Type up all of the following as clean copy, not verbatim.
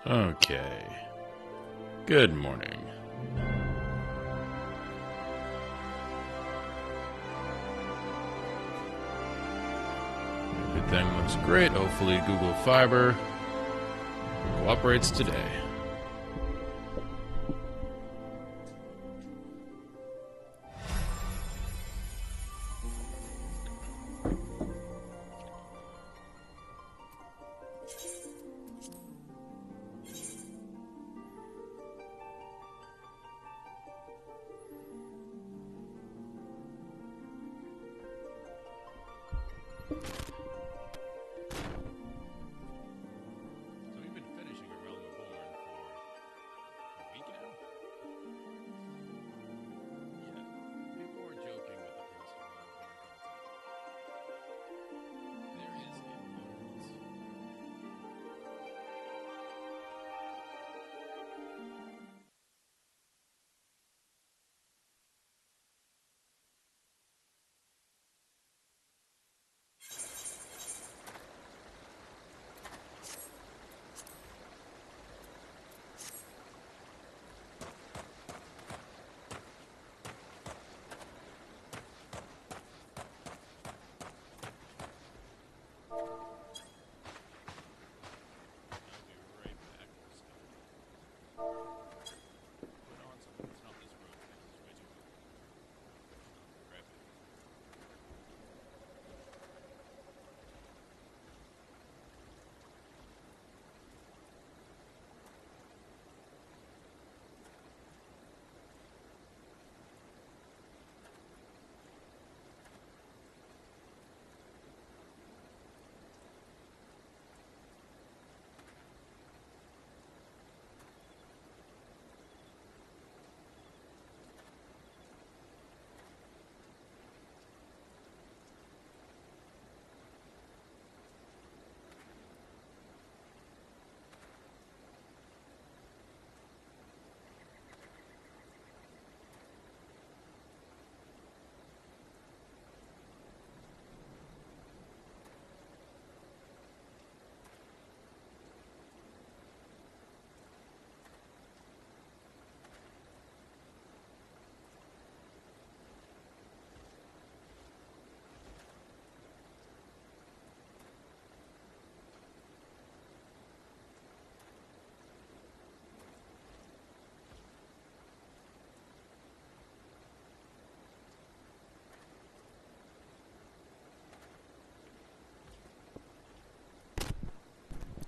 Okay. Good morning. Everything looks great. Hopefully Google Fiber cooperates today.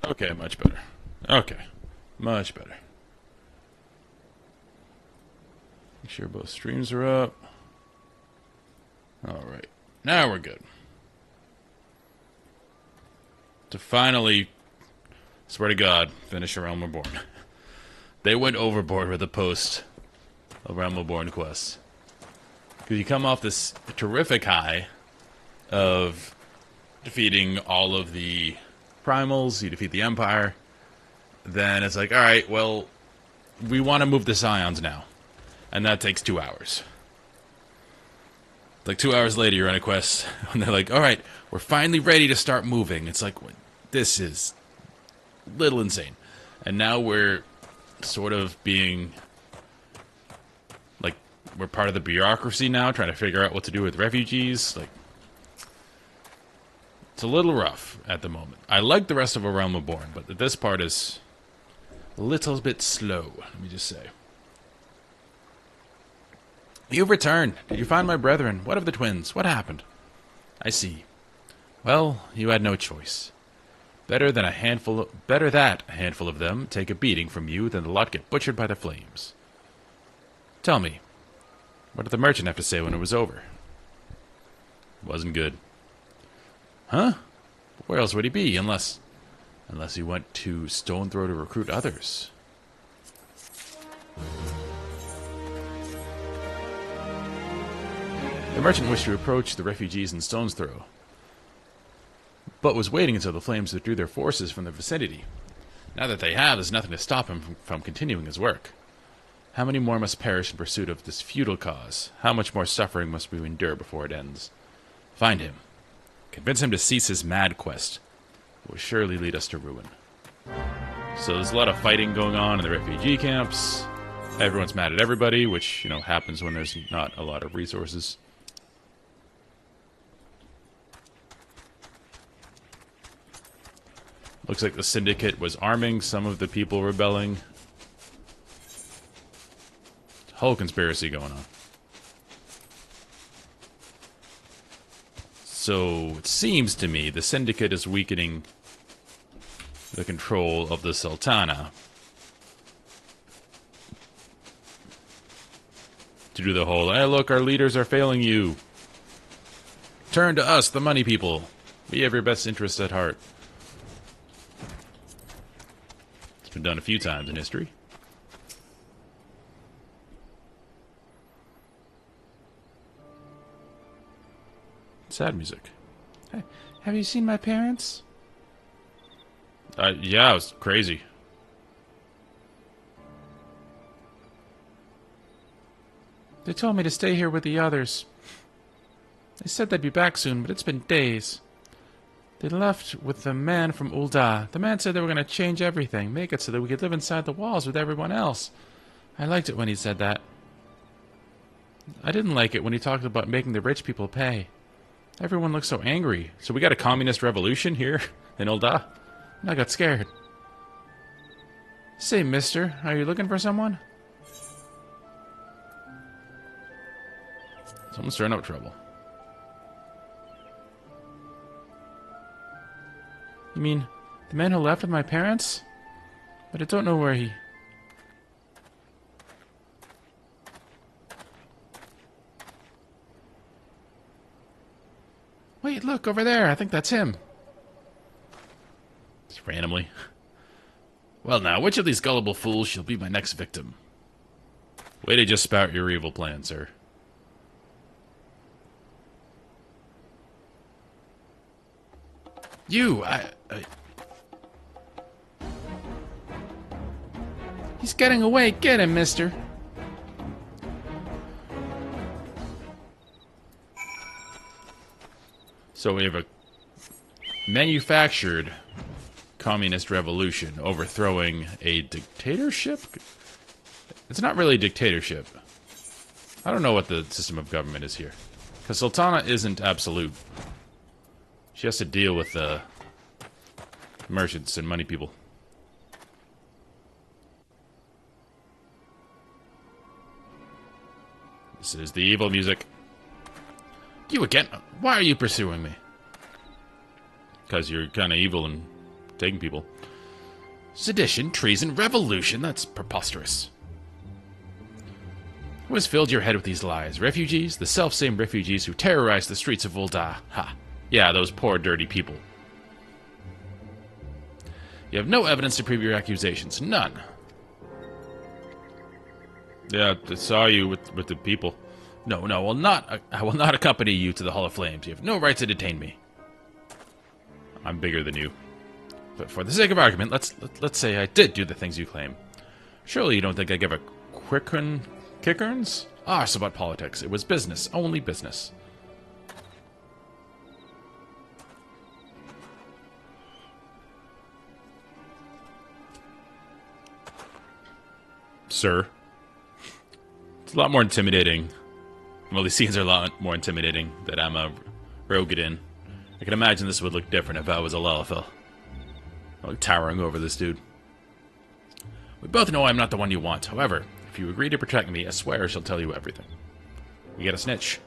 Okay, much better. Okay, much better. Make sure both streams are up. Alright, now we're good. To finally, swear to God, finish A Realm Reborn. They went overboard with the post of Realm Reborn quest. Because you come off this terrific high of defeating all of the primals, you defeat the Empire, then it's like, alright, well, we want to move the Scions now. And that takes 2 hours. Like 2 hours later, you're on a quest, and they're like, alright, we're finally ready to start moving. It's like, this is a little insane. And now we're sort of being, like, we're part of the bureaucracy now, trying to figure out what to do with refugees. Like, it's a little rough at the moment. I like the rest of A Realm Reborn, but this part is a little bit slow, let me just say. You've returned. Did you find my brethren? What of the twins? What happened? I see. Well, you had no choice. Better that a handful of them take a beating from you than the lot get butchered by the flames. Tell me, what did the merchant have to say when it was over? Wasn't good. Huh? Where else would he be, unless he went to Stone Throw to recruit others? The merchant wished to approach the refugees in Stone's Throw, but was waiting until the flames withdrew their forces from the vicinity. Now that they have, there's nothing to stop him from continuing his work. How many more must perish in pursuit of this futile cause? How much more suffering must we endure before it ends? Find him. Convince him to cease his mad quest. It will surely lead us to ruin. So there's a lot of fighting going on in the refugee camps. Everyone's mad at everybody, which, you know, happens when there's not a lot of resources. Looks like the syndicate was arming some of the people rebelling. Whole conspiracy going on. So it seems to me the syndicate is weakening the control of the Sultana to do the whole, hey look, our leaders are failing you. Turn to us, the money people. We have your best interests at heart. It's been done a few times in history. Sad music. Hey, have you seen my parents? Yeah, it was crazy. They told me to stay here with the others. They said they'd be back soon, but it's been days. They left with the man from Ul'dah. The man said they were going to change everything, make it so that we could live inside the walls with everyone else. I liked it when he said that. I didn't like it when he talked about making the rich people pay. Everyone looks so angry. So we got a communist revolution here in Ul'dah? And I got scared. Say, mister, are you looking for someone? Someone's stirring up trouble. You mean the man who left with my parents? But I don't know where he... Wait, look, over there. I think that's him. Just randomly. Well now, which of these gullible fools shall be my next victim? Way to just spout your evil plan, sir. You, He's getting away. Get him, mister. So we have a manufactured communist revolution overthrowing a dictatorship? It's not really a dictatorship. I don't know what the system of government is here. Because Sultana isn't absolute. She has to deal with the merchants and money people. This is the evil music. You again? Why are you pursuing me? Because you're kind of evil and taking people. Sedition, treason, revolution. That's preposterous. Who has filled your head with these lies? Refugees? The self-same refugees who terrorized the streets of Ul'dah. Ha. Yeah, those poor, dirty people. You have no evidence to prove your accusations. None. Yeah, I saw you with the people. No, I will not accompany you to the Hall of Flames. You have no right to detain me. I'm bigger than you. But for the sake of argument, let's say I did do the things you claim. Surely you don't think I give a kickerns? Ah, so about politics. It was business. Only business. Sir. It's a lot more intimidating. Well, these scenes are a lot more intimidating that I'm a Rogadin. I can imagine this would look different if I was a Lalafell. Like towering over this dude. We both know I'm not the one you want. However, if you agree to protect me, I swear I shall tell you everything. You get a snitch.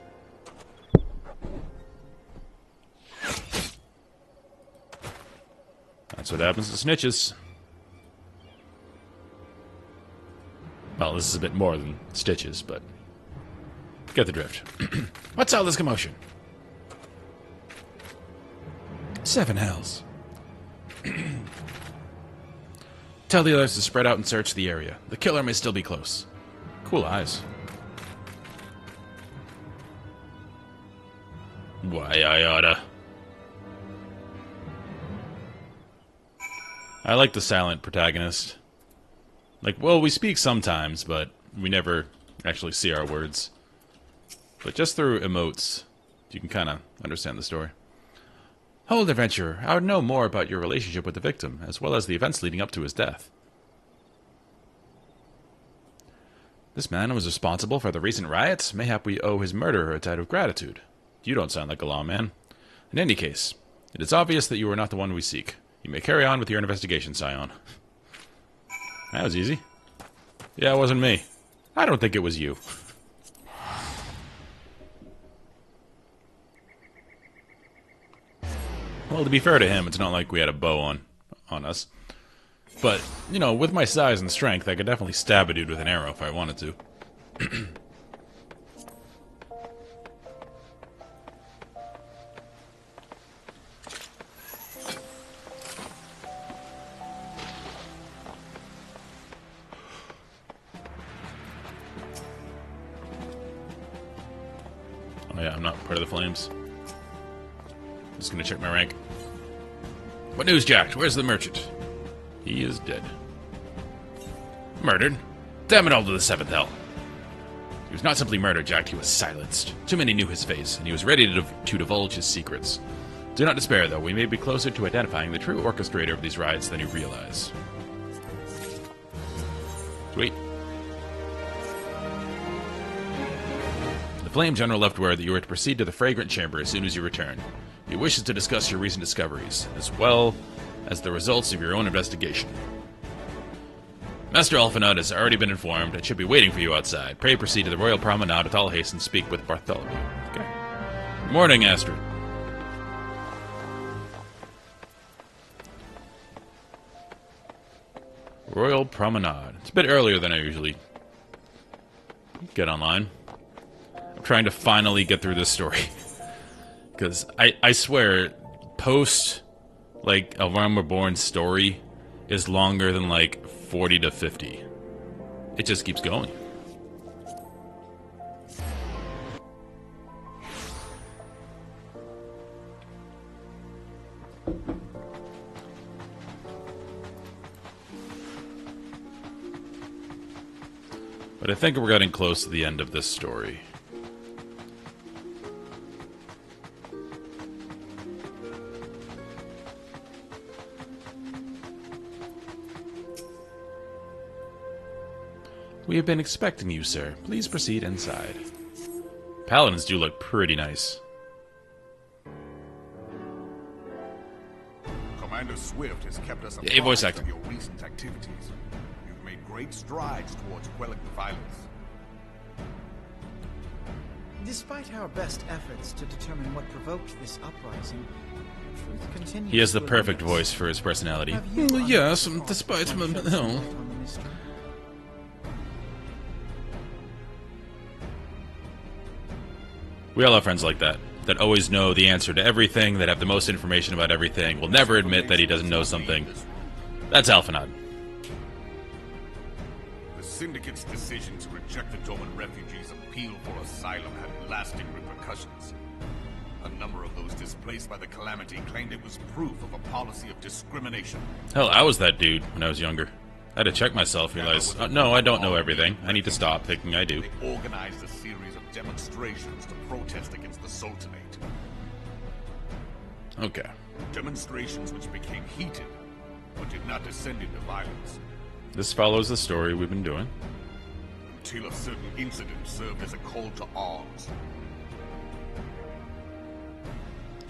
That's what happens to snitches. Well, this is a bit more than stitches, but get the drift. What's all this commotion? 7 hells. Tell the others to spread out and search the area. The killer may still be close. Cool eyes. Why, I oughta. I like the silent protagonist. Like, well, we speak sometimes, but we never actually see our words. But just through emotes, you can kind of understand the story. Hold, adventurer. I would know more about your relationship with the victim, as well as the events leading up to his death. This man was responsible for the recent riots. Mayhap we owe his murderer a debt of gratitude. You don't sound like a lawman. In any case, it is obvious that you are not the one we seek. You may carry on with your investigation, Scion. That was easy. Yeah, it wasn't me. I don't think it was you. Well, to be fair to him, it's not like we had a bow on us. But, you know, with my size and strength, I could definitely stab a dude with an arrow if I wanted to. Oh yeah, I'm not part of the flames. Just gonna check my rank. What news, Jack? Where's the merchant? He is dead. Murdered? Damn it all to the seventh hell. He was not simply murdered, Jack. He was silenced. Too many knew his face, and he was ready to divulge his secrets. Do not despair, though. We may be closer to identifying the true orchestrator of these riots than you realize. Sweet. The Flame General left word that you were to proceed to the Fragrant Chamber as soon as you return. He wishes to discuss your recent discoveries, as well as the results of your own investigation. Master Alphanut has already been informed and should be waiting for you outside. Pray proceed to the Royal Promenade with all haste and speak with Bartholomew. Okay. Good morning, Astrid. Royal Promenade. It's a bit earlier than I usually get online. I'm trying to finally get through this story. Because I swear, post, like, A Realm Reborn story is longer than, like, 40 to 50. It just keeps going. But I think we're getting close to the end of this story. We have been expecting you, sir. Please proceed inside. Paladins do look pretty nice. Commander Swift has kept us Yeah, voice apprised acting. of your recent activities. You've made great strides towards quelling the violence. Despite our best efforts to determine what provoked this uprising, truth continues. He has the to perfect elude us. voice for his personality. Have you Yes, uncovered despite my... some No. light on the mystery? We all have friends like that always know the answer to everything, that have the most information about everything, will never admit that he doesn't know something. That's Alphanod. The Syndicate's decision to reject the Dorman refugees' appeal for asylum had lasting repercussions. A number of those displaced by the calamity claimed it was proof of a policy of discrimination. Hell, I was that dude when I was younger. I had to check myself, realize, no, I don't know everything. I need to stop thinking I do. They organized a series of demonstrations to protest against the Sultanate. Okay. Demonstrations which became heated, but did not descend into violence, This follows the story we've been doing. until a certain incident served as a call to arms.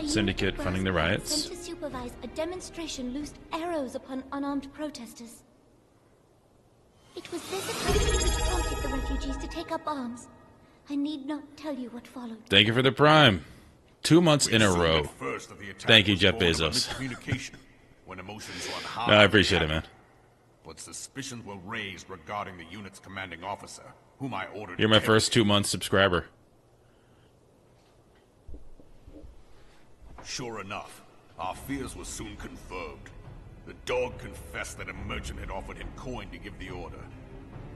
Syndicate funding the riots. Sent to supervise a demonstration loosed arrows upon unarmed protesters. It was this attack which prompted the refugees to take up arms. I need not tell you what followed. Thank you for the prime. 2 months in a We assumed row. at first that the attack Thank you, was Jeff born of a Bezos. miscommunication, when emotions run high. No, I appreciate it, man. But suspicions were raised regarding the unit's commanding officer, whom I ordered. You're my to first 2 month subscriber. Sure enough, our fears were soon confirmed. The dog confessed that a merchant had offered him coin to give the order.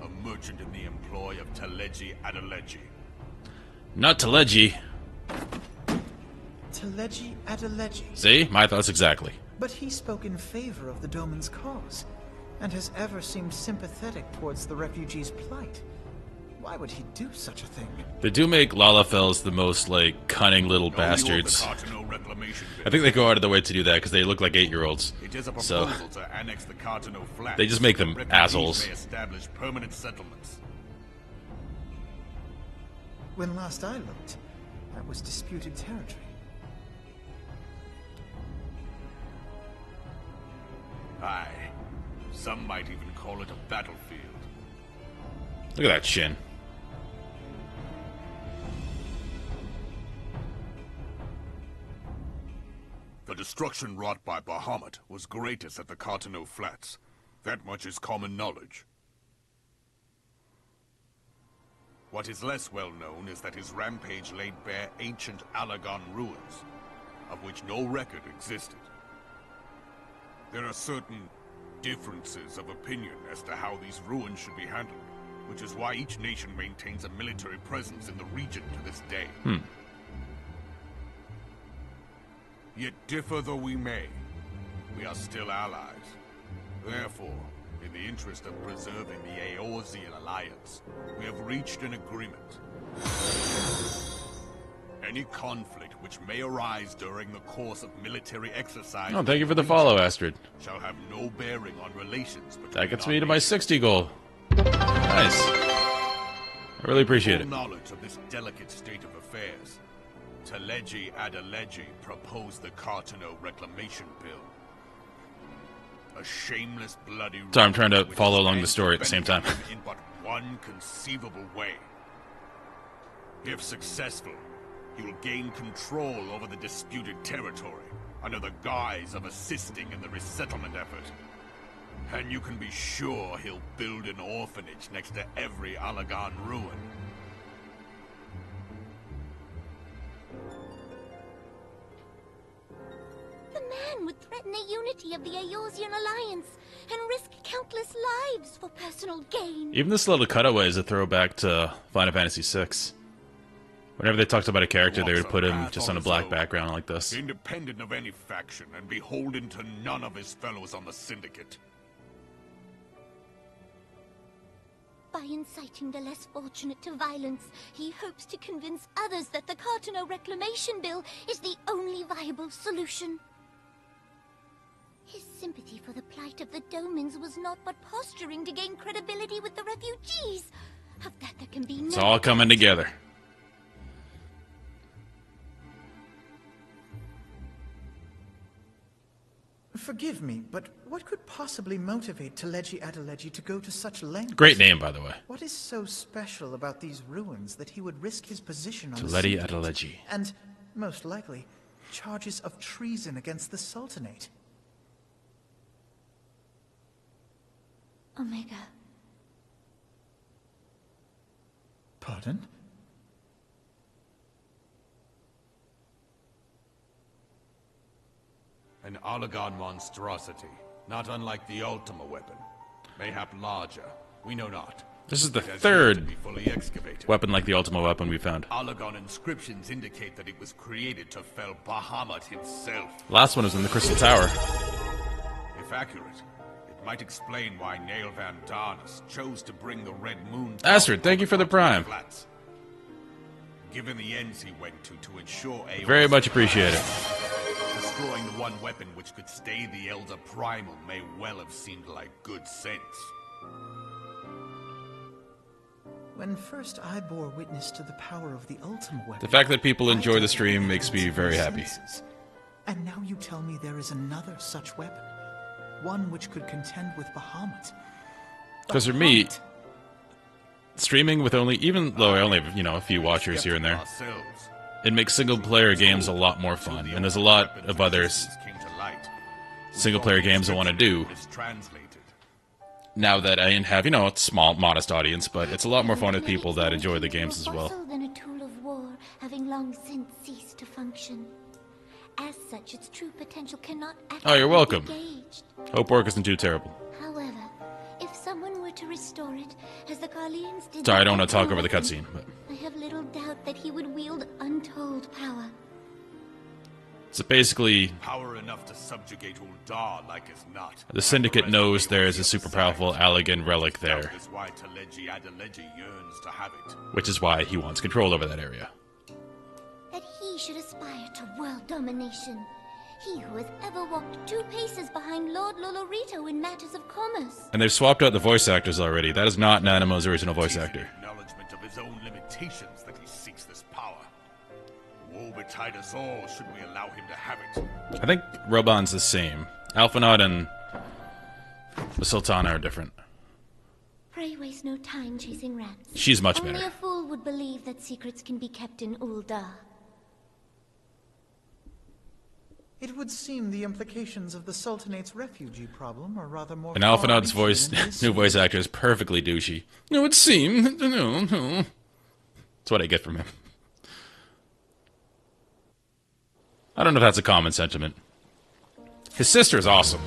A merchant in the employ of Teleji Adeleji. Not Teleji. Teleji Adeleji. See? My thoughts exactly. But he spoke in favor of the Doman's cause, and has ever seemed sympathetic towards the refugees' plight. Why would he do such a thing? They do make Lalafels the most, like, cunning little bastards. I think they go out of their way to do that because they look like 8-year-olds. It is a So proposal to annex the Cartano Flats. they just make them Refugees assholes. may establish permanent settlements. When last I looked, that was disputed territory. Aye. Some might even call it a battlefield. Look at that chin. The destruction wrought by Bahamut was greatest at the Cartano Flats. That much is common knowledge. What is less well known is that his rampage laid bare ancient Alagon ruins, of which no record existed. There are certain differences of opinion as to how these ruins should be handled, which is why each nation maintains a military presence in the region to this day. Yet differ though we may, we are still allies. Therefore, in the interest of preserving the Eorzean alliance, we have reached an agreement. Any conflict which may arise during the course of military exercise... Oh, thank you for the follow, Astrid. ...shall have no bearing on relations between That gets our me to my nations. 60 goal. Nice. I really appreciate it. Full knowledge of this delicate state of affairs, Teleji Adeleji proposed the Cartano Reclamation Bill. A shameless, bloody... So I'm trying to which follow is along the meant story to at the same benefit time. them in but one conceivable way. If successful, he will gain control over the disputed territory under the guise of assisting in the resettlement effort. And you can be sure he'll build an orphanage next to every Alagon ruin. The man would threaten the unity of the Eorzean alliance and risk countless lives for personal gain. Even this little cutaway is a throwback to Final Fantasy VI. Whenever they talked about a character, they would put him just on a black background like this. Independent of any faction and beholden to none of his fellows on the Syndicate. By inciting the less fortunate to violence, he hopes to convince others that the Cartano Reclamation Bill is the only viable solution. His sympathy for the plight of the Domans was not but posturing to gain credibility with the refugees. Of that there can be no... It's all coming together. Forgive me, but what could possibly motivate Teleji Adeleji to go to such lengths? Great name, by the way. What is so special about these ruins that he would risk his position on the Teleji Syndicate? Adeleji. And, most likely, charges of treason against the Sultanate. Omega. Pardon? An Alagon monstrosity, not unlike the Ultima weapon. Mayhap larger, we know not. This is the It has yet to third be fully excavated. weapon like the Ultima weapon we found. Alagon inscriptions indicate that it was created to fell Bahamut himself. Last one was in the Crystal Tower. If accurate, it might explain why Nail Van Darnus chose to bring the Red Moon... Astrid, thank you for the Prime. Flats. Given the ends he went to ensure Aeolus... Very much appreciate it. Destroying the one weapon which could stay the Elder Primal may well have seemed like good sense. When first I bore witness to the power of the Ultima weapon... The fact that people I enjoy the took stream the makes me evidence of very my happy. senses. And now you tell me there is another such weapon? One which could contend with Bahamut. Because for me, Bahamut! streaming with only, even though I only have, a few watchers here and there, Ourselves. it makes single-player games a lot more fun. And there's a lot of others single-player games I want to do now that I have, a small, modest audience, but it's a lot more fun with people that enjoy the games as well. More than a tool of war, having long since ceased to function. As such, its true potential cannot Oh, you're welcome. be gauged. Hope work isn't too terrible. However, if someone were to restore it, as the Garleans did... Sorry, I don't with want to talk the over the weapon, cutscene, but... I have little doubt that he would wield untold power. So basically, Power enough to subjugate Uldar like as not. the Syndicate knows there is a super powerful Allegan relic there, That is why Teleji Adeleji yearns to have it. which is why he wants control over that area. That he should aspire to world domination. He who has ever walked 2 paces behind Lord Lolorito in matters of commerce. And they've swapped out the voice actors already. That is not Nanamo's original voice actor. Acknowledgement of his own limitations that he seeks this power. Woe betide us all should we allow him to have it. I think Roban's the same. Alphinaud and the Sultana are different. Pray waste no time chasing rats. She's much Only better. a fool would believe that secrets can be kept in Uldar. It would seem the implications of the Sultanate's refugee problem are rather more And Alphinaud's far-reaching voice, than this. new voice actor, is perfectly douchey. It would seem. That's what I get from him. I don't know if that's a common sentiment. His sister is awesome.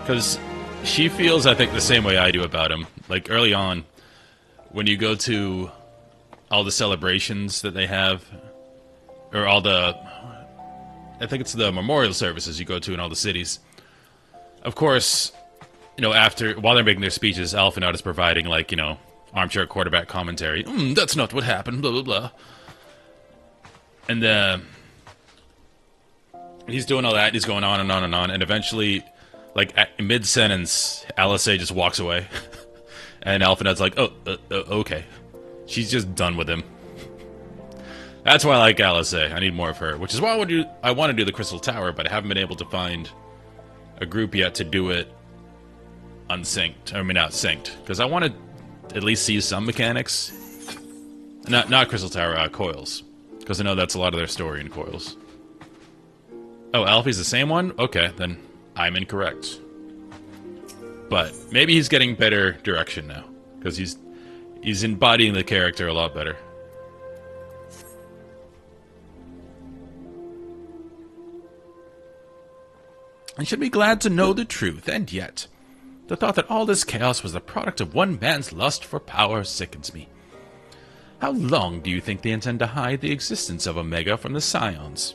Because she feels, I think, the same way I do about him. Like, early on, when you go to all the celebrations that they have, or all the, I think it's the memorial services you go to in all the cities. Of course, you know, while they're making their speeches, Alphinaud is providing, like, you know, armchair quarterback commentary. That's not what happened, blah, blah, blah. And he's doing all that, he's going on and on and on, and eventually, like, at mid-sentence, Alizé just walks away. And Alphinaud's like, okay. She's just done with him. That's why I like Alizé. I need more of her. Which is why I want to do the Crystal Tower, but I haven't been able to find a group yet to do it unsynced. I mean, not synced. Because I want to at least see some mechanics. Not Crystal Tower, Coils. Because I know that's a lot of their story in Coils. Oh, Alfie's the same one? Okay, then I'm incorrect. But maybe he's getting better direction now. Because he's embodying the character a lot better. I should be glad to know the truth, and yet, the thought that all this chaos was the product of one man's lust for power sickens me. How long do you think they intend to hide the existence of Omega from the Scions?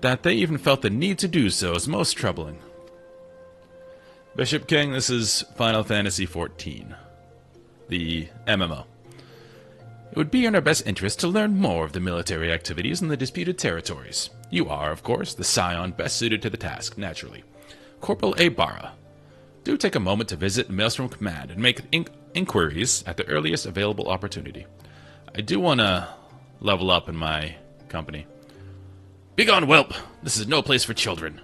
That they even felt the need to do so is most troubling. Bishop King, this is Final Fantasy XIV, the MMO. It would be in our best interest to learn more of the military activities in the disputed territories. You are, of course, the scion best suited to the task, naturally. Corporal Barra. Do take a moment to visit Maelstrom Command and make inquiries at the earliest available opportunity. I do want to level up in my company. Begone, whelp! This is no place for children.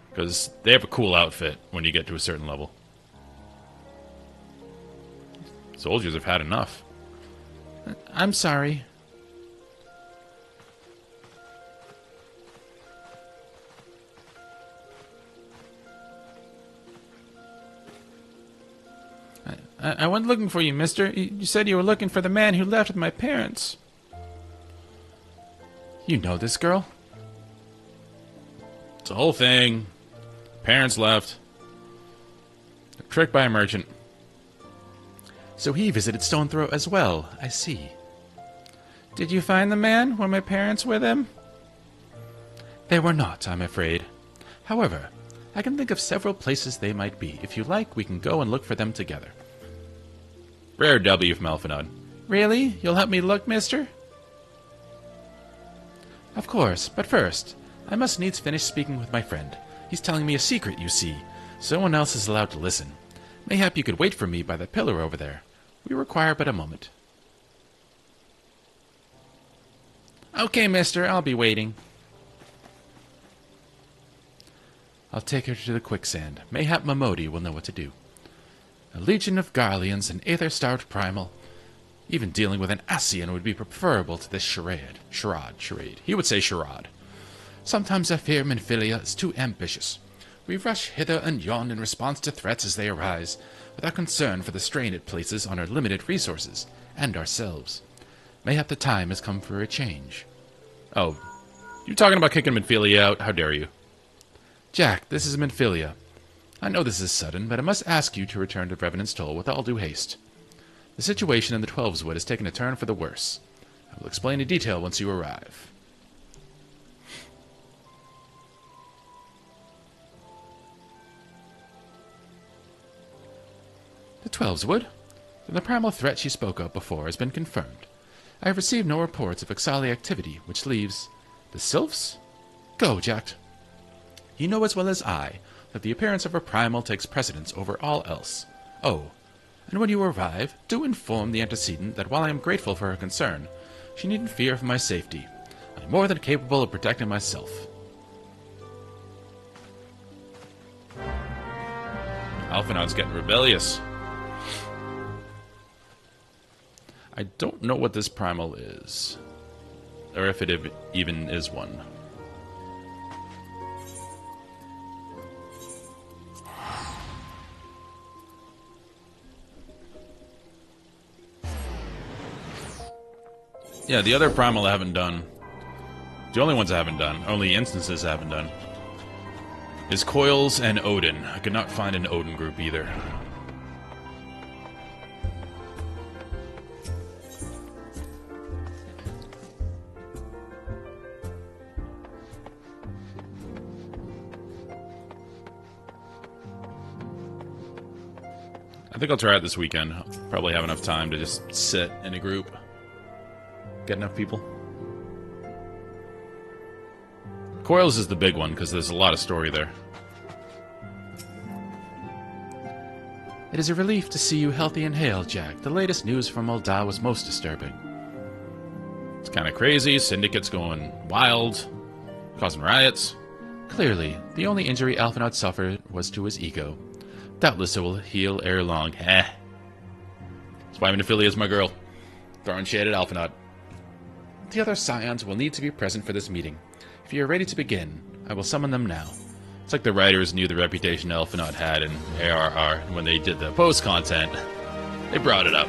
Because they have a cool outfit when you get to a certain level. Soldiers have had enough. I'm sorry. I went looking for you, mister. You said you were looking for the man who left with my parents. You know this girl? It's a whole thing. Parents left. Tricked by a merchant. So he visited Stone Throw as well, I see. Did you find the man? Were my parents with him? They were not, I'm afraid. However, I can think of several places they might be. If you like, we can go and look for them together. Rare W from Alphinaud. Really? You'll help me look, mister? Of course, but first, I must needs finish speaking with my friend. He's telling me a secret, you see. So one else is allowed to listen. Mayhap you could wait for me by the pillar over there. We require but a moment. Okay, mister, I'll be waiting. I'll take her to the quicksand. Mayhap Momodi will know what to do. A legion of Garleans, an aether-starved primal. Even dealing with an Ascian would be preferable to this charade. Charade. He would say charade. Sometimes I fear Minfilia is too ambitious. We rush hither and yon in response to threats as they arise, without concern for the strain it places on our limited resources, and ourselves. Mayhap the time has come for a change. Oh, you talking about kicking Minfilia out? How dare you? Jack, this is Minfilia. I know this is sudden, but I must ask you to return to Revenant's Toll with all due haste. The situation in the Twelves Wood has taken a turn for the worse. I will explain in detail once you arrive. The Twelveswood? Then the primal threat she spoke of before has been confirmed. I have received no reports of Ixali activity, which leaves... the Sylphs? Go, Jack. You know as well as I that the appearance of a primal takes precedence over all else. Oh, and when you arrive, do inform the antecedent that while I am grateful for her concern, she needn't fear for my safety. I am more than capable of protecting myself. Alphinaud's getting rebellious. I don't know what this primal is, or if it even is one. Yeah, the other primal I haven't done, the only ones I haven't done, only instances I haven't done, is Coils and Odin. I could not find an Odin group either. I think I'll try it this weekend. I'll probably have enough time to just sit in a group. Get enough people. Coils is the big one, because there's a lot of story there. It is a relief to see you healthy and hale, Jack. The latest news from Ul'dah was most disturbing. It's kind of crazy. Syndicate's going wild, causing riots. Clearly, the only injury Alphinaud suffered was to his ego. Doubtless it will heal ere long. That's why Minophilia my girl. Throwing shade at Alphinaud. The other scions will need to be present for this meeting. If you are ready to begin, I will summon them now. It's like the writers knew the reputation Alphinaud had in ARR, and when they did the post-content, they brought it up.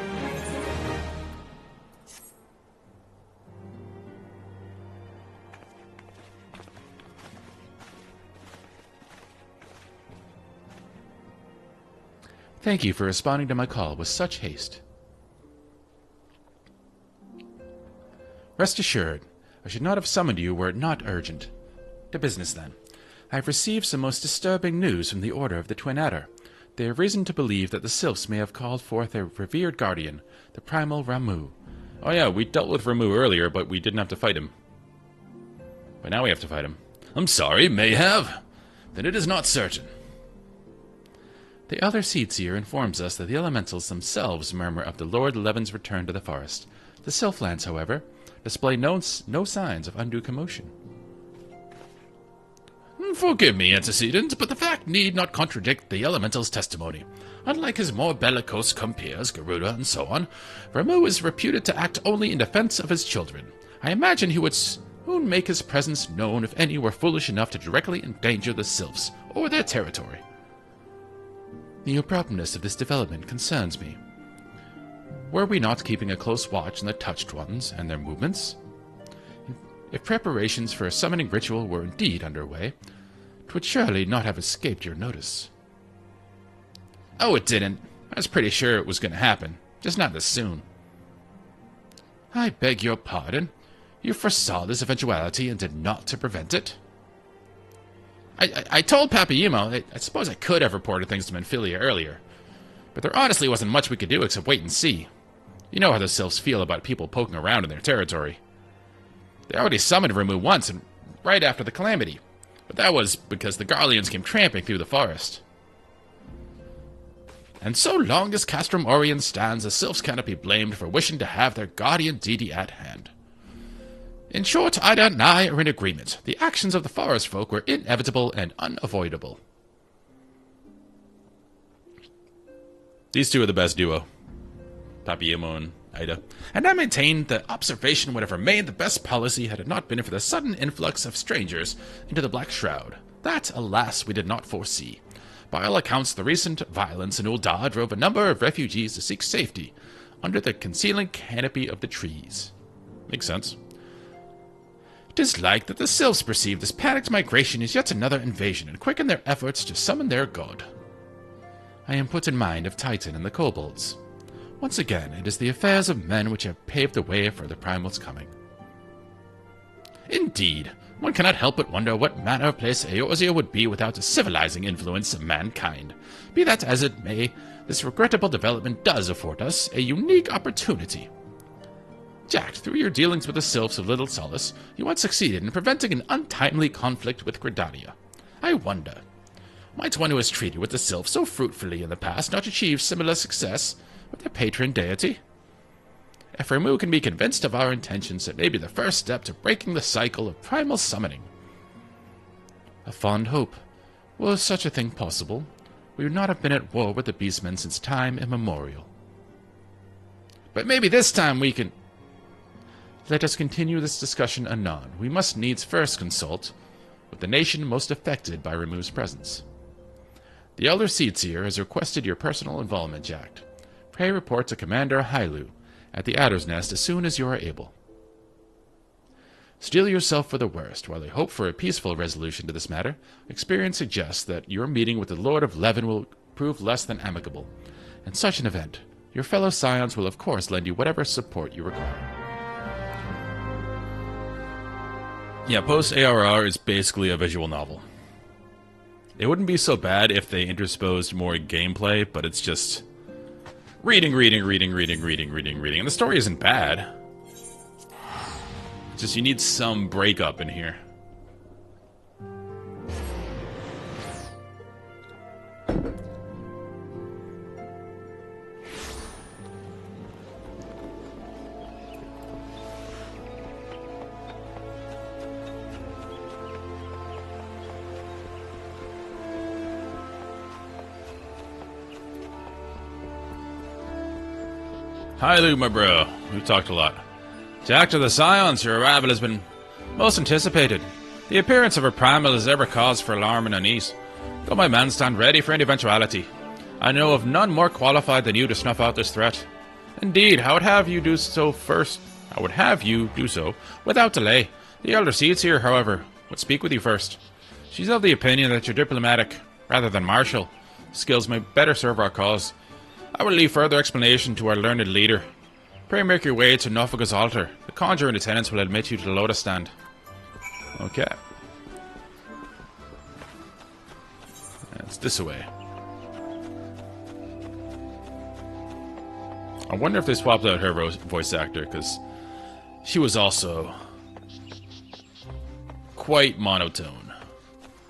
Thank you for responding to my call with such haste. Rest assured, I should not have summoned you were it not urgent. To business, then. I have received some most disturbing news from the Order of the Twin Adder. They have reason to believe that the Sylphs may have called forth their revered guardian, the primal Ramuh. Oh yeah, we dealt with Ramuh earlier, but we didn't have to fight him. But now we have to fight him. I'm sorry, may have. Then it is not certain. The other Seedseer informs us that the elementals themselves murmur of the Lord Levin's return to the forest. The Sylphlands, however, display no signs of undue commotion. Forgive me, antecedent, but the fact need not contradict the elemental's testimony. Unlike his more bellicose compeers, Garuda and so on, Ramuh is reputed to act only in defense of his children. I imagine he would soon make his presence known if any were foolish enough to directly endanger the Sylphs or their territory. The abruptness of this development concerns me. Were we not keeping a close watch on the Touched Ones and their movements? If preparations for a summoning ritual were indeed underway, it would surely not have escaped your notice. Oh, it didn't. I was pretty sure it was going to happen, just not this soon. I beg your pardon. You foresaw this eventuality and did naught to prevent it? I told Papayimo I suppose I could have reported things to Minophilia earlier, but there honestly wasn't much we could do except wait and see. You know how the Sylphs feel about people poking around in their territory. They already summoned Ramuh once, and right after the calamity, but that was because the Garleans came tramping through the forest. And so long as Castrum Orient stands, the Sylphs cannot be blamed for wishing to have their guardian deity at hand. In short, Ida and I are in agreement. The actions of the forest folk were inevitable and unavoidable. These two are the best duo. Papayimo and Ida. And I maintain that observation would have remained the best policy had it not been for the sudden influx of strangers into the Black Shroud. That, alas, we did not foresee. By all accounts, the recent violence in Ul'dah drove a number of refugees to seek safety under the concealing canopy of the trees. Makes sense. It is like that the Sylphs perceive this panicked migration as yet another invasion and quicken their efforts to summon their god. I am put in mind of Titan and the kobolds. Once again, it is the affairs of men which have paved the way for the Primal's coming. Indeed, one cannot help but wonder what manner of place Eorzea would be without the civilizing influence of mankind. Be that as it may, this regrettable development does afford us a unique opportunity. Jack, through your dealings with the sylphs of Little Solace, you once succeeded in preventing an untimely conflict with Gridania. I wonder, might one who has treated with the sylphs so fruitfully in the past not achieve similar success with their patron deity? If Ramu can be convinced of our intentions, it may be the first step to breaking the cycle of primal summoning. A fond hope. Were such a thing possible, we would not have been at war with the Beastmen since time immemorial. But maybe this time we can... Let us continue this discussion anon. We must needs first consult with the nation most affected by Ramu's presence. The Elder Seedseer has requested your personal involvement, Jack. Pray report to Commander Hailu at the Adder's Nest as soon as you are able. Steel yourself for the worst. While I hope for a peaceful resolution to this matter, experience suggests that your meeting with the Lord of Levin will prove less than amicable. In such an event, your fellow scions will of course lend you whatever support you require. Yeah, post-ARR is basically a visual novel. It wouldn't be so bad if they intersposed more gameplay, but it's just... reading. And the story isn't bad. It's just you need some breakup in here. Hi, Lou, my bro. We've talked a lot. Jack to the Scions, your arrival has been most anticipated. The appearance of a primal is ever cause for alarm and unease. Though my men stand ready for any eventuality, I know of none more qualified than you to snuff out this threat. Indeed, I would have you do so without delay. The Elder Seedseer, however, would speak with you first. She's of the opinion that your diplomatic, rather than martial, skills may better serve our cause. I will leave further explanation to our learned leader. Pray make your way to Nofaga's altar. The conjurer in attendance will admit you to the lotus stand. Okay. It's this way. I wonder if they swapped out her voice actor, because she was also quite monotone.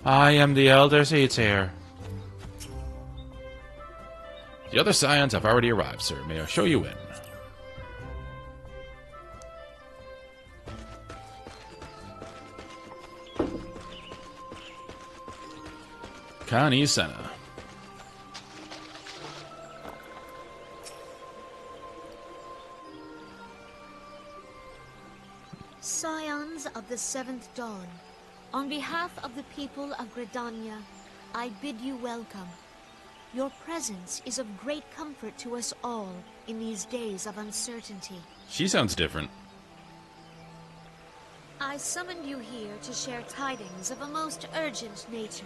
I am the Elder Seedseer. The other Scions have already arrived, sir. May I show you in? Kani Senna. Scions of the Seventh Dawn, on behalf of the people of Gridania, I bid you welcome. Your presence is of great comfort to us all in these days of uncertainty. She sounds different. I summoned you here to share tidings of a most urgent nature.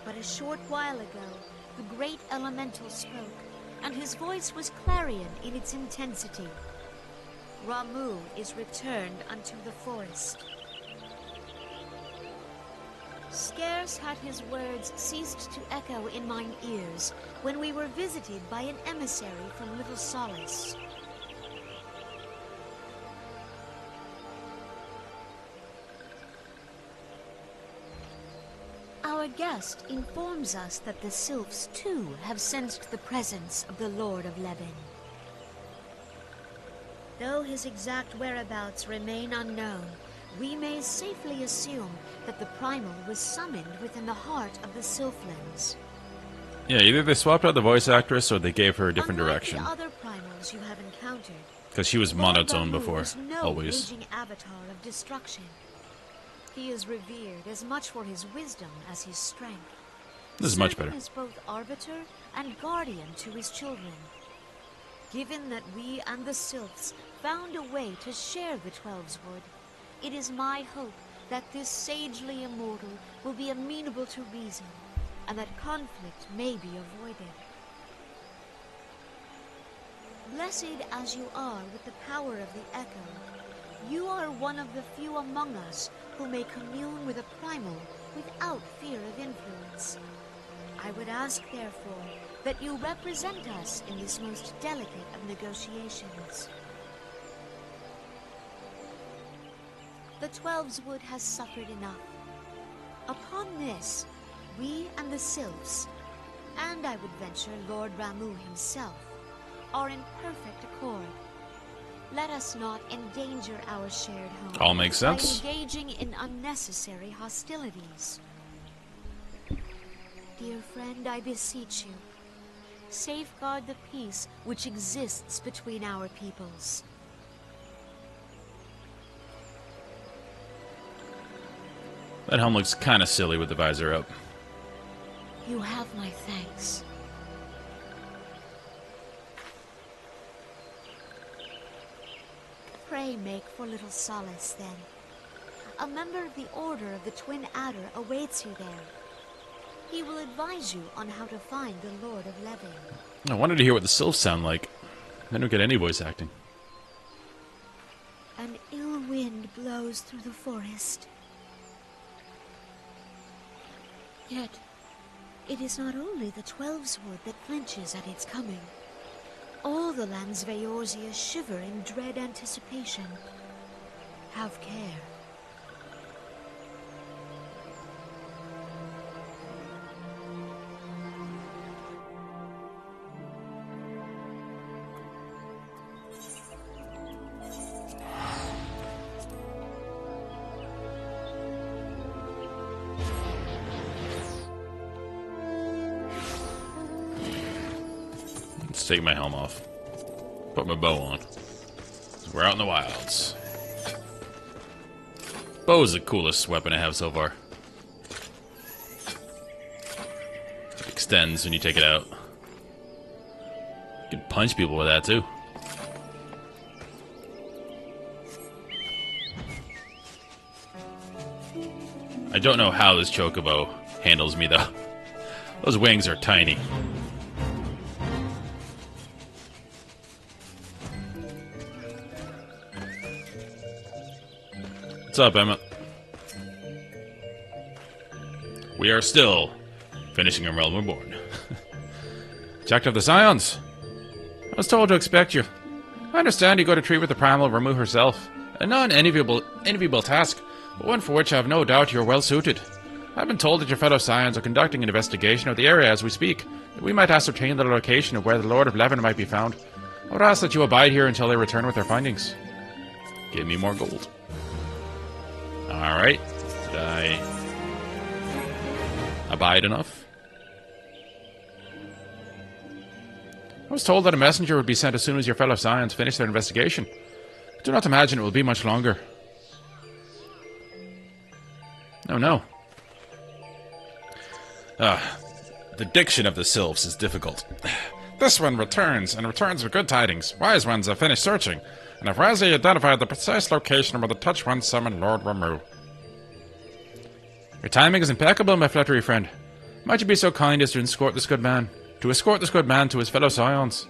But a short while ago, the great elemental spoke, and his voice was clarion in its intensity. Ramu is returned unto the forest. Scarce had his words ceased to echo in mine ears when we were visited by an emissary from Little Solace. Our guest informs us that the sylphs too have sensed the presence of the Lord of Levin. Though his exact whereabouts remain unknown, we may safely assume that the Primal was summoned within the heart of the Sylphlands. Yeah, either they swapped out the voice actress or they gave her a different Unlike direction. the other Primals you have encountered, Because she was monotone before, is no always. aging avatar of destruction. He is revered as much for his wisdom as his strength. This is much Serving better. as both arbiter and guardian to his children. Given that we and the Sylphs found a way to share the Twelve's Wood, it is my hope that this sagely immortal will be amenable to reason, and that conflict may be avoided. Blessed as you are with the power of the Echo, you are one of the few among us who may commune with a primal without fear of influence. I would ask, therefore, that you represent us in this most delicate of negotiations. The Twelves Wood has suffered enough. Upon this, we and the Sylphs, and I would venture Lord Ramu himself, are in perfect accord. Let us not endanger our shared home All makes sense. by engaging in unnecessary hostilities. Dear friend, I beseech you, safeguard the peace which exists between our peoples. That helm looks kind of silly with the visor up. You have my thanks. Pray make for little solace, then. A member of the Order of the Twin Adder awaits you there. He will advise you on how to find the Lord of Levin. I wanted to hear what the sylphs sound like. I don't get any voice acting. An ill wind blows through the forest. Yet, it is not only the Twelves Wood that flinches at its coming. All the lands Vaorzia shiver in dread anticipation. Have care. Let's take my helm off. Put my bow on. We're out in the wilds. Bow's the coolest weapon I have so far. It extends when you take it out. You can punch people with that too. I don't know how this chocobo handles me though. Those wings are tiny. What's up, Emma? We are still finishing A Realm Reborn. Checked up the Scions. I was told to expect you. I understand you go to treat with the primal Ramu herself. A non-enviable task, but one for which I have no doubt you are well suited. I've been told that your fellow Scions are conducting an investigation of the area as we speak, that we might ascertain the location of where the Lord of Levin might be found. I would ask that you abide here until they return with their findings. Give me more gold. Alright. Did I abide enough? I was told that a messenger would be sent as soon as your fellow Scions finish their investigation. I do not imagine it will be much longer. Oh no. The diction of the sylphs is difficult. This one returns, and returns with good tidings. Wise ones have finished searching, and have wisely identified the precise location where the Touch One summoned Lord Ramu. Your timing is impeccable, my fluttery friend. Might you be so kind as to escort this good man to his fellow Scions?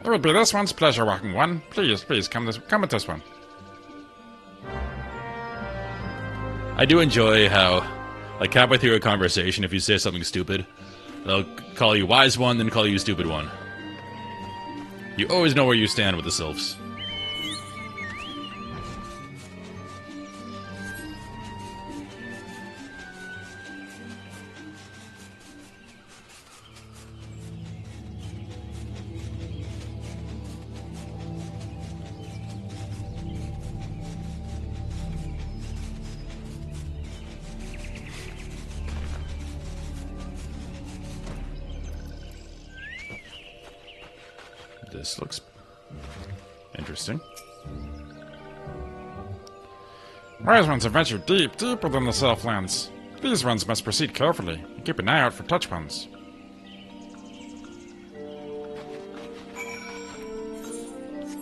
It would be this one's pleasure, Walking One. Please, come with this one. I do enjoy how, like halfway through a conversation, if you say something stupid, they'll call you Wise One, then call you Stupid One. You always know where you stand with the sylphs. This looks interesting. Wise ones have ventured deep within the Southlands. These ones must proceed carefully and keep an eye out for touch ones.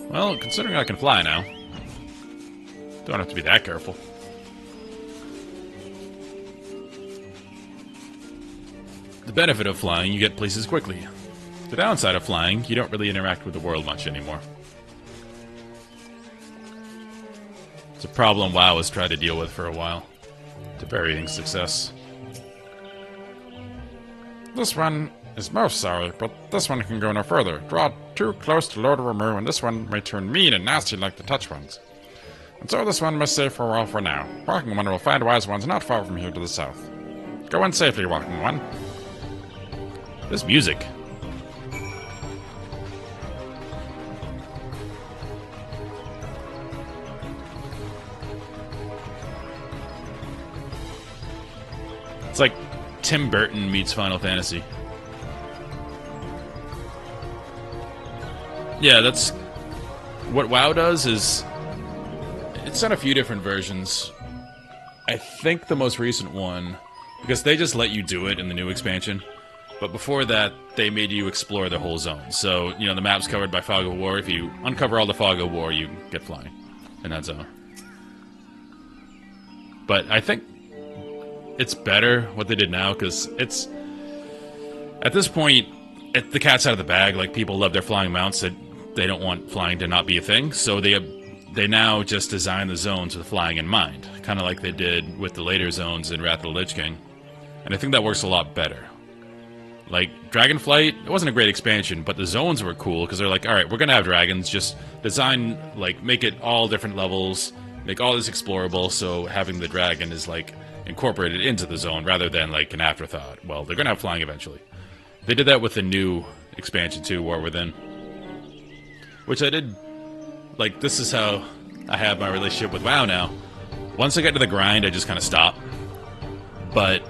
Well, considering I can fly now, don't have to be that careful. The benefit of flying, you get places quickly. The downside of flying, you don't really interact with the world much anymore. It's a problem WoW has tried to deal with for a while, to varying success. This one is most sorry, but this one can go no further. Draw too close to Lord Ramu, and this one may turn mean and nasty like the touch ones. And so this one must say farewell for now. Walking One will find wise ones not far from here to the south. Go in safely, Walking One. This music. It's like Tim Burton meets Final Fantasy. Yeah, that's... What WoW does is... It's done a few different versions. I think the most recent one... Because they just let you do it in the new expansion. But before that, they made you explore the whole zone. So, you know, the map's covered by Fog of War. If you uncover all the Fog of War, you get flying in that zone. But I think it's better what they did now, because it's... At this point, the cat's out of the bag. Like, people love their flying mounts. They don't want flying to not be a thing. So they now just design the zones with flying in mind. Kind of like they did with the later zones in Wrath of the Lich King. And I think that works a lot better. Like, Dragonflight, it wasn't a great expansion, but the zones were cool, because they're like, alright, we're gonna have dragons, just design, like, make it all different levels, make all this explorable, so having the dragon is, like, incorporated into the zone, rather than, like, an afterthought. Well, they're gonna have flying eventually. They did that with the new expansion, too, War Within. Which I did, like, this is how I have my relationship with WoW now. Once I get to the grind, I just kind of stop. But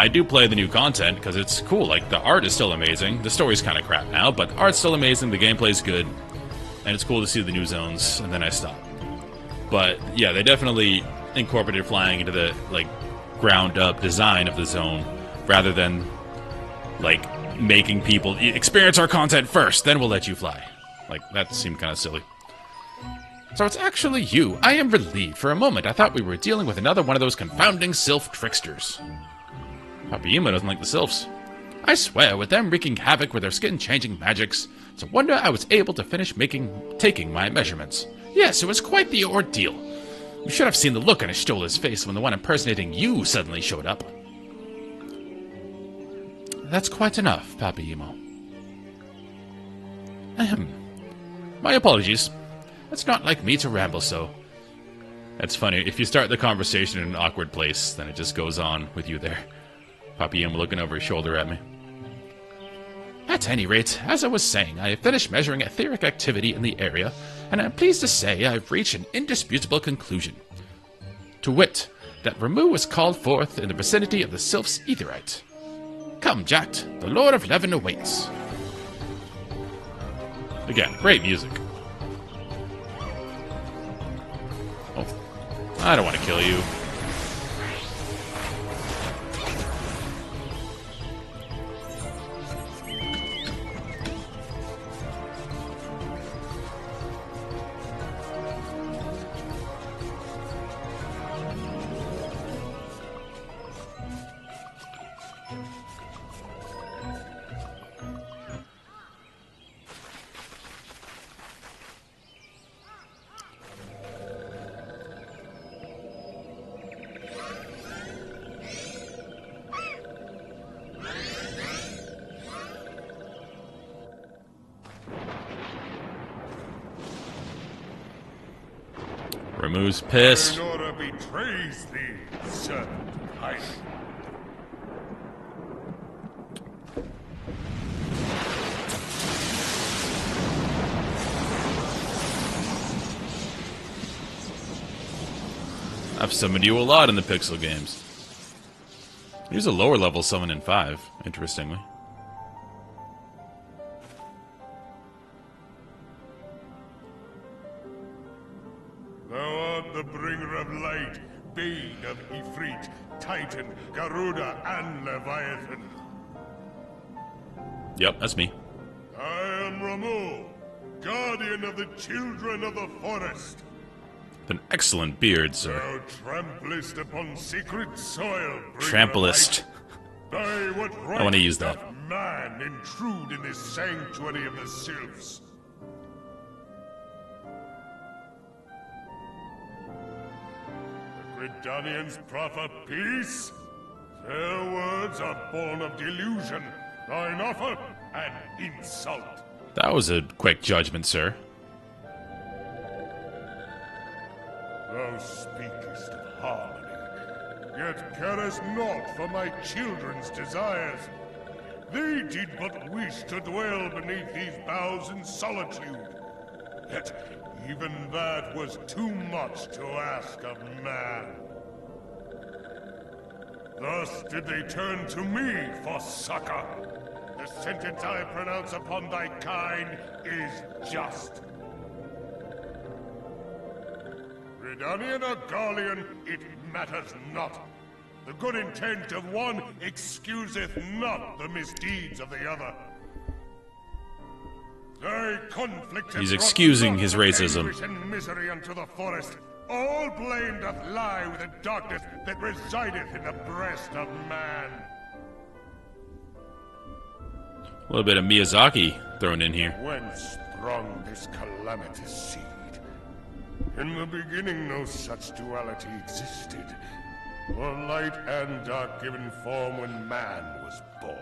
I do play the new content, because it's cool. Like, the art is still amazing. The story's kind of crap now, but the art's still amazing, the gameplay's good, and it's cool to see the new zones, and then I stop. But, yeah, they definitely incorporated flying into the, like, ground-up design of the zone, rather than, like, making people experience our content first, then we'll let you fly. Like, that seemed kind of silly. So it's actually you. I am relieved. For a moment, I thought we were dealing with another one of those confounding sylph tricksters. Papayima doesn't like the sylphs. I swear, with them wreaking havoc with their skin-changing magics, it's a wonder I was able to finish taking my measurements. Yes, it was quite the ordeal. You should have seen the look on Ashtola's face when the one impersonating you suddenly showed up. That's quite enough, Papayimo. Ahem. My apologies. It's not like me to ramble so. That's funny. If you start the conversation in an awkward place, then it just goes on with you there. Papayimo looking over his shoulder at me. At any rate, as I was saying, I have finished measuring etheric activity in the area, and I'm pleased to say I've reached an indisputable conclusion. To wit, that Ramu was called forth in the vicinity of the Sylph's Aetherite. Come, Jact, the Lord of Levin awaits. Again, great music. Oh, I don't want to kill you. Ramu's pissed. Nora betrays thee, servant hiding. I've summoned you a lot in the Pixel games. Here's a lower level summon in 5, interestingly. Thou art the bringer of light, bane of Ifrit, Titan, Garuda, and Leviathan. Yep, that's me. I am Ramu, guardian of the children of the forest. An excellent beard, sir. Thou tramplest upon sacred soil. Tramplest. By what right I want to use that. doth man intrude in this sanctuary of the sylphs? The Gridanians proffer peace? Their words are born of delusion, thine offer an insult. That was a quick judgment, sir. Thou speakest of harmony, yet carest naught for my children's desires. They did but wish to dwell beneath these boughs in solitude. Yet even that was too much to ask of man. Thus did they turn to me for succor. The sentence I pronounce upon thy kind is just. Redanian or Garlean, it matters not. The good intent of one excuseth not the misdeeds of the other. Thy conflict He's excusing his racism. Anguish and misery unto the forest. All blame doth lie with the darkness that resideth in the breast of man. A little bit of Miyazaki thrown in here. Whence sprung this calamitous seed? In the beginning no such duality existed, or light and dark given form when man was born.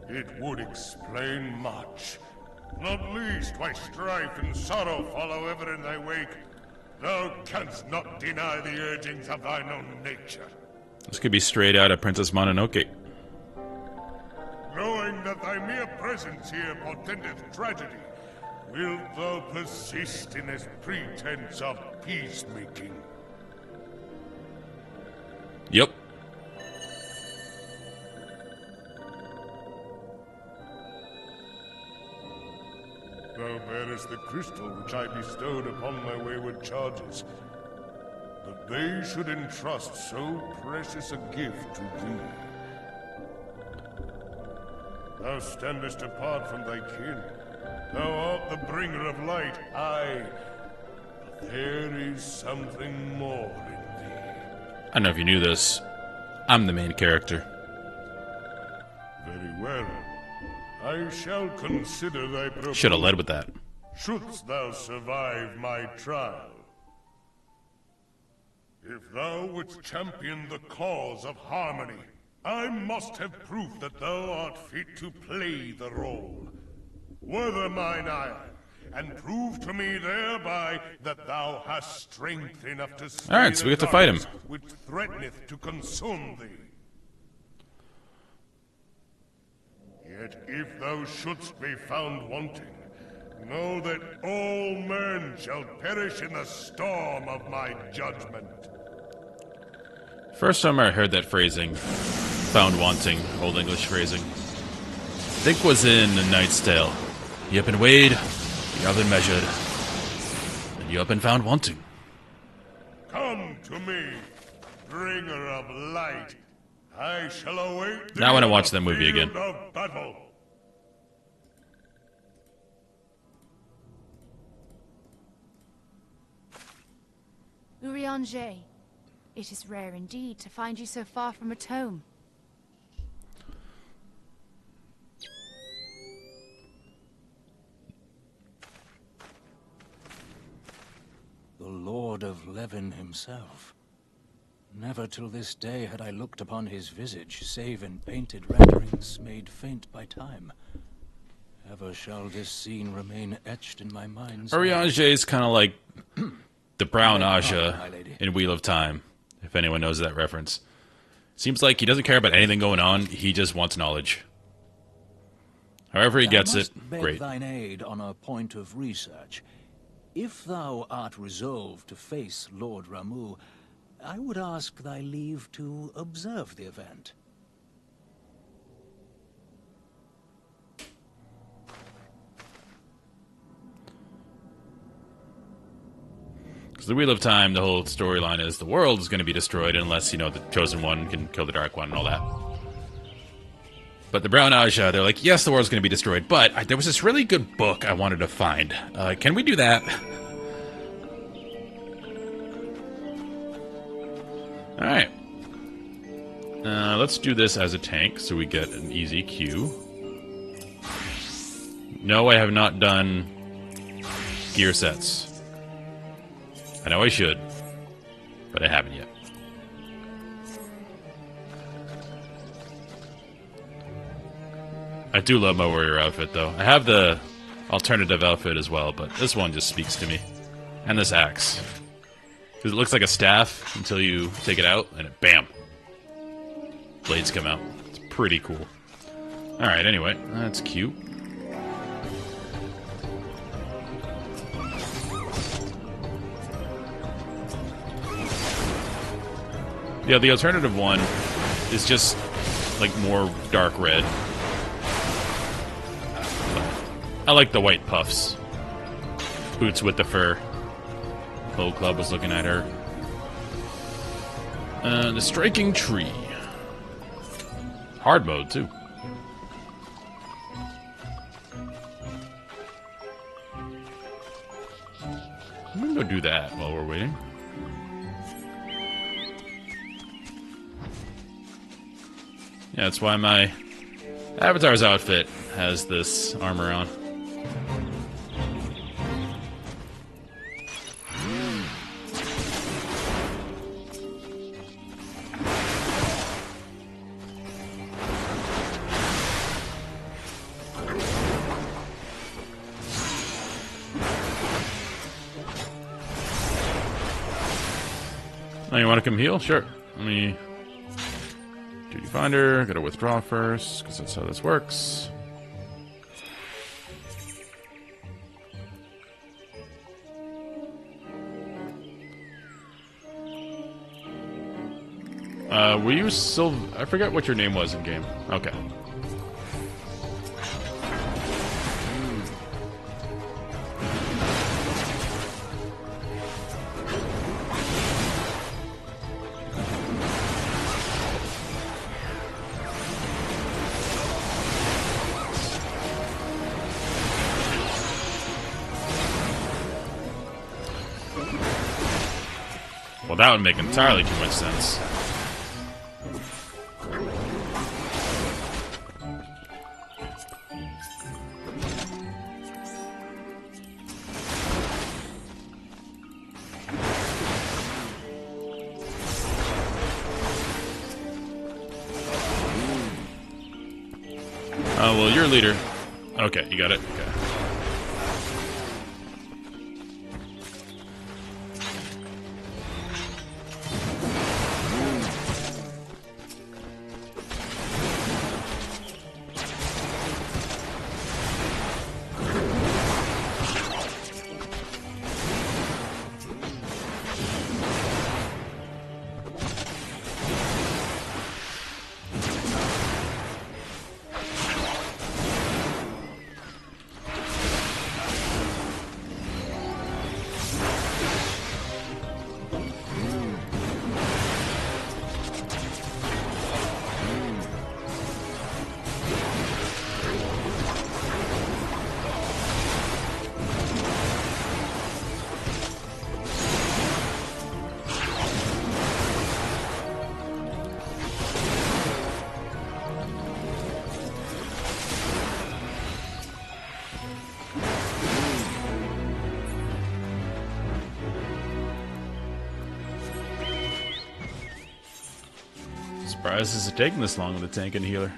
It would explain much, not least why strife and sorrow follow ever in thy wake. Thou canst not deny the urgings of thine own nature. This could be straight out of Princess Mononoke. Knowing that thy mere presence here portendeth tragedy, wilt thou persist in this pretense of peacemaking? Yep. Thou bearest the crystal which I bestowed upon my wayward charges. That they should entrust so precious a gift to thee. Thou standest apart from thy kin. Thou art the bringer of light, aye. But there is something more in thee. I don't know if you knew this. I'm the main character. Very well. I shall consider thy proposal. Should have led with that. Shouldst thou survive my trial. If thou wouldst champion the cause of harmony, I must have proof that thou art fit to play the role. Wither mine ire, and prove to me thereby that thou hast strength enough to stay Alright, so we get to fight him. the darkness which threateneth to consume thee. Yet if thou shouldst be found wanting, know that all men shall perish in the storm of my judgment. First time I heard that phrasing, found wanting, Old English phrasing, I think was in A Knight's Tale. You have been weighed, you have been measured, and you have been found wanting. Come to me, bringer of light. I shall await thee Now I want to on watch the that movie field again. of battle. Urianger, it is rare indeed to find you so far from at home. The Lord of Levin himself. Never till this day had I looked upon his visage, save in painted renderings made faint by time. Ever shall this scene remain etched in my mind's eye. Urianger is kind of like the brown Aja in Wheel of Time, if anyone knows that reference. Seems like he doesn't care about anything going on, he just wants knowledge. However he gets it, beg great. thine aid on a point of research. If thou art resolved to face Lord Ramu, I would ask thy leave to observe the event. Because the Wheel of Time, the whole storyline is the world is going to be destroyed unless, you know, the Chosen One can kill the Dark One and all that. But the Brown Aja, they're like, yes, the world's going to be destroyed, but there was this really good book I wanted to find. Can we do that? Alright. Let's do this as a tank so we get an easy Q. No, I have not done gear sets. I know I should, but I haven't yet. I do love my warrior outfit, though. I have the alternative outfit as well, but this one just speaks to me. And this axe. Because it looks like a staff until you take it out, and it BAM! Blades come out. It's pretty cool. Alright, anyway, that's cute. Yeah, the alternative one is just, like, more dark red. I like the white puffs. Boots with the fur. Old Club was looking at her. The Striking Tree. Hard mode, too. I'm gonna go do that while we're waiting. Yeah, that's why my avatar's outfit has this armor on. Oh, you want to come heal? Sure. Let me... Duty Finder. Gotta withdraw first, because that's how this works. Were you I forget what your name was in game. Okay. Well, that would make entirely too much sense. Oh, well, you're a leader. Okay, you got it. Okay. Surprised this is taking this long with the tank and healer.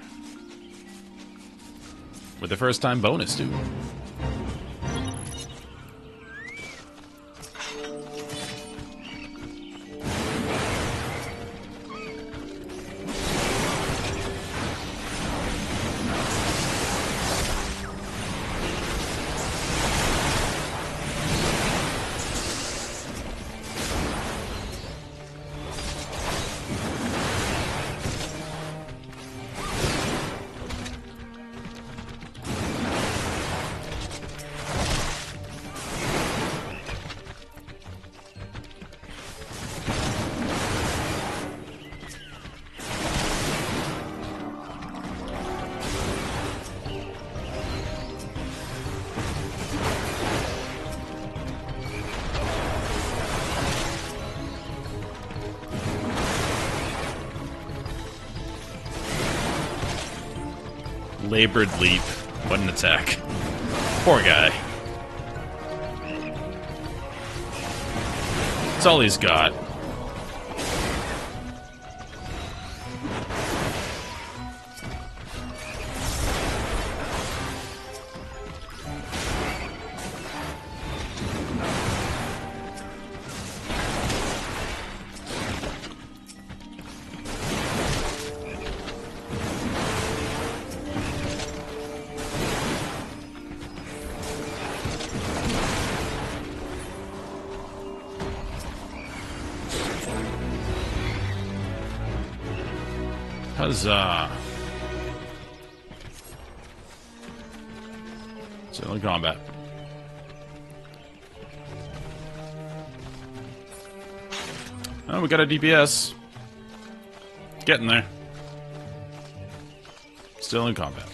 With the first time bonus, too. labored leap. What an attack. Poor guy. That's all he's got. Huzzah. Still in combat. Oh, we got a DPS. Getting there. Still in combat.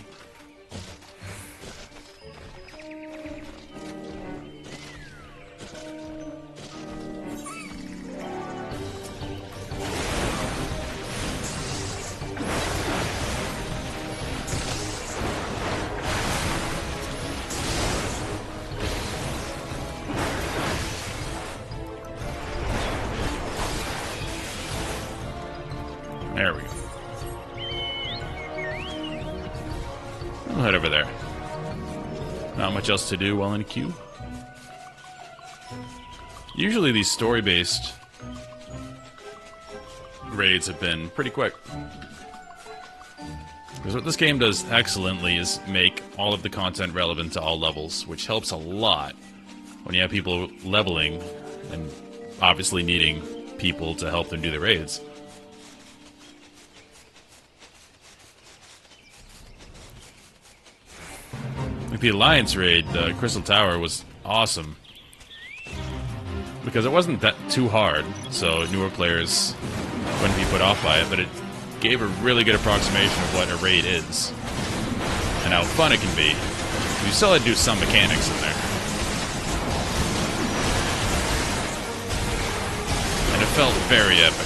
There we go. We'll head over there. Not much else to do while in queue. Usually these story-based raids have been pretty quick. Because what this game does excellently is make all of the content relevant to all levels, which helps a lot when you have people leveling and obviously needing people to help them do the raids. Like the Alliance raid, the Crystal Tower, was awesome. Because it wasn't that too hard, so newer players wouldn't be put off by it, but it gave a really good approximation of what a raid is. And how fun it can be. You still had to do some mechanics in there. And it felt very epic.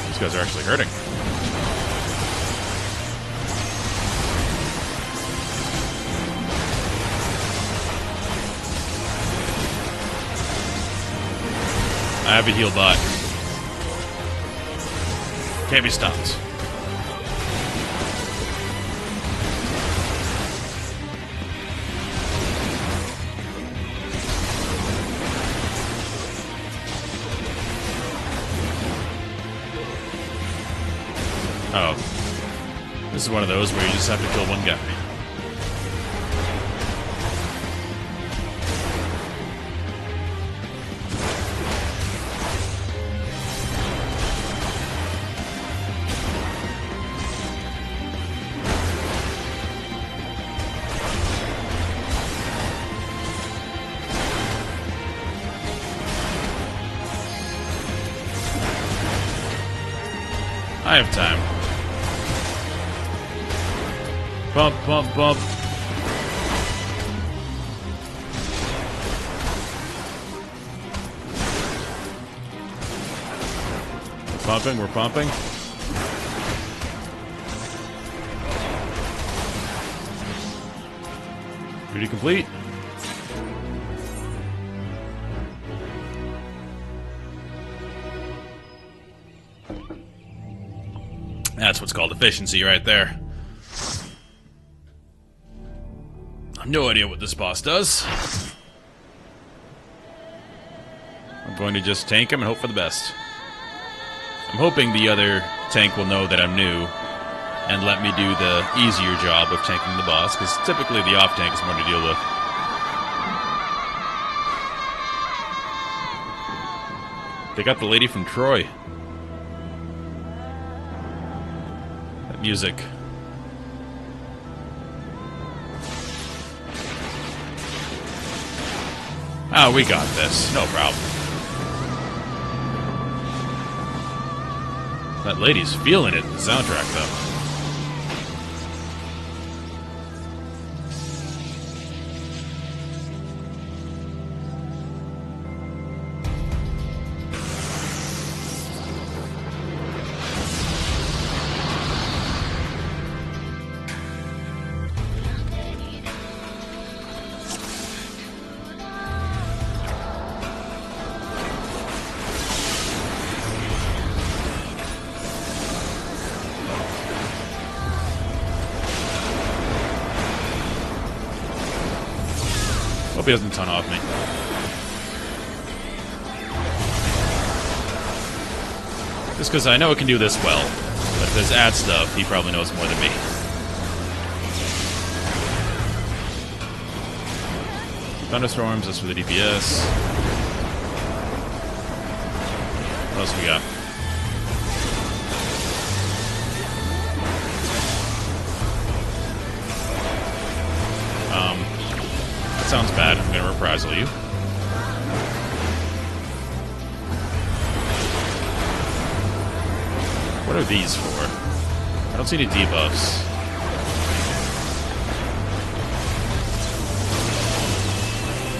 These guys are actually hurting. I have a heal bot. Can't be stopped. Oh. This is one of those where you just have to kill one guy. I have time. Bump, bump, bump. Pumping, we're pumping. Duty complete. That's what's called efficiency right there. I have no idea what this boss does. I'm going to just tank him and hope for the best. I'm hoping the other tank will know that I'm new and let me do the easier job of tanking the boss, because typically the off tank is more to deal with. They got the lady from Troy. Music. Oh, we got this. No problem. That lady's feeling it in the soundtrack, though. Hope he doesn't ton off me. Just because I know it can do this well. But if there's ad stuff, he probably knows more than me. Thunderstorms, that's for the DPS. What else we got? That sounds bad. I'm gonna reprisal you. What are these for? I don't see any debuffs.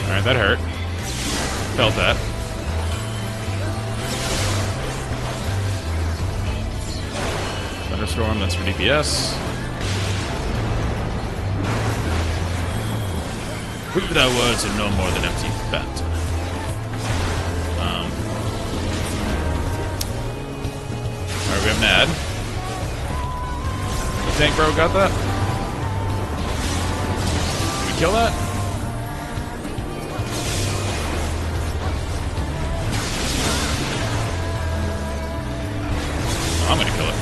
Alright, that hurt. Felt that. Thunderstorm, that's for DPS. Prove that our words are no more than empty banter. Alright, we have Nad. The tank bro got that? Did we kill that? I'm gonna kill it.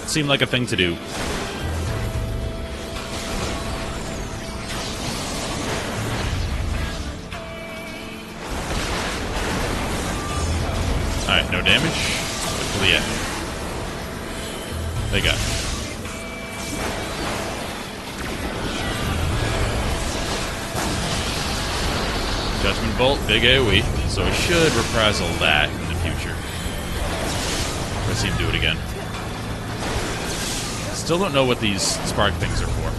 Seemed like a thing to do. Alright, no damage. Wait till the end. They got it. Judgment Bolt, big AoE, so I should reprisal that in the future. Let's see him do it again. Still don't know what these spark things are for.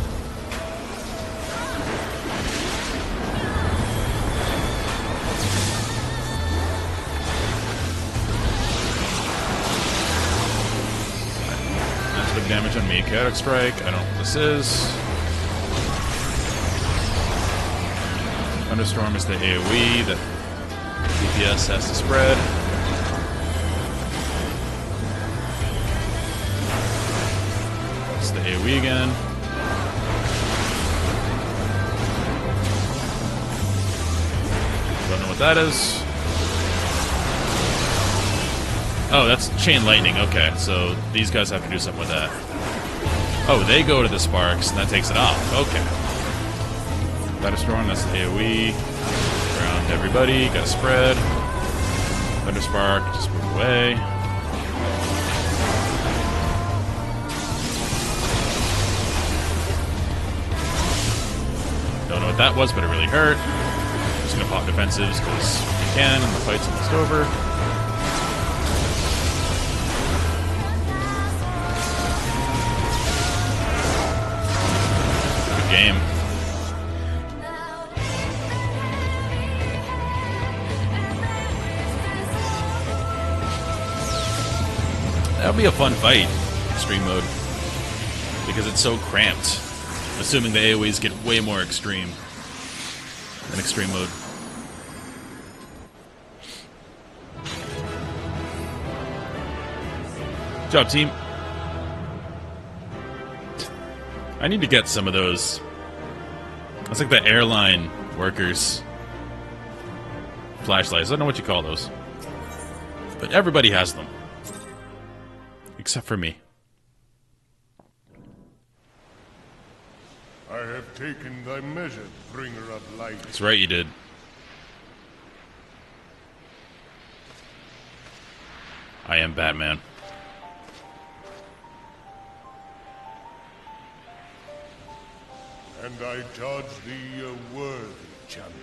That's big damage on me. Chaotic Strike, I don't know what this is. Thunderstorm is the AoE that DPS has to spread. The AoE again. Don't know what that is. Oh, that's Chain Lightning. Okay, so these guys have to do something with that. Oh, they go to the sparks, and that takes it off. Okay. Thunderstorm, that's the AoE. Around everybody, gotta spread. Thunderspark, just move away. Don't know what that was, but it really hurt. Just gonna pop defensives because we can, and the fight's almost over. Good game. That'll be a fun fight, extreme mode, because it's so cramped. Assuming the AoEs get way more extreme than extreme mode. Good job, team. I need to get some of those. That's like the airline workers' flashlights. I don't know what you call those. But everybody has them. Except for me. I have taken thy measure, bringer of light. That's right, you did. I am Batman. And I judge thee a worthy champion.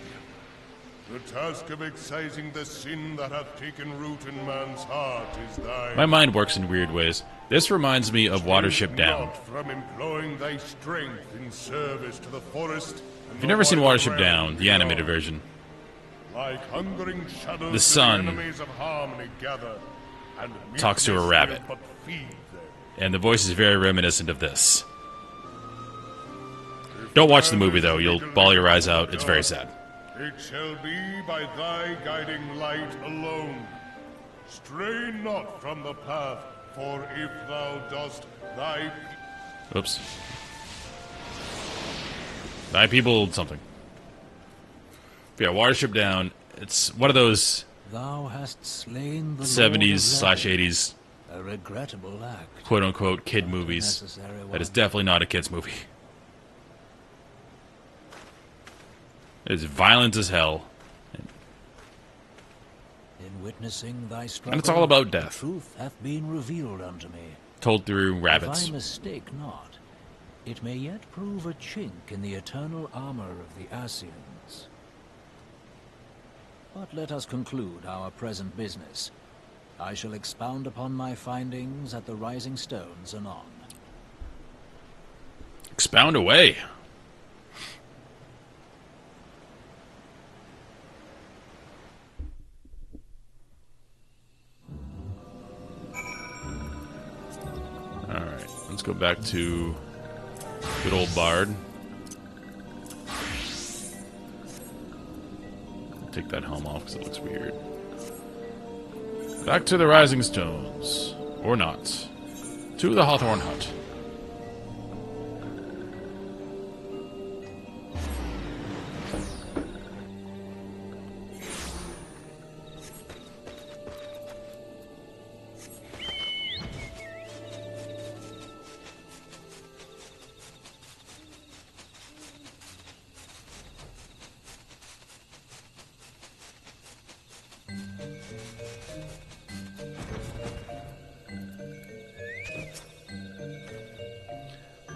The task of excising the sin that hath taken root in man's heart is thine. My mind works in weird ways. This reminds me of Watership Down. Not from employing thy strength in service to the forest. If you've never seen Watership Down, the animated version, like hungering shadows, the sun enemies of harmony gather, and talks to a rabbit. but feed them. And the voice is very reminiscent of this. Don't watch the movie, though. You'll bawl your eyes out. It's very sad. It shall be by thy guiding light alone. Stray not from the path, for if thou dost, thy... Oops. Thy people something. Yeah, Watership Down. It's one of those Thou hast slain the 70s/80s a regrettable act. quote-unquote kid movies. That is definitely not a kid's movie. It's violent as hell. In witnessing thy struggle, And it's all about death. the truth hath been revealed unto me. Told through If rabbits. I mistake not, it may yet prove a chink in the eternal armor of the Ascians. But let us conclude our present business. I shall expound upon my findings at the Rising Stones anon. Expound away. Alright, let's go back to good old Bard. Take that helm off because it looks weird. Back to the Rising Stones. Or not. To the Hawthorne Hut.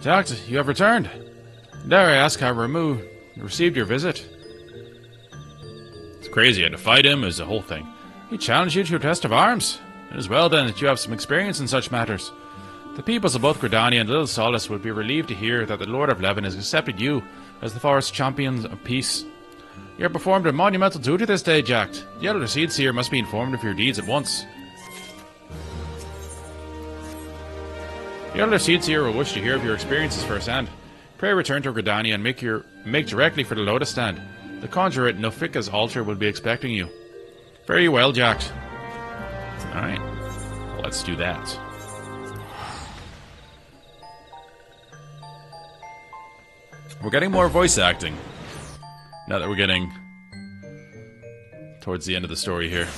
Doctor, you have returned. Dare I ask how Ramu received your visit? It's crazy. I had to fight him. It was a whole thing. He challenged you to a test of arms. It is well then that you have some experience in such matters. The peoples of both Gridania and Little Solace would be relieved to hear that the Lord of Levin has accepted you as the forest champion of peace. You have performed a monumental duty this day, Jack. The Elder Seedseer must be informed of your deeds at once. The Elder Seedseer will wish to hear of your experiences firsthand. Pray return to Gridania and make directly for the Lotus Stand. The conjurer at Nofika's altar will be expecting you. Fare you well, Jack. Alright. Let's do that. We're getting more voice acting. Now that we're getting towards the end of the story here.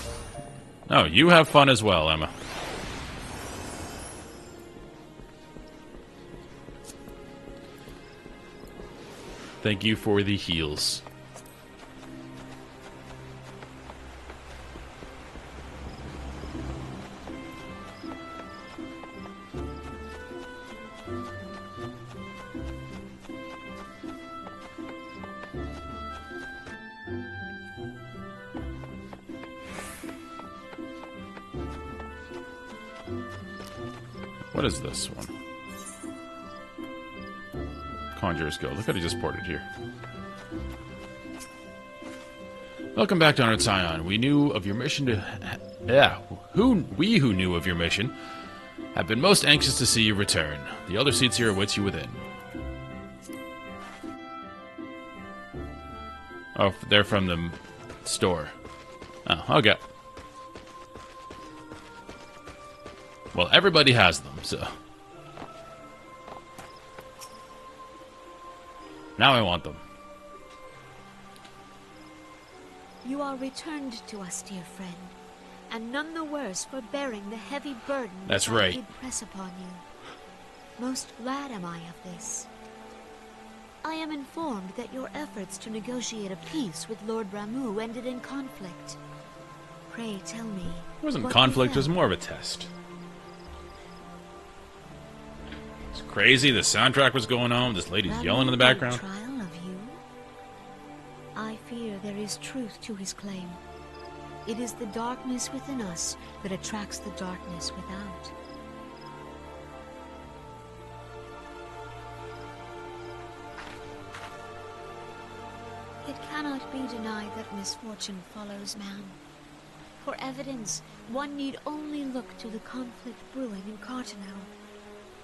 Oh, you have fun as well, Emma. Thank you for the heals. What is this one? Conjurer's Guild. Look what I just ported here. Welcome back to Honored Scion. We knew of your mission who knew of your mission have been most anxious to see you return. The Elder Seedseer awaits you within. Oh, they're from the store. Oh, okay. Well, everybody has them, so... Now I want them. You are returned to us, dear friend, and none the worse for bearing the heavy burden That's that right. I did press upon you. Most glad am I of this. I am informed that your efforts to negotiate a peace with Lord Ramu ended in conflict. Pray tell me. It wasn't what conflict, it was befell? more of a test. It's crazy, the soundtrack was going on, this lady's Ramu yelling in the made background. trial of you? I fear there is truth to his claim. It is the darkness within us that attracts the darkness without. It cannot be denied that misfortune follows man. For evidence, one need only look to the conflict brewing in Cartenow,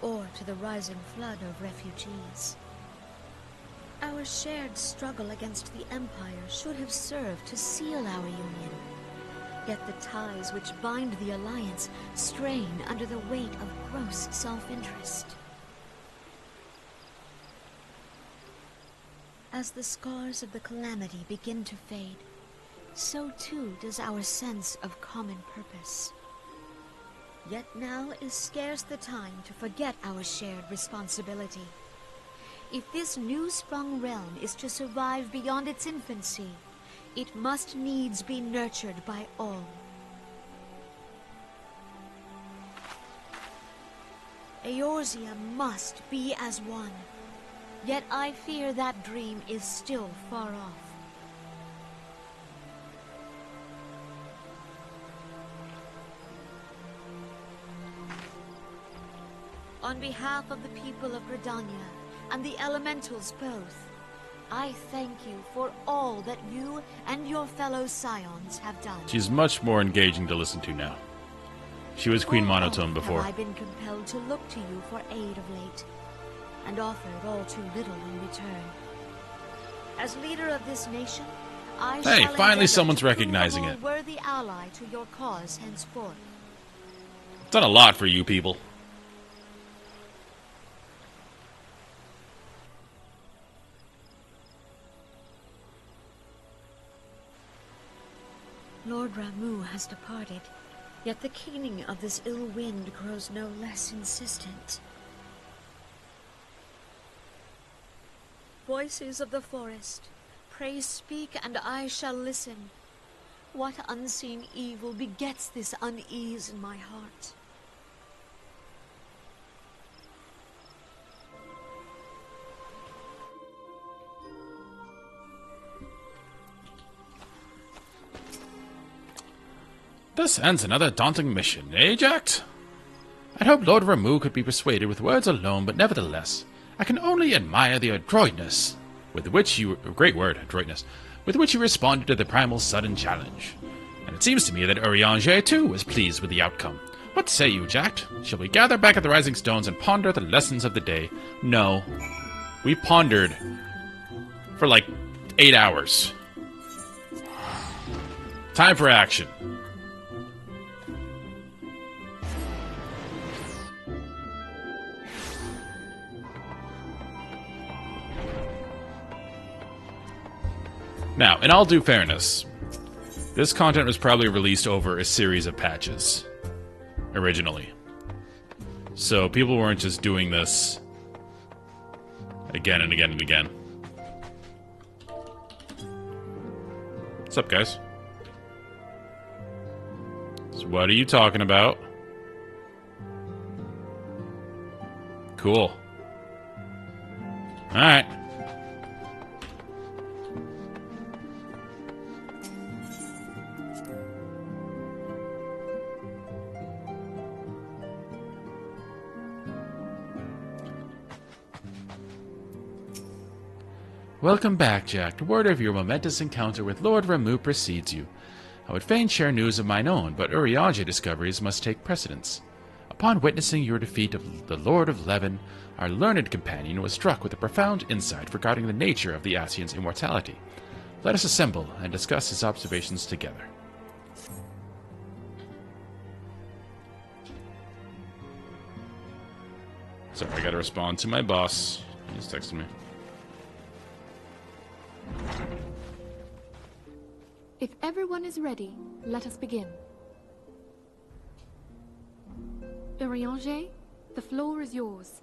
or to the rising flood of refugees. Our shared struggle against the Empire should have served to seal our union. Yet the ties which bind the Alliance strain under the weight of gross self-interest. As the scars of the calamity begin to fade, so too does our sense of common purpose. Yet now is scarce the time to forget our shared responsibility. If this new-sprung realm is to survive beyond its infancy, it must needs be nurtured by all. Eorzea must be as one. Yet I fear that dream is still far off. On behalf of the people of Gridania and the Elementals both, I thank you for all that you and your fellow Scions have done. She's much more engaging to listen to now. She was Queen Monotone before. Have I been compelled to look to you for aid of late, and offered all too little in return. As leader of this nation, I Hey, shall finally endeavor someone's to prove recognizing a it. more worthy ally to your cause henceforth. Done a lot for you people. Lord Ramu has departed, yet the keening of this ill wind grows no less insistent. Voices of the forest, pray speak and I shall listen. What unseen evil begets this unease in my heart? This ends another daunting mission, eh, Jack? I'd hoped Lord Ramu could be persuaded with words alone, but nevertheless, I can only admire the adroitness with which you... Great word, adroitness. With which you responded to the primal sudden challenge. And it seems to me that Urianger, too, was pleased with the outcome. What say you, Jack? Shall we gather back at the Rising Stones and ponder the lessons of the day? No. We pondered for like 8 hours. Time for action. Now, in all due fairness, this content was probably released over a series of patches, originally. So people weren't just doing this again and again and again. What's up, guys? So what are you talking about? Cool. Alright. Welcome back, Jack. Word of your momentous encounter with Lord Ramu precedes you. I would fain share news of mine own, but Urianger discoveries must take precedence. Upon witnessing your defeat of the Lord of Levin, our learned companion was struck with a profound insight regarding the nature of the Ascian's immortality. Let us assemble and discuss his observations together. Sorry, I gotta respond to my boss. He's texting me. If everyone is ready, let us begin. Urianger, the floor is yours.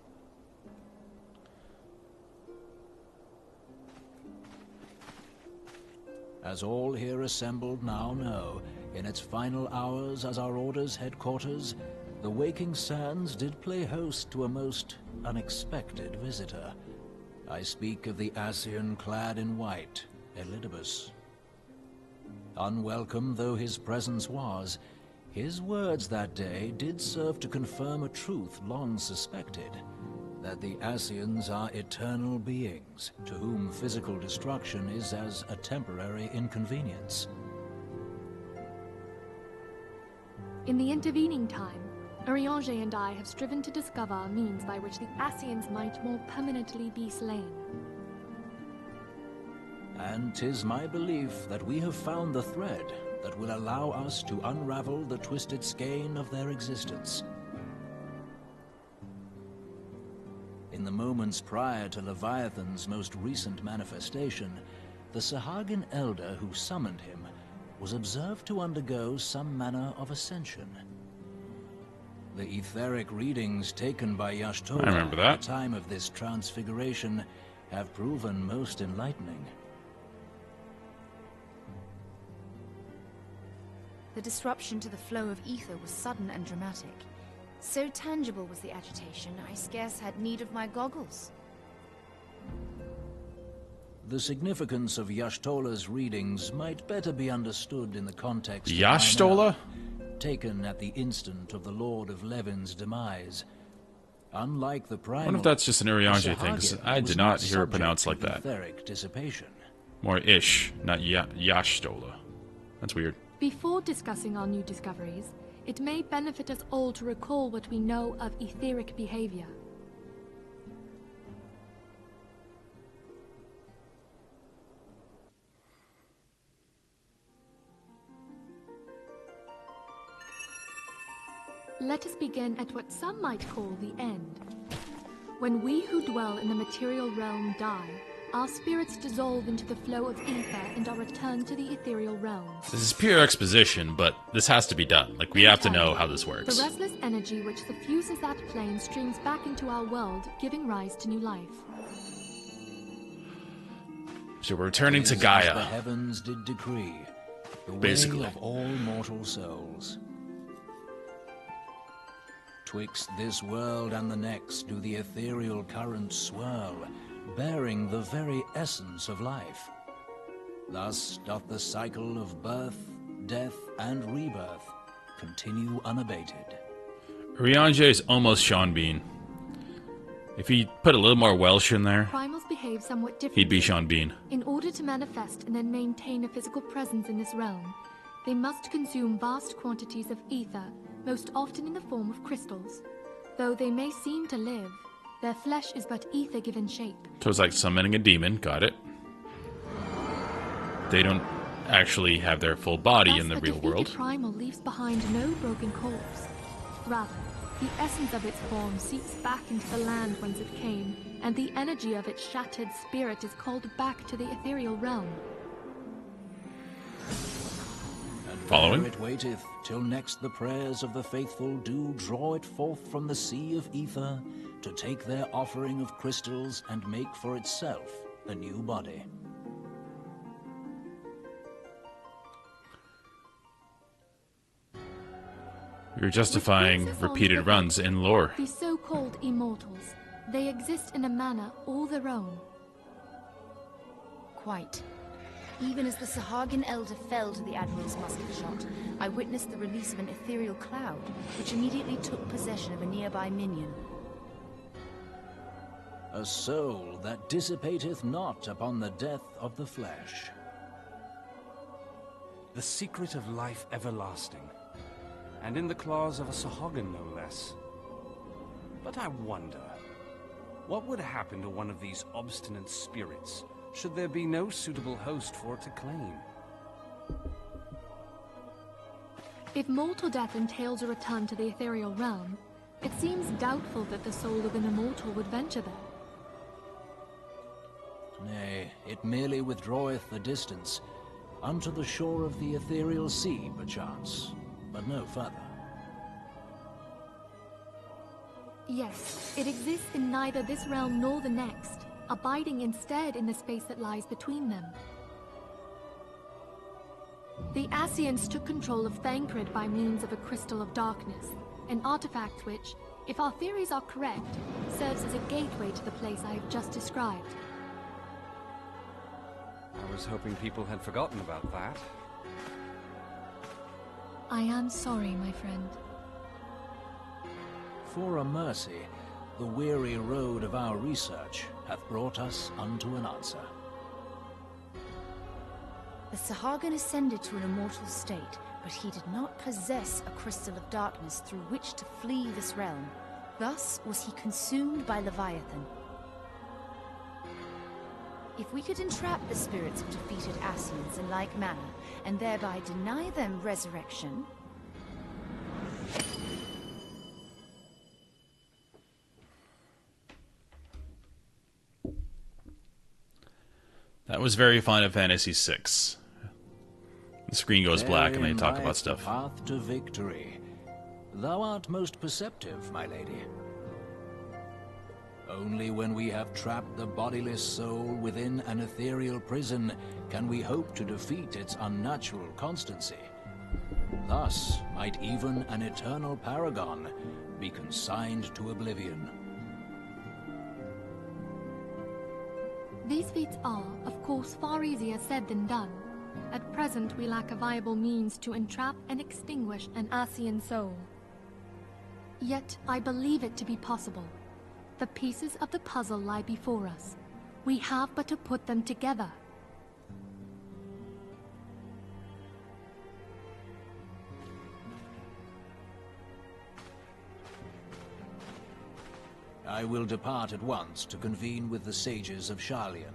As all here assembled now know, in its final hours as our Order's headquarters, the Waking Sands did play host to a most unexpected visitor. I speak of the Ascian clad in white, Elidibus. Unwelcome though his presence was, his words that day did serve to confirm a truth long suspected, that the Ascians are eternal beings, to whom physical destruction is as a temporary inconvenience. In the intervening time, Urianger and I have striven to discover a means by which the Ascians might more permanently be slain. and 'tis my belief that we have found the thread that will allow us to unravel the twisted skein of their existence. In the moments prior to Leviathan's most recent manifestation, the Sahagin elder who summoned him was observed to undergo some manner of ascension. The etheric readings taken by Y'shtola I remember that. at the time of this transfiguration have proven most enlightening. The disruption to the flow of ether was sudden and dramatic. So tangible was the agitation, I scarce had need of my goggles. The significance of Y'shtola's readings might better be understood in the context of Y'shtola? taken at the instant of the Lord of Levin's demise. Unlike the I primal, wonder if that's just an Urianger thing, because Sahagin I was did not hear it subject pronounced to like that. etheric dissipation. More ish, not Y'shtola. That's weird. Before discussing our new discoveries, it may benefit us all to recall what we know of etheric behavior. Let us begin at what some might call the end. When we who dwell in the material realm die, our spirits dissolve into the flow of ether and are returned to the ethereal realms. This is pure exposition, but this has to be done. Like, we have to know how this works. The restless energy which suffuses that plane streams back into our world, giving rise to new life. So we're returning to As Gaia. the heavens did decree, the Basically. way of all mortal souls. Twixt this world and the next do the ethereal currents swirl, bearing the very essence of life. Thus doth the cycle of birth, death, and rebirth continue unabated. Urianger is almost Sean Bean. If he put a little more Welsh in there, Primals behave somewhat differently. he'd be Sean Bean. In order to manifest and then maintain a physical presence in this realm, they must consume vast quantities of ether, most often in the form of crystals. Though they may seem to live, their flesh is but ether given shape. So it's like summoning a demon, got it. They don't actually have their full body Thus, in the a real defeated world. primal leaves behind no broken corpse. Rather, the essence of its form seeps back into the land whence it came, and the energy of its shattered spirit is called back to the ethereal realm. Following? There it waiteth, till next the prayers of the faithful do draw it forth from the sea of ether, to take their offering of crystals and make for itself a new body. You're justifying repeated runs in lore. The so-called immortals, they exist in a manner all their own. Quite. Even as the Sahagin elder fell to the Admiral's musket shot, I witnessed the release of an ethereal cloud, which immediately took possession of a nearby minion. A soul that dissipateth not upon the death of the flesh. The secret of life everlasting. And in the claws of a Sahagin, no less. But I wonder, what would happen to one of these obstinate spirits, should there be no suitable host for it to claim? If mortal death entails a return to the ethereal realm, it seems doubtful that the soul of an immortal would venture there. Nay, it merely withdraweth the distance, unto the shore of the ethereal sea, perchance, but no further. Yes, it exists in neither this realm nor the next, abiding instead in the space that lies between them. The Ascians took control of Thancred by means of a crystal of darkness, an artifact which, if our theories are correct, serves as a gateway to the place I have just described. I was hoping people had forgotten about that. I am sorry, my friend. For a mercy, the weary road of our research hath brought us unto an answer. The Sahagin ascended to an immortal state, but he did not possess a crystal of darkness through which to flee this realm. Thus was he consumed by Leviathan. If we could entrap the spirits of defeated Ascians in like manner, and thereby deny them resurrection... That was very Final Fantasy VI. The screen goes black and they talk about stuff. Path to victory. Thou art most perceptive, my lady. Only when we have trapped the bodiless soul within an ethereal prison can we hope to defeat its unnatural constancy. Thus might even an eternal paragon be consigned to oblivion. These feats are, of course, far easier said than done. At present, we lack a viable means to entrap and extinguish an Ascian soul. Yet, I believe it to be possible. The pieces of the puzzle lie before us. We have but to put them together. I will depart at once to convene with the sages of Sharlayan.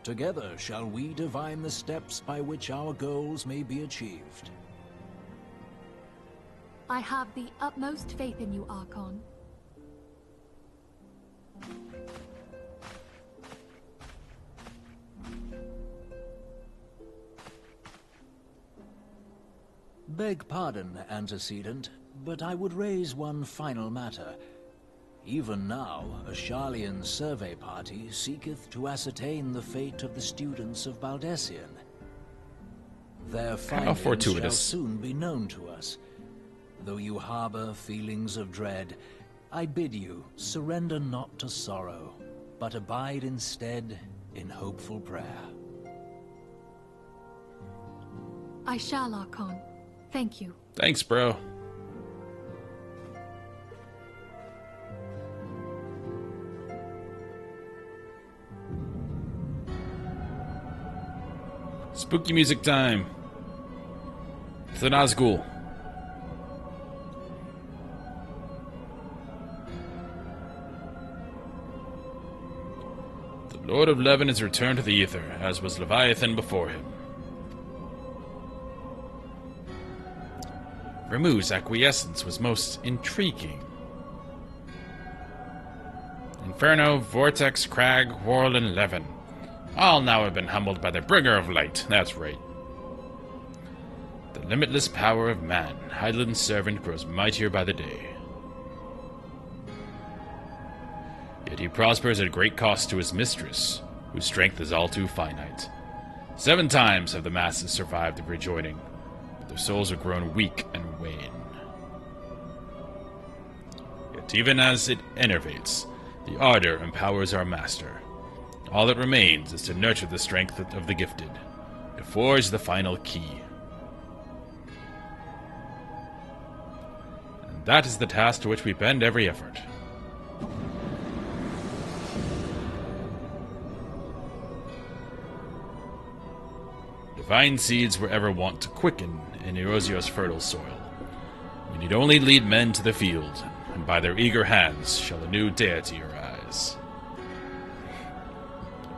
Together shall we divine the steps by which our goals may be achieved. I have the utmost faith in you, Archon. Beg pardon, antecedent, but I would raise one final matter. Even now, a Sharlayan survey party seeketh to ascertain the fate of the students of Baldessian. Their findings shall soon be known to us. Though you harbor feelings of dread, I bid you surrender not to sorrow, but abide instead in hopeful prayer. I shall, Archon. Thank you. Thanks, bro. Spooky music time. It's the Nazgul. The Lord of Levin has returned to the Ether, as was Leviathan before him. Ramuh's acquiescence was most intriguing. Inferno, Vortex, Crag, Whirl, and Levin. All now have been humbled by the bringer of light. That's right. The limitless power of man, Hydaelyn's servant, grows mightier by the day. Yet he prospers at great cost to his mistress, whose strength is all too finite. 7 times have the masses survived the rejoining, but their souls have grown weak and wane. Yet even as it enervates, the ardor empowers our master. All that remains is to nurture the strength of the gifted, to forge the final key. And that is the task to which we bend every effort. Divine seeds were ever wont to quicken in Erosio's fertile soil. We need only lead men to the field, and by their eager hands shall a new deity arise.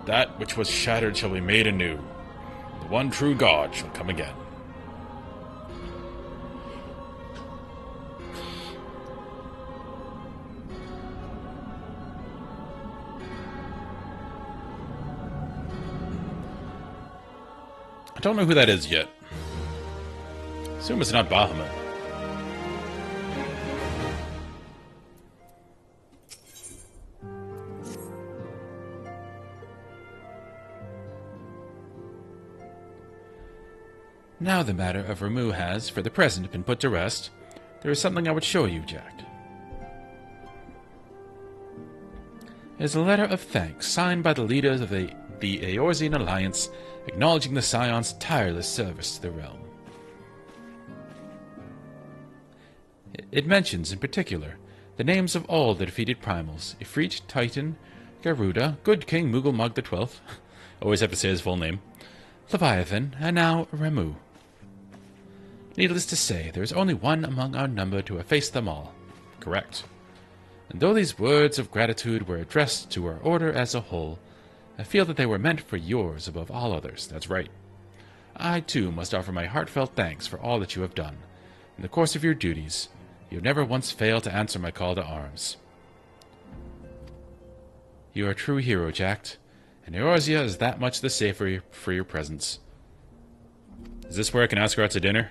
That which was shattered shall be made anew. The one true God shall come again. I don't know who that is yet. Assume it's not Bahamut. Now the matter of Ramuh has, for the present, been put to rest. There is something I would show you, Jack. It is a letter of thanks signed by the leaders of the Eorzean Alliance, acknowledging the Scion's tireless service to the realm. It mentions, in particular, the names of all the defeated primals: Ifrit, Titan, Garuda, Good King Mughal the 12th, always have to say his full name, Leviathan, and now Ramuh. Needless to say, there is only one among our number to efface them all. Correct. And though these words of gratitude were addressed to our order as a whole, I feel that they were meant for yours above all others, that's right. I, too, must offer my heartfelt thanks for all that you have done. In the course of your duties, you have never once failed to answer my call to arms. You are a true hero, Jack, and Eorzea is that much the safer for your presence. Is this where I can ask her out to dinner?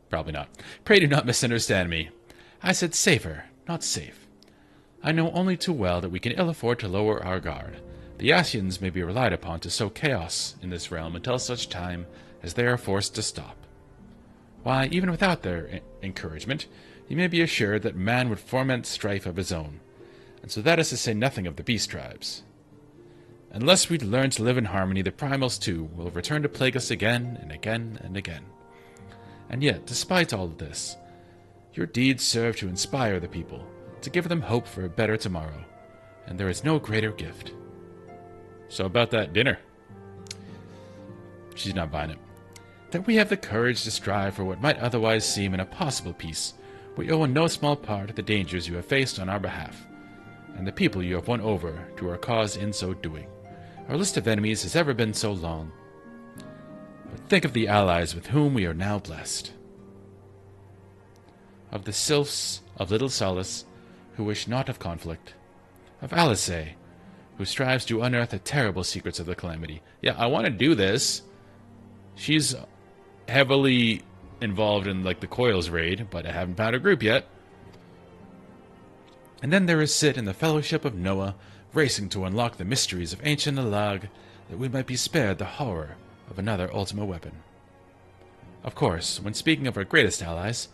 Probably not. Pray do not misunderstand me. I said safer, not safe. I know only too well that we can ill afford to lower our guard. The Ascians may be relied upon to sow chaos in this realm until such time as they are forced to stop. Why, even without their encouragement, you may be assured that man would foment strife of his own, and so that is to say nothing of the beast tribes. Unless we learn to live in harmony, the primals too will return to plague us again and again and again. And yet, despite all of this, your deeds serve to inspire the people, to give them hope for a better tomorrow, and there is no greater gift. So about that dinner. She's not buying it. That we have the courage to strive for what might otherwise seem an impossible peace, we owe in no small part the dangers you have faced on our behalf, and the people you have won over to our cause in so doing. Our list of enemies has ever been so long. But think of the allies with whom we are now blessed. Of the sylphs of Little Solace, who wish naught of conflict. Of Alice, who strives to unearth the terrible secrets of the Calamity. Yeah, I want to do this. She's heavily involved in, like, the Coils raid, but I haven't found a group yet. And then there is Sid and the Fellowship of Noah, racing to unlock the mysteries of ancient Alag, that we might be spared the horror of another Ultima weapon. Of course, when speaking of our greatest allies,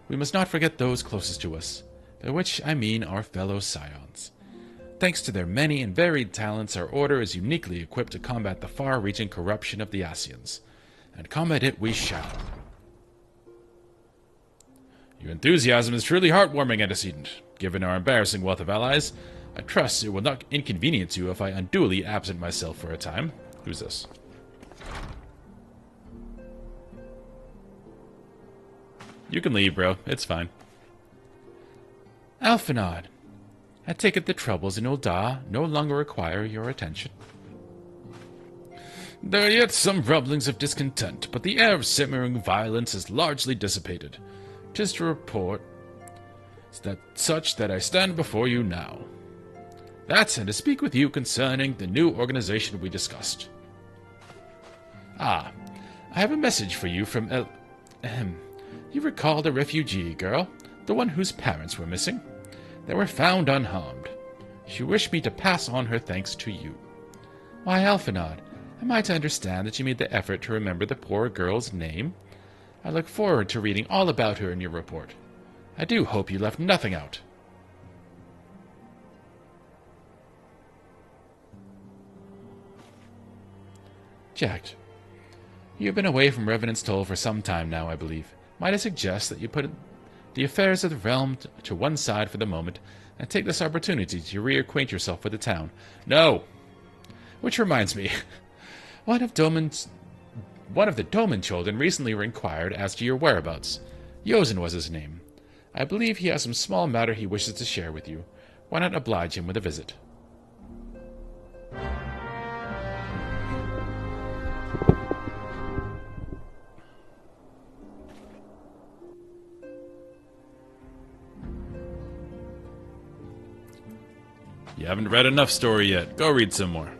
we must not forget those closest to us, by which I mean our fellow Scions. Thanks to their many and varied talents, our order is uniquely equipped to combat the far-reaching corruption of the Ascians, and combat it we shall. Your enthusiasm is truly heartwarming, antecedent. Given our embarrassing wealth of allies, I trust it will not inconvenience you if I unduly absent myself for a time. Who's this? You can leave, bro. It's fine. Alphanod, I take it the troubles in Ul'dah no longer require your attention. There are yet some rumblings of discontent, but the air of simmering violence is largely dissipated. 'Tis to report that I stand before you now. That, and to speak with you concerning the new organization we discussed. I have a message for you from You recall the refugee girl, the one whose parents were missing? They were found unharmed. She wished me to pass on her thanks to you. Why, Alphanod, am I to understand that you made the effort to remember the poor girl's name? I look forward to reading all about her in your report. I do hope you left nothing out. Jack, you have been away from Revenant's Toll for some time now, I believe. Might I suggest that you put the affairs of the realm to one side for the moment and take this opportunity to reacquaint yourself with the town? No! Which reminds me, one of the Doman children recently inquired as to your whereabouts. Yozen was his name. I believe he has some small matter he wishes to share with you. Why not oblige him with a visit? You haven't read enough story yet. Go read some more.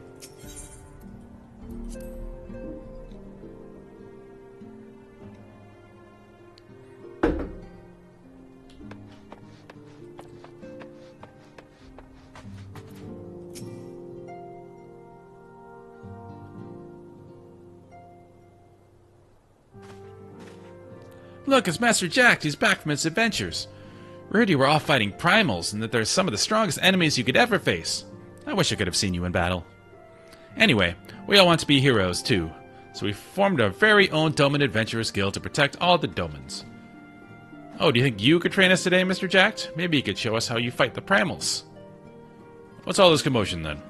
Look, it's Master Jack. He's back from his adventures. We heard you were off fighting primals, and that they're some of the strongest enemies you could ever face. I wish I could have seen you in battle. Anyway, we all want to be heroes, too, so we formed our very own Doman Adventurers Guild to protect all the Domans. Oh, do you think you could train us today, Mr. Jack? Maybe you could show us how you fight the primals. What's all this commotion, then?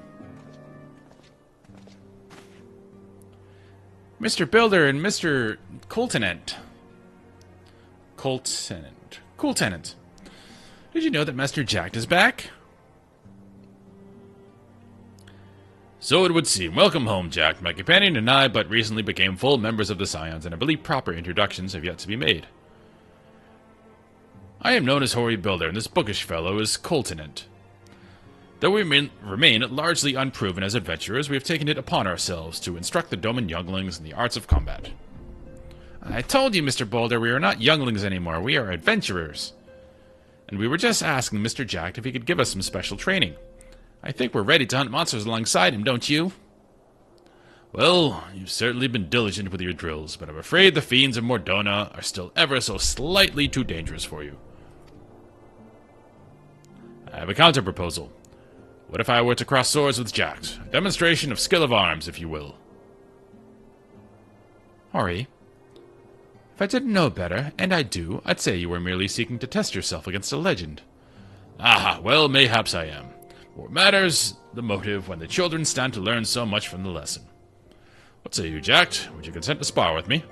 Mr. Builder and Mr. Cooltenant. Cooltenant. Did you know that Master Jack is back? So it would seem. Welcome home, Jack. My companion and I but recently became full members of the Scions, and I believe proper introductions have yet to be made. I am known as Hoary Builder, and this bookish fellow is Coltinent. Though we remain largely unproven as adventurers, we have taken it upon ourselves to instruct the Doman younglings in the arts of combat. I told you, Mr. Boulder, we are not younglings anymore. We are adventurers. And we were just asking Mr. Jack if he could give us some special training. I think we're ready to hunt monsters alongside him, don't you? Well, you've certainly been diligent with your drills, but I'm afraid the fiends of Mordona are still ever so slightly too dangerous for you. I have a counter-proposal. What if I were to cross swords with Jack? A demonstration of skill of arms, if you will. Ori, if I didn't know better, and I do, I'd say you were merely seeking to test yourself against a legend. Ah, well, mayhaps I am. What matters the motive when the children stand to learn so much from the lesson. What say you, Jack? Would you consent to spar with me?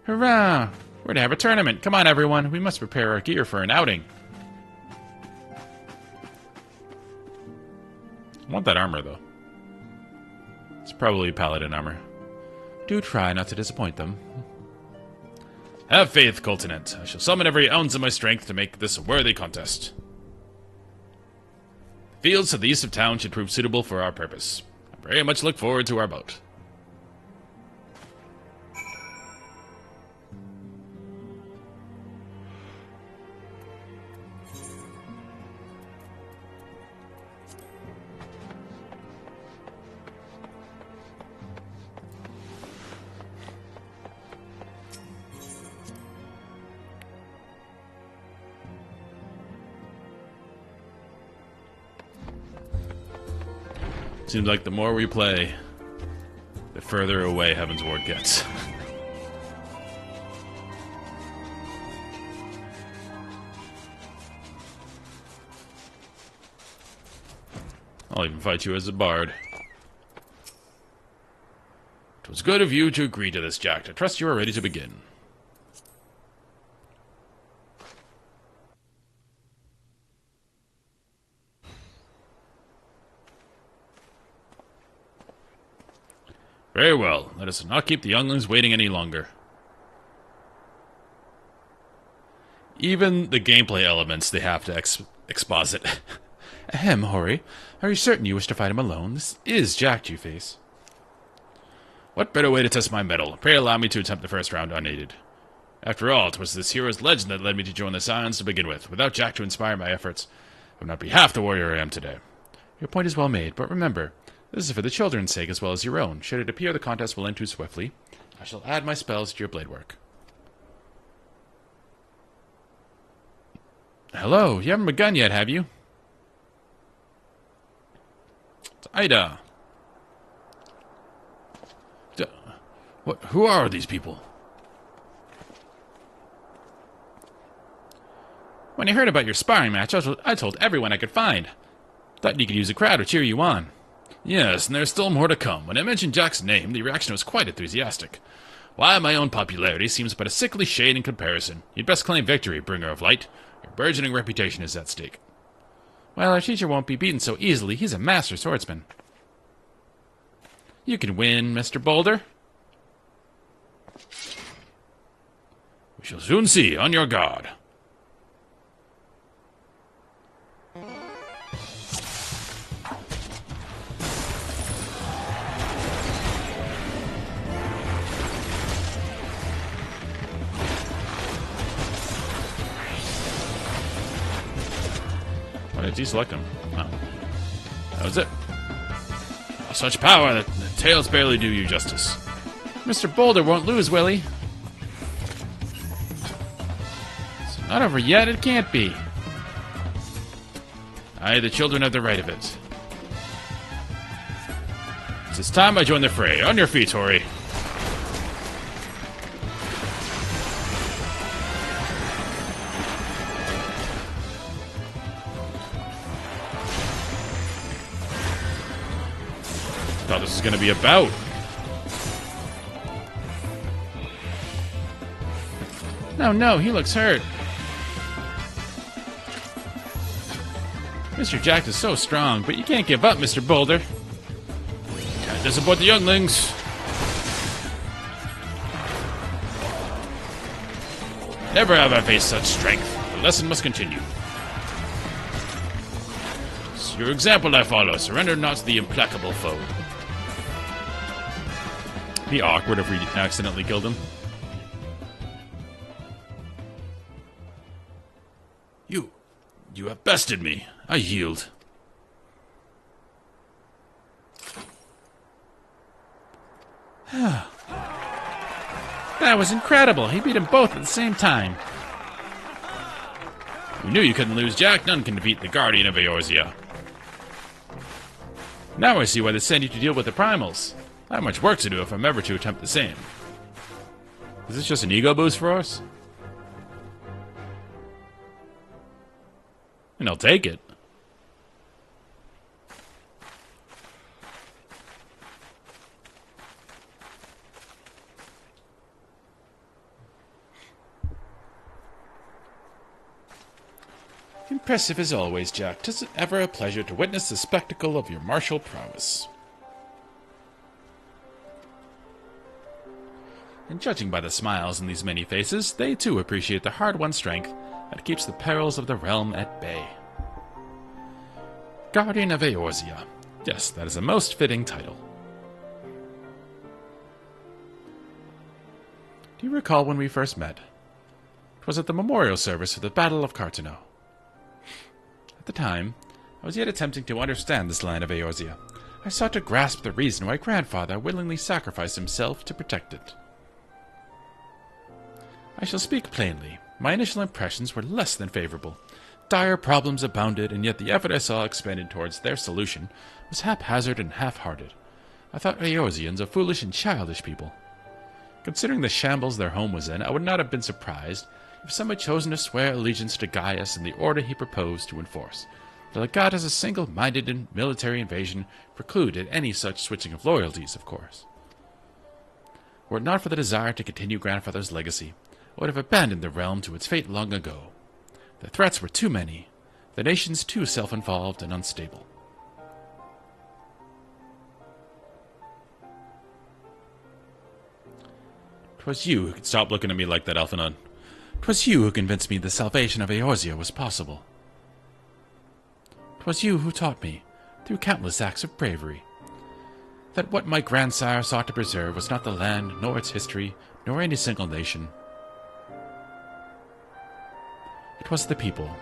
Hurrah! We're to have a tournament. Come on, everyone. We must prepare our gear for an outing. I want that armor, though. It's probably paladin armor. Do try not to disappoint them. Have faith, Coltinent. I shall summon every ounce of my strength to make this a worthy contest. The fields to the east of town should prove suitable for our purpose. I very much look forward to our bout. Seems like the more we play, the further away Heaven's Ward gets. I'll even fight you as a bard. It was good of you to agree to this, Jack. I trust you are ready to begin. Very well. Let us not keep the younglings waiting any longer. Even the gameplay elements they have to exposit. Ahem, Hori. Are you certain you wish to fight him alone? This is Jack Two-Face. What better way to test my mettle? Pray allow me to attempt the first round unaided. After all, it was this hero's legend that led me to join the Scions to begin with. Without Jack to inspire my efforts, I would not be half the warrior I am today. Your point is well made, but remember, this is for the children's sake as well as your own. Should it appear the contest will end too swiftly, I shall add my spells to your blade work. Hello, you haven't begun yet, have you? It's Ida. What? Who are these people? When I heard about your sparring match, I told everyone I could find. Thought you could use a crowd to cheer you on. Yes, and there's still more to come. When I mentioned Jack's name, the reaction was quite enthusiastic. Why, my own popularity seems but a sickly shade in comparison. You'd best claim victory, bringer of light. Your burgeoning reputation is at stake. Well, our teacher won't be beaten so easily. He's a master swordsman. You can win, Mr. Boulder. We shall soon see. On your guard. Why did you select him? Oh. That was it. Such power that the tails barely do you justice. Mr. Boulder won't lose, will he? It's not over yet, it can't be. Aye, the children have the right of it. It's time I join the fray. On your feet, Hori. Thought this was going to be a bout. No, he looks hurt. Mr. Jack is so strong, but you can't give up, Mr. Boulder. Can't disappoint the younglings. Never have I faced such strength. The lesson must continue. It's your example I follow. Surrender not to the implacable foe. Be awkward if we accidentally killed him. You have bested me. I yield. That was incredible. He beat them both at the same time. We knew you couldn't lose, Jack. None can defeat the Guardian of Eorzea. Now I see why they send you to deal with the primals. I have much work to do if I'm ever to attempt the same. Is this just an ego boost for us? And I'll take it. Impressive as always, Jack. 'Tis ever a pleasure to witness the spectacle of your martial prowess. And judging by the smiles in these many faces, they too appreciate the hard-won strength that keeps the perils of the realm at bay. Guardian of Eorzea. Yes, that is a most fitting title. Do you recall when we first met? It was at the memorial service for the Battle of Cartano. At the time, I was yet attempting to understand this land of Eorzea. I sought to grasp the reason why Grandfather willingly sacrificed himself to protect it. I shall speak plainly. My initial impressions were less than favorable. Dire problems abounded, and yet the effort I saw expended towards their solution was haphazard and half-hearted. I thought Eorzeans a foolish and childish people. Considering the shambles their home was in, I would not have been surprised if some had chosen to swear allegiance to Gaius and the order he proposed to enforce. The legate as a single-minded military invasion precluded any such switching of loyalties, of course. Were it not for the desire to continue Grandfather's legacy, I would have abandoned the realm to its fate long ago. The threats were too many, the nations too self-involved and unstable. "'Twas you who... Stop looking at me like that, Alphanon. "'Twas you who convinced me the salvation of Eorzea was possible. "'Twas you who taught me, through countless acts of bravery, that what my grandsire sought to preserve was not the land, nor its history, nor any single nation. It was the people,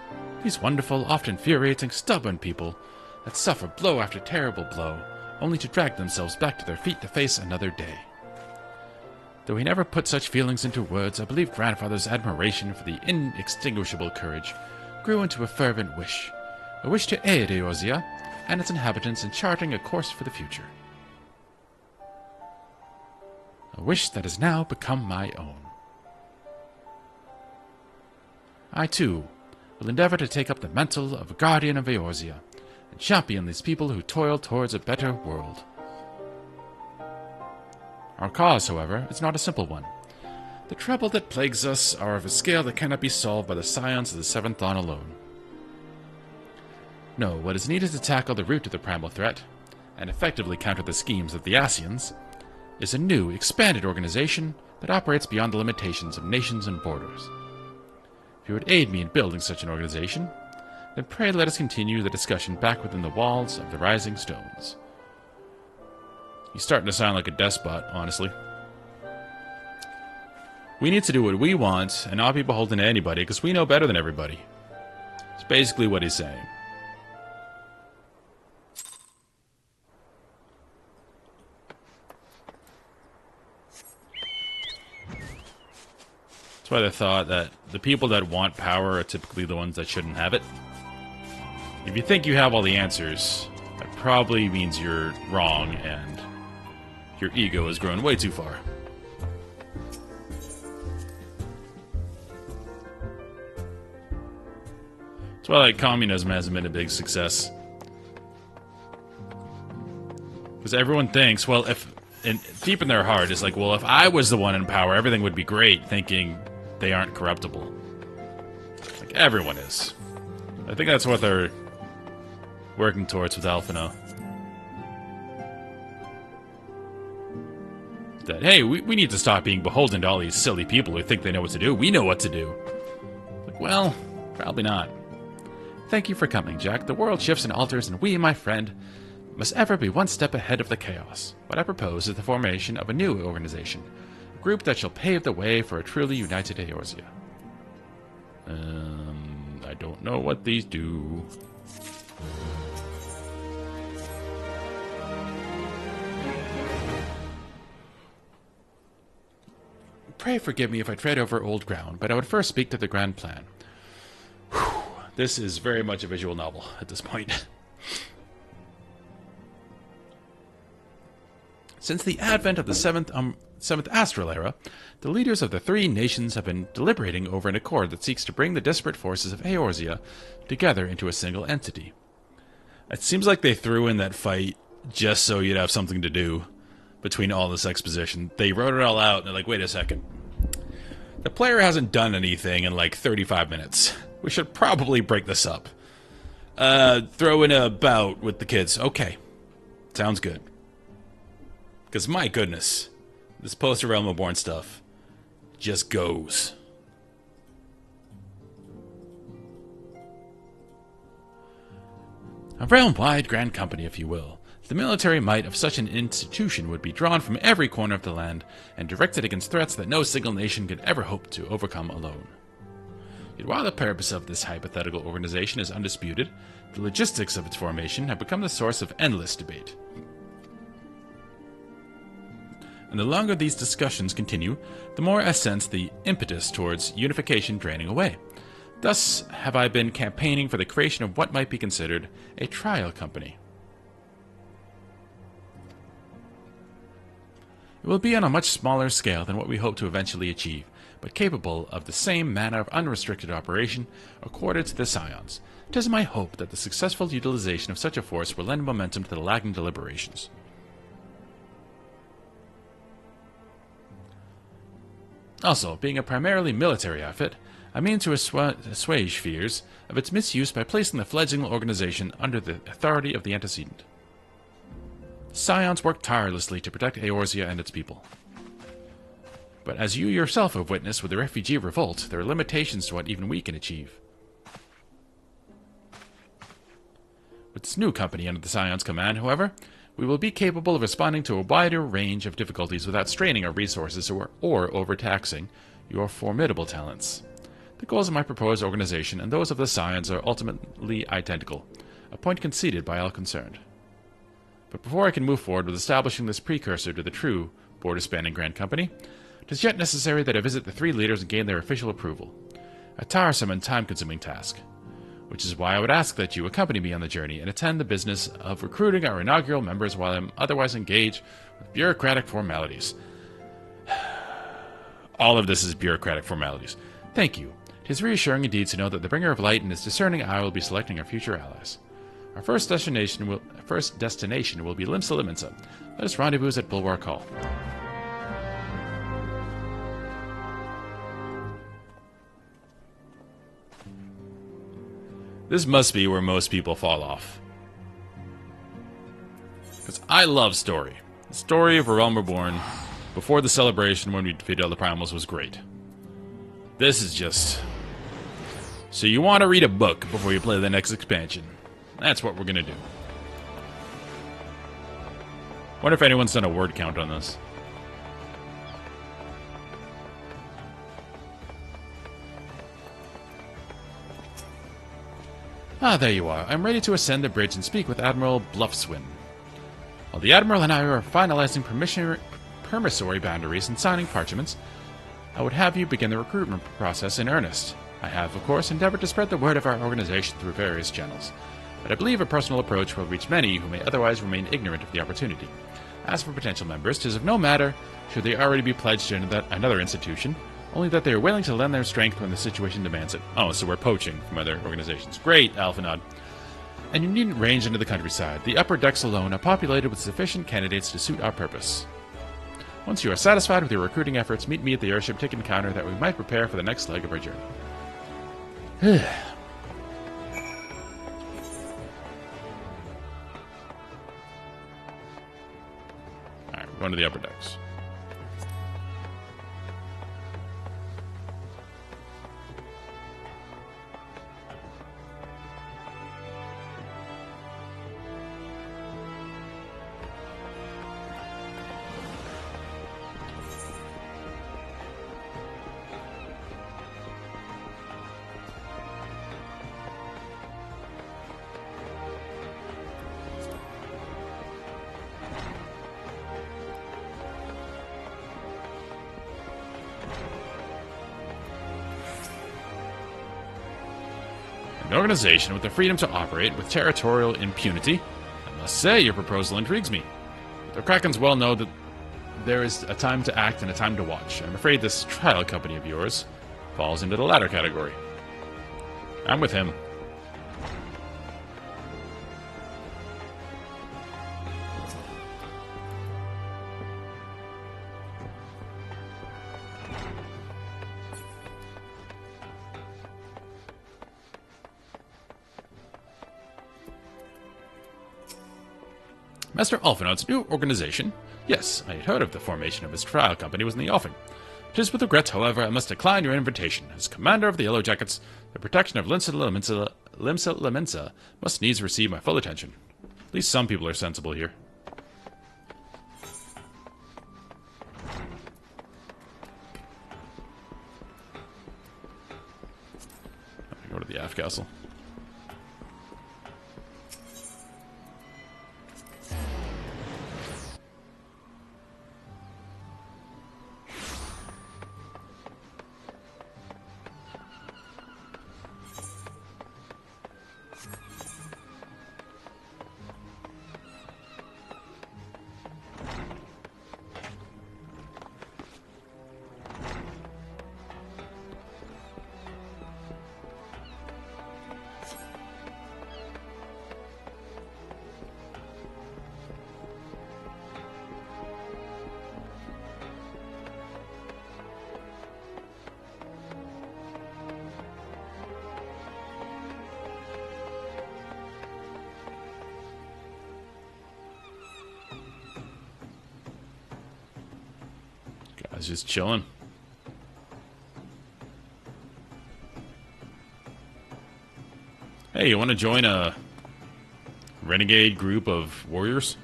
these wonderful, often infuriating, stubborn people, that suffer blow after terrible blow, only to drag themselves back to their feet to face another day. Though he never put such feelings into words, I believe Grandfather's admiration for the inextinguishable courage grew into a fervent wish, a wish to aid Eorzea and its inhabitants in charting a course for the future. A wish that has now become my own. I, too, will endeavor to take up the mantle of a guardian of Eorzea and champion these people who toil towards a better world. Our cause, however, is not a simple one. The trouble that plagues us are of a scale that cannot be solved by the scions of the Seventh Dawn alone. No, what is needed to tackle the root of the primal threat, and effectively counter the schemes of the Ascians, is a new, expanded organization that operates beyond the limitations of nations and borders. If you would aid me in building such an organization, then pray let us continue the discussion back within the walls of the Rising Stones. He's starting to sound like a despot, honestly. We need to do what we want and not be beholden to anybody because we know better than everybody. It's basically what he's saying. That's why they thought that the people that want power are typically the ones that shouldn't have it. If you think you have all the answers, that probably means you're wrong and your ego has grown way too far. That's why, like, communism hasn't been a big success. Because everyone thinks, well, if... And deep in their heart, it's like, well, if I was the one in power, everything would be great, thinking they aren't corruptible. Like, everyone is. I think that's what they're working towards with Alphina. That, hey, we need to stop being beholden to all these silly people who think they know what to do. We know what to do. Like, well, probably not. Thank you for coming, Jack. The world shifts and alters, and we, my friend, must ever be one step ahead of the chaos. What I propose is the formation of a new organization, a group that shall pave the way for a truly united Eorzea. I don't know what these do. Pray forgive me if I tread over old ground, but I would first speak to the grand plan. Whew. This is very much a visual novel at this point. Since the advent of the seventh astral era, the leaders of the three nations have been deliberating over an accord that seeks to bring the disparate forces of Eorzea together into a single entity. It seems like they threw in that fight just so you'd have something to do between all this exposition. They wrote it all out, and they're like, wait a second. The player hasn't done anything in like 35 minutes. We should probably break this up. Throw in a bout with the kids. Okay. Sounds good. Because my goodness, this post-Realm Reborn stuff just goes. A realm-wide grand company, if you will. The military might of such an institution would be drawn from every corner of the land and directed against threats that no single nation could ever hope to overcome alone. Yet while the purpose of this hypothetical organization is undisputed, the logistics of its formation have become the source of endless debate. And the longer these discussions continue, the more I sense the impetus towards unification draining away. Thus have I been campaigning for the creation of what might be considered a trial company. It will be on a much smaller scale than what we hope to eventually achieve, but capable of the same manner of unrestricted operation accorded to the Scions. It is my hope that the successful utilization of such a force will lend momentum to the lagging deliberations. Also, being a primarily military outfit, I mean to assuage fears of its misuse by placing the fledgling organization under the authority of the antecedent. Scions work tirelessly to protect Eorzea and its people. But as you yourself have witnessed with the refugee revolt, there are limitations to what even we can achieve. With this new company under the Scion's command, however, we will be capable of responding to a wider range of difficulties without straining our resources or overtaxing your formidable talents. The goals of my proposed organization and those of the Scions are ultimately identical, a point conceded by all concerned. But before I can move forward with establishing this precursor to the true border-spanning Grand Company, it is yet necessary that I visit the three leaders and gain their official approval. A tiresome and time-consuming task, which is why I would ask that you accompany me on the journey and attend the business of recruiting our inaugural members while I am otherwise engaged with bureaucratic formalities. All of this is bureaucratic formalities. Thank you. It is reassuring indeed to know that the Bringer of Light and his discerning eye will be selecting our future allies. Our first destination will be Limsa Liminsa. Let us rendezvous at Bulwark Hall. This must be where most people fall off. Because I love story. The story of A Realm Reborn before the celebration when we defeated all the Primals was great. This is just... So you want to read a book before you play the next expansion. That's what we're going to do. Wonder if anyone's done a word count on this. Ah, there you are. I'm ready to ascend the bridge and speak with Admiral Bluffswin. While the Admiral and I are finalizing permissory boundaries and signing parchments, I would have you begin the recruitment process in earnest. I have, of course, endeavored to spread the word of our organization through various channels, but I believe a personal approach will reach many who may otherwise remain ignorant of the opportunity. As for potential members, 'tis of no matter should they already be pledged to another institution, only that they are willing to lend their strength when the situation demands it. Oh, so we're poaching from other organizations. Great, Alphanod. And you needn't range into the countryside. The upper decks alone are populated with sufficient candidates to suit our purpose. Once you are satisfied with your recruiting efforts, meet me at the airship ticket counter that we might prepare for the next leg of our journey. Going to the upper decks. An organization with the freedom to operate with territorial impunity. I must say, your proposal intrigues me. The Krakens well know that there is a time to act and a time to watch. I'm afraid this trial company of yours falls into the latter category. I'm with him. Master Alphinaud's new organization? Yes, I had heard of the formation of his trial company was in the offing. It is with regret, however, I must decline your invitation. As commander of the Yellow Jackets, the protection of Limsa Lemensa must needs receive my full attention. At least some people are sensible here. Let me go to the Aft Castle. Guys just chilling. Hey, you want to join a renegade group of warriors?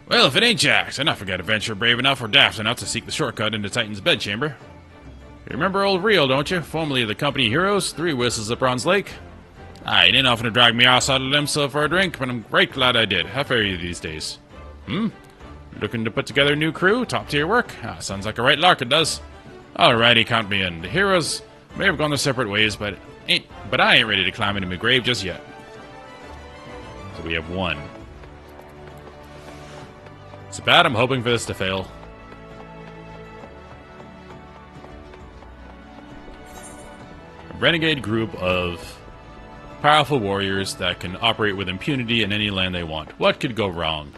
Well, if it ain't Jax, I not forget a venture brave enough or daft enough to seek the shortcut into Titan's bedchamber. You remember old Rio, don't you? Formerly of the company Heroes, 3 whistles at Bronze Lake. You didn't often to drag me outside of Limsa for a drink, but I'm right glad I did. How fare you these days? Looking to put together a new crew? Top-tier work? Sounds like a right lark, it does. Alrighty, count me in. The Heroes may have gone their separate ways, but I ain't ready to climb into my grave just yet. So we have 1. It's bad, I'm hoping for this to fail. A renegade group of powerful warriors that can operate with impunity in any land they want. What could go wrong?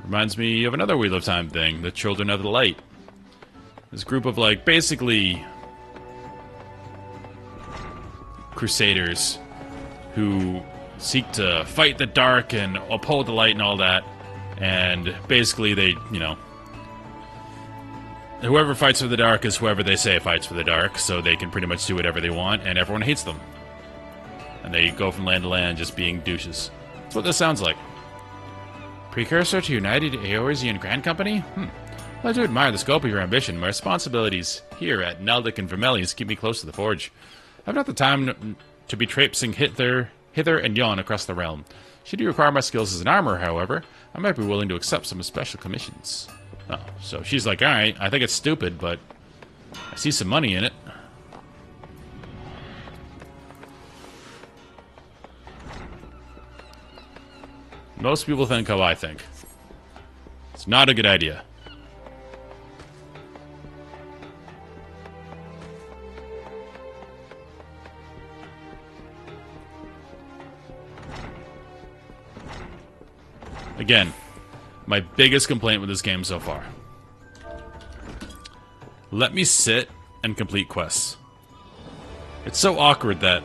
Reminds me of another Wheel of Time thing, the Children of the Light. This group of, like, basically crusaders who seek to fight the dark and uphold the light and all that. And basically they, you know, whoever fights for the dark is whoever they say fights for the dark, so they can pretty much do whatever they want, and everyone hates them. And they go from land to land just being douches. That's what this sounds like. Precursor to United Eorzean Grand Company? I do admire the scope of your ambition. My responsibilities here at Neldic and Vermelius keep me close to the Forge. I've not the time to be traipsing hither and yon across the realm. Should you require my skills as an armorer, however, I might be willing to accept some special commissions. Oh, so she's like, alright, I think it's stupid, but I see some money in it. Most people think how I think. It's not a good idea. Again, my biggest complaint with this game so far. Let me sit and complete quests. It's so awkward that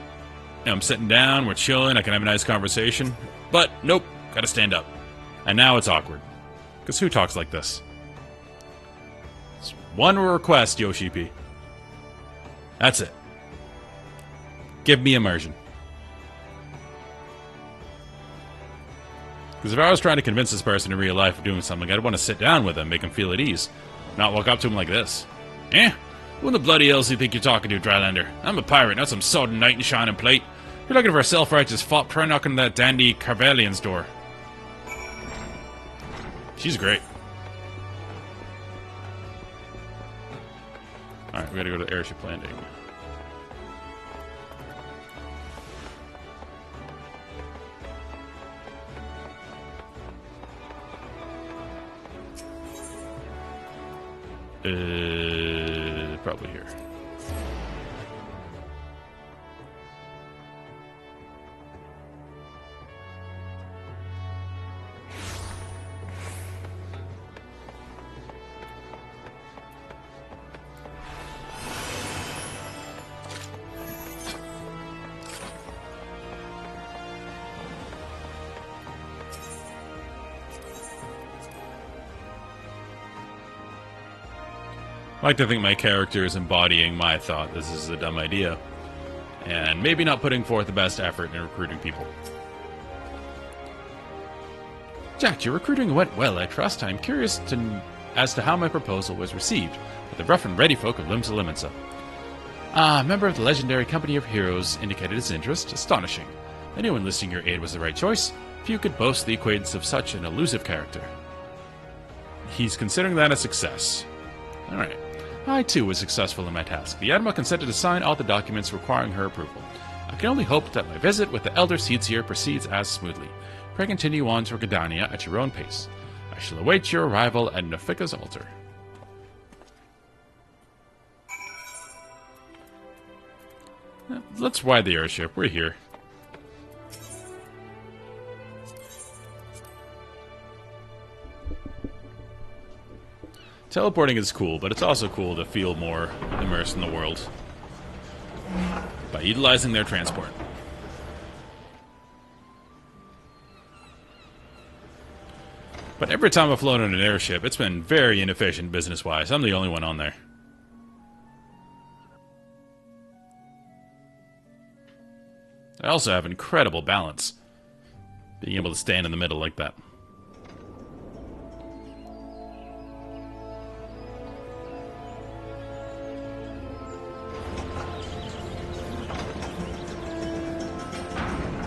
I'm sitting down, we're chilling, I can have a nice conversation, but nope, gotta stand up. And now it's awkward. Because who talks like this? It's one request, Yoshi P. That's it. Give me immersion. Because if I was trying to convince this person in real life of doing something, I'd want to sit down with them, make them feel at ease. Not walk up to them like this. Eh? Who in the bloody hell do you think you're talking to, Drylander? I'm a pirate, not some sodden knight in shining plate. You're looking for a self-righteous fop, try knocking on that dandy Carvalian's door. She's great. Alright, we gotta go to the airship landing. Probably here. I like to think my character is embodying my thought. This is a dumb idea. And maybe not putting forth the best effort in recruiting people. Jack, your recruiting went well, I trust. I'm curious as to how my proposal was received by the rough and ready folk of Limsa Limensa. A member of the legendary company of heroes indicated his interest. Astonishing. I knew enlisting your aid was the right choice. Few could boast the acquaintance of such an elusive character. He's considering that a success. Alright. I, too, was successful in my task. The Admiral consented to sign all the documents requiring her approval. I can only hope that my visit with the Elder Seedseer proceeds as smoothly. Pray continue on to Gridania at your own pace. I shall await your arrival at Nafika's altar. Let's ride the airship. We're here. Teleporting is cool, but it's also cool to feel more immersed in the world by utilizing their transport. But every time I've flown on an airship, it's been very inefficient business-wise. I'm the only one on there. I also have incredible balance, being able to stand in the middle like that.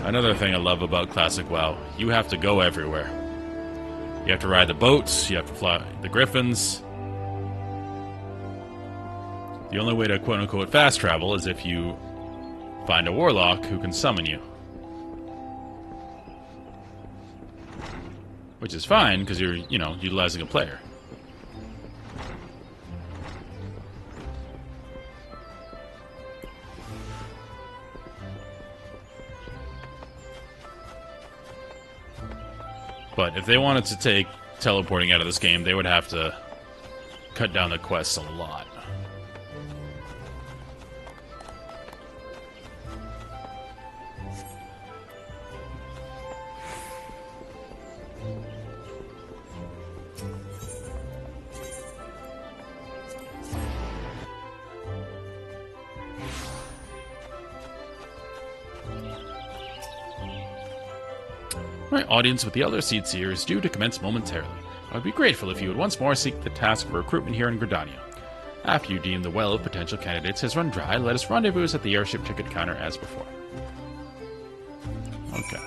Another thing I love about Classic WoW, you have to go everywhere. You have to ride the boats, you have to fly the griffins. The only way to quote-unquote fast travel is if you find a warlock who can summon you. Which is fine, because you're, utilizing a player. But if they wanted to take teleporting out of this game, they would have to cut down the quests a lot. My audience with the Elder Seedseer is due to commence momentarily. I would be grateful if you would once more seek the task of recruitment here in Gridania. After you deem the well of potential candidates has run dry, let us rendezvous at the airship ticket counter as before. Okay.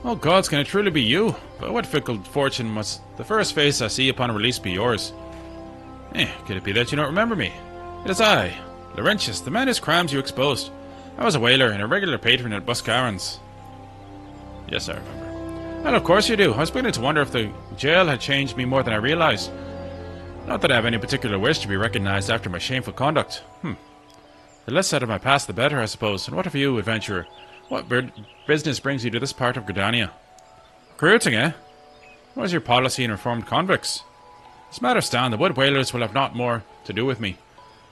Oh gods, can it truly be you? By what fickle fortune must the first face I see upon release be yours? Could it be that you don't remember me? It is I, Laurentius, the man whose crimes you exposed. I was a whaler and a regular patron at Buscaron's. Yes, I remember. And of course you do. I was beginning to wonder if the jail had changed me more than I realized. Not that I have any particular wish to be recognized after my shameful conduct. The less said of my past, the better, I suppose. And what of you, adventurer? What business brings you to this part of Gridania? Recruiting, eh? What is your policy in reformed convicts? This matter stand, the Wood Whalers will have naught more to do with me.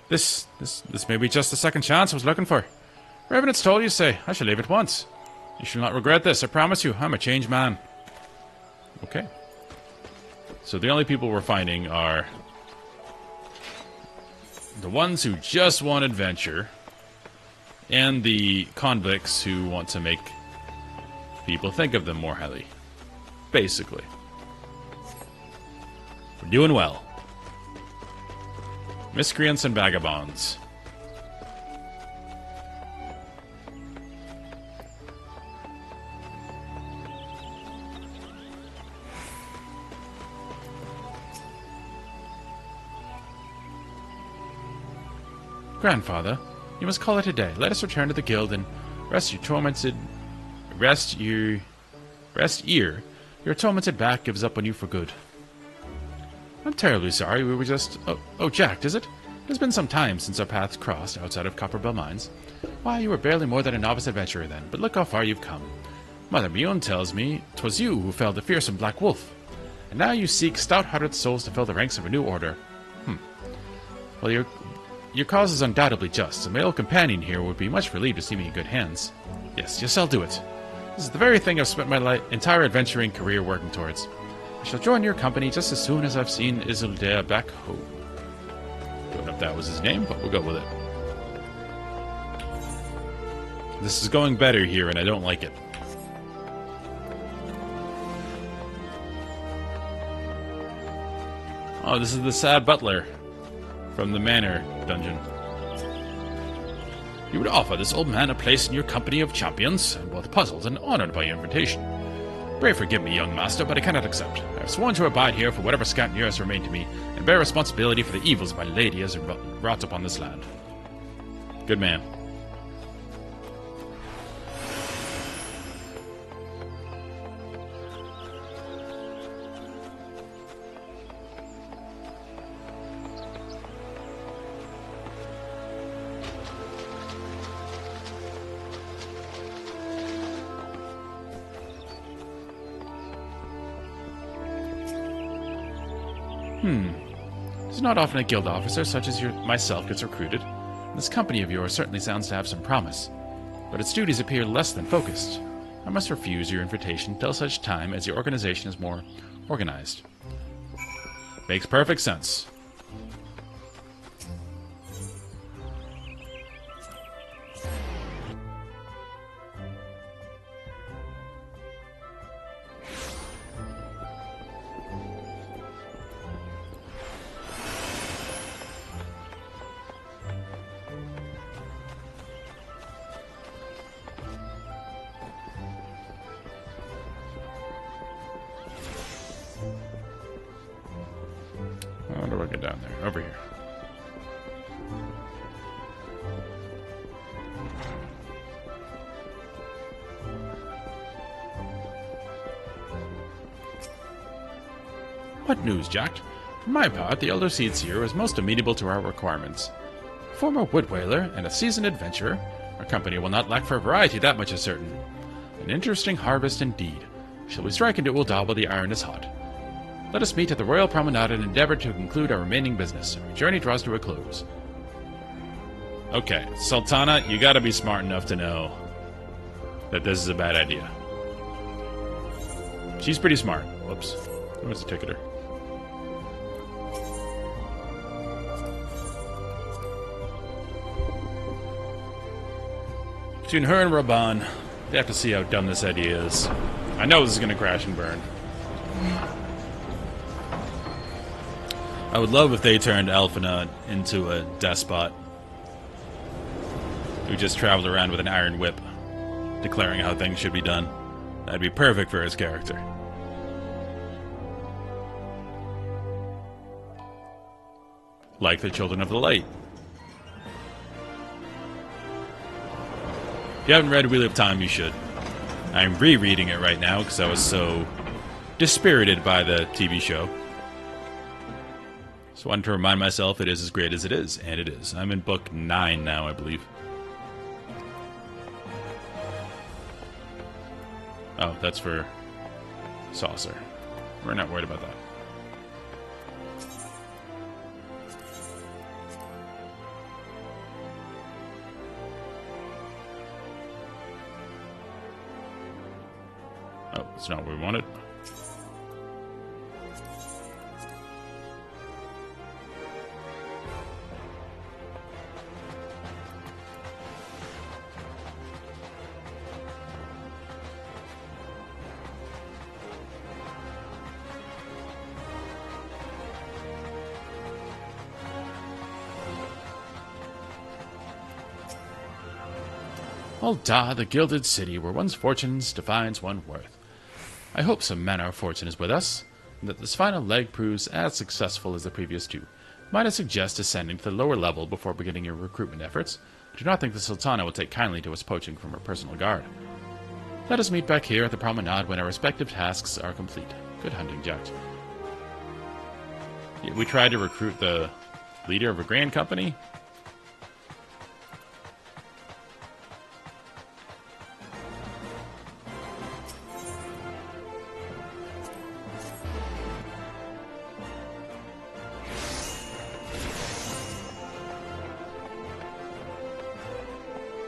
This may be just the second chance I was looking for. Revenant's told you, say. I shall leave at once. You shall not regret this, I promise you. I'm a changed man. Okay. So the only people we're finding are the ones who just want adventure and the convicts who want to make people think of them more highly. Basically. We're doing well. Miscreants and vagabonds. Grandfather, you must call it a day. Let us return to the guild and rest your tormented back gives up on you for good. I'm terribly sorry, we were just... Oh, Jack, is it? It has been some time since our paths crossed outside of Copperbell Mines. Why, you were barely more than a novice adventurer then, but look how far you've come. Mother Mune tells me 'twas you who felled the fearsome Black Wolf. And now you seek stout-hearted souls to fill the ranks of a new order. Well, your cause is undoubtedly just, and my old companion here would be much relieved to see me in good hands. Yes, I'll do it. This is the very thing I've spent my entire adventuring career working towards. I shall join your company just as soon as I've seen Isildur back home. Don't know if that was his name, but we'll go with it. This is going better here, and I don't like it. Oh, this is the sad butler from the manor dungeon. You would offer this old man a place in your company of champions. I'm both puzzled and honored by your invitation. Pray forgive me, young master, but I cannot accept. I have sworn to abide here for whatever scant years remain to me, and bear responsibility for the evils my lady has wrought upon this land. Good man. It's not often a guild officer such as myself gets recruited. This company of yours certainly sounds to have some promise, but its duties appear less than focused. I must refuse your invitation till such time as your organization is more organized. Makes perfect sense. How do I get down there? Over here. What news, Jack? For my part, the Elder Seedseer is most amenable to our requirements. A former wood whaler and a seasoned adventurer, our company will not lack for variety, that much is certain. An interesting harvest indeed. Shall we strike into Ul'dah while the iron is hot? Let us meet at the Royal Promenade and endeavor to conclude our remaining business. Our journey draws to a close. Okay, Sultana, you gotta be smart enough to know that this is a bad idea. She's pretty smart. Whoops. Where's the ticketer? Between her and Raban, they have to see how dumb this idea is. I know this is gonna crash and burn. I would love if they turned Alphina into a despot who just traveled around with an iron whip, declaring how things should be done. That'd be perfect for his character. Like the Children of the Light. If you haven't read Wheel of Time, you should. I'm rereading it right now because I was so dispirited by the TV show. Just wanted to remind myself it is as great as it is, and it is. I'm in book 9 now, I believe. Oh, that's for Saucer. We're not worried about that. Oh, that's not what we wanted. Ul'dah, the gilded city, where one's fortunes defines one's worth. I hope some manner of fortune is with us, and that this final leg proves as successful as the previous two. Might I suggest ascending to the lower level before beginning your recruitment efforts? I do not think the Sultana will take kindly to us poaching from her personal guard. Let us meet back here at the promenade when our respective tasks are complete. Good hunting, Jack. Yeah, we tried to recruit the leader of a grand company.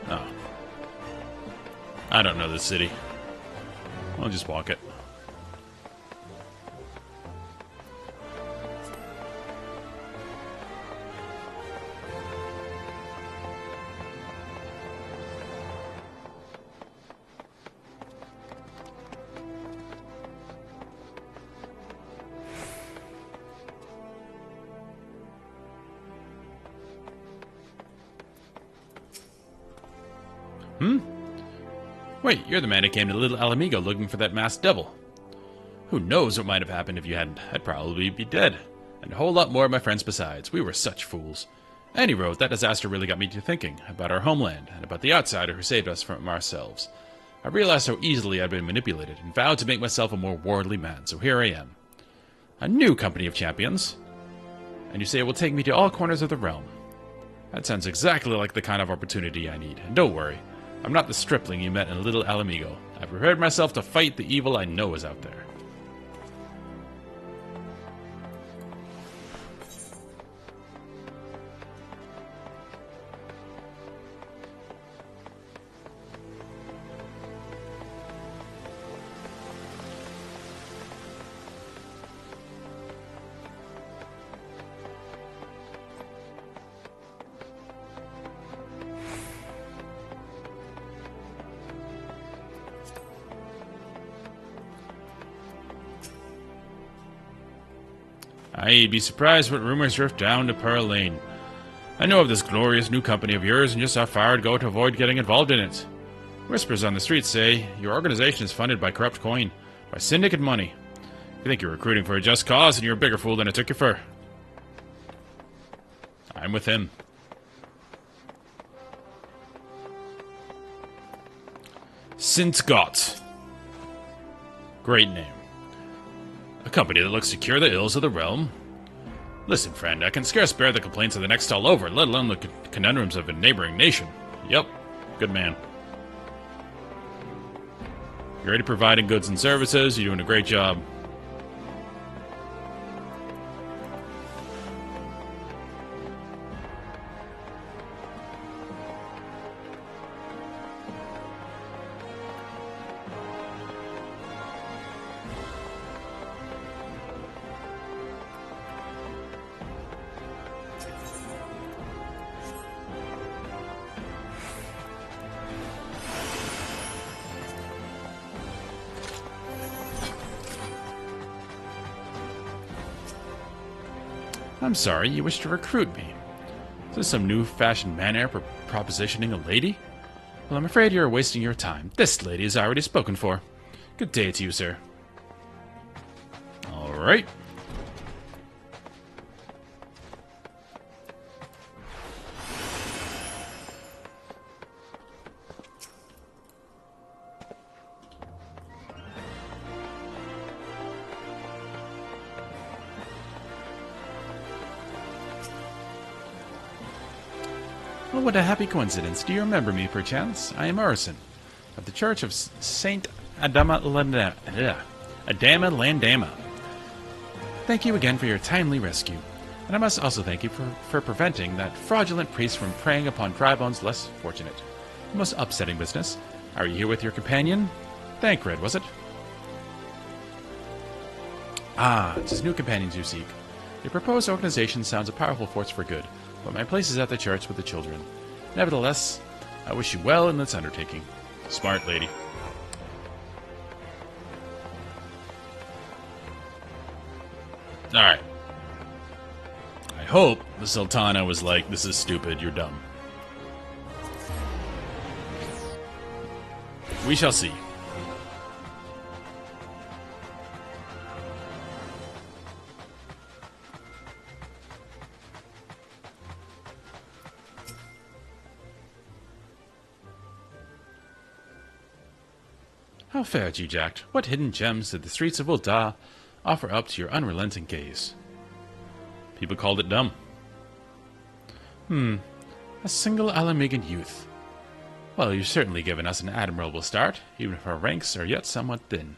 Oh. I don't know this city. I'll just walk it. Wait, you're the man who came to Little Alamigo looking for that masked devil. Who knows what might have happened if you hadn't? I'd probably be dead. And a whole lot more of my friends besides. We were such fools. Any road, that disaster really got me to thinking about our homeland and about the outsider who saved us from ourselves. I realized how easily I'd been manipulated and vowed to make myself a more worldly man, so here I am. A new company of champions. And you say it will take me to all corners of the realm. That sounds exactly like the kind of opportunity I need. And don't worry, I'm not the stripling you met in Little Alamigo. I've prepared myself to fight the evil I know is out there. I'd be surprised what rumors drift down to Pearl Lane. I know of this glorious new company of yours and just how far I'd go to avoid getting involved in it. Whispers on the streets say your organization is funded by corrupt coin, by syndicate money. If you think you're recruiting for a just cause, and you're a bigger fool than I took you for. I'm with him. Sintgot. Great name. A company that looks to cure the ills of the realm. Listen, friend, I can scarce bear the complaints of the next all over, let alone the conundrums of a neighboring nation. Yep, good man. You're already providing goods and services, you're doing a great job. I'm sorry, you wish to recruit me. Is this some new-fashioned manner for propositioning a lady? Well, I'm afraid you're wasting your time. This lady is already spoken for. Good day to you, sir. Alright. Oh, what a happy coincidence. Do you remember me, perchance? I am Urson, of the Church of Saint Adama Landama. Thank you again for your timely rescue. And I must also thank you for preventing that fraudulent priest from preying upon dry bones less fortunate. A most upsetting business. Are you here with your companion? Thancred, was it? Ah, it's his new companions you seek. Your proposed organization sounds a powerful force for good, but my place is at the church with the children. Nevertheless, I wish you well in this undertaking. Smart lady. Alright. I hope the Sultana was like, this is stupid, you're dumb. We shall see. How fared you, Jack? What hidden gems did the streets of Ul'dah offer up to your unrelenting gaze? People called it dumb. A single Alamigan youth. Well, you've certainly given us an admirable start, even if our ranks are yet somewhat thin.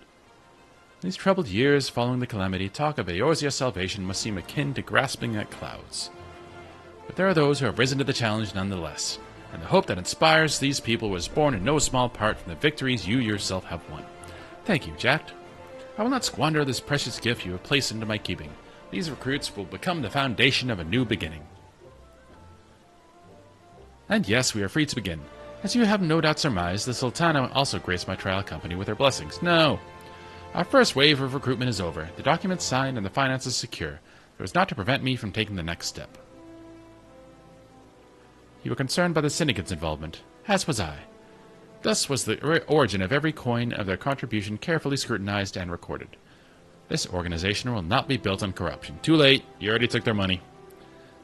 These troubled years following the calamity, talk of Eorzea's salvation must seem akin to grasping at clouds. But there are those who have risen to the challenge nonetheless, and the hope that inspires these people was born in no small part from the victories you yourself have won. Thank you, Jack. I will not squander this precious gift you have placed into my keeping. These recruits will become the foundation of a new beginning. And yes, we are free to begin. As you have no doubt surmised, the Sultana also graced my trial company with her blessings. No! Our first wave of recruitment is over, the documents signed and the finances secure. It was not to prevent me from taking the next step. You were concerned by the syndicate's involvement, as was I. Thus was the origin of every coin of their contribution carefully scrutinized and recorded. This organization will not be built on corruption. Too late, you already took their money.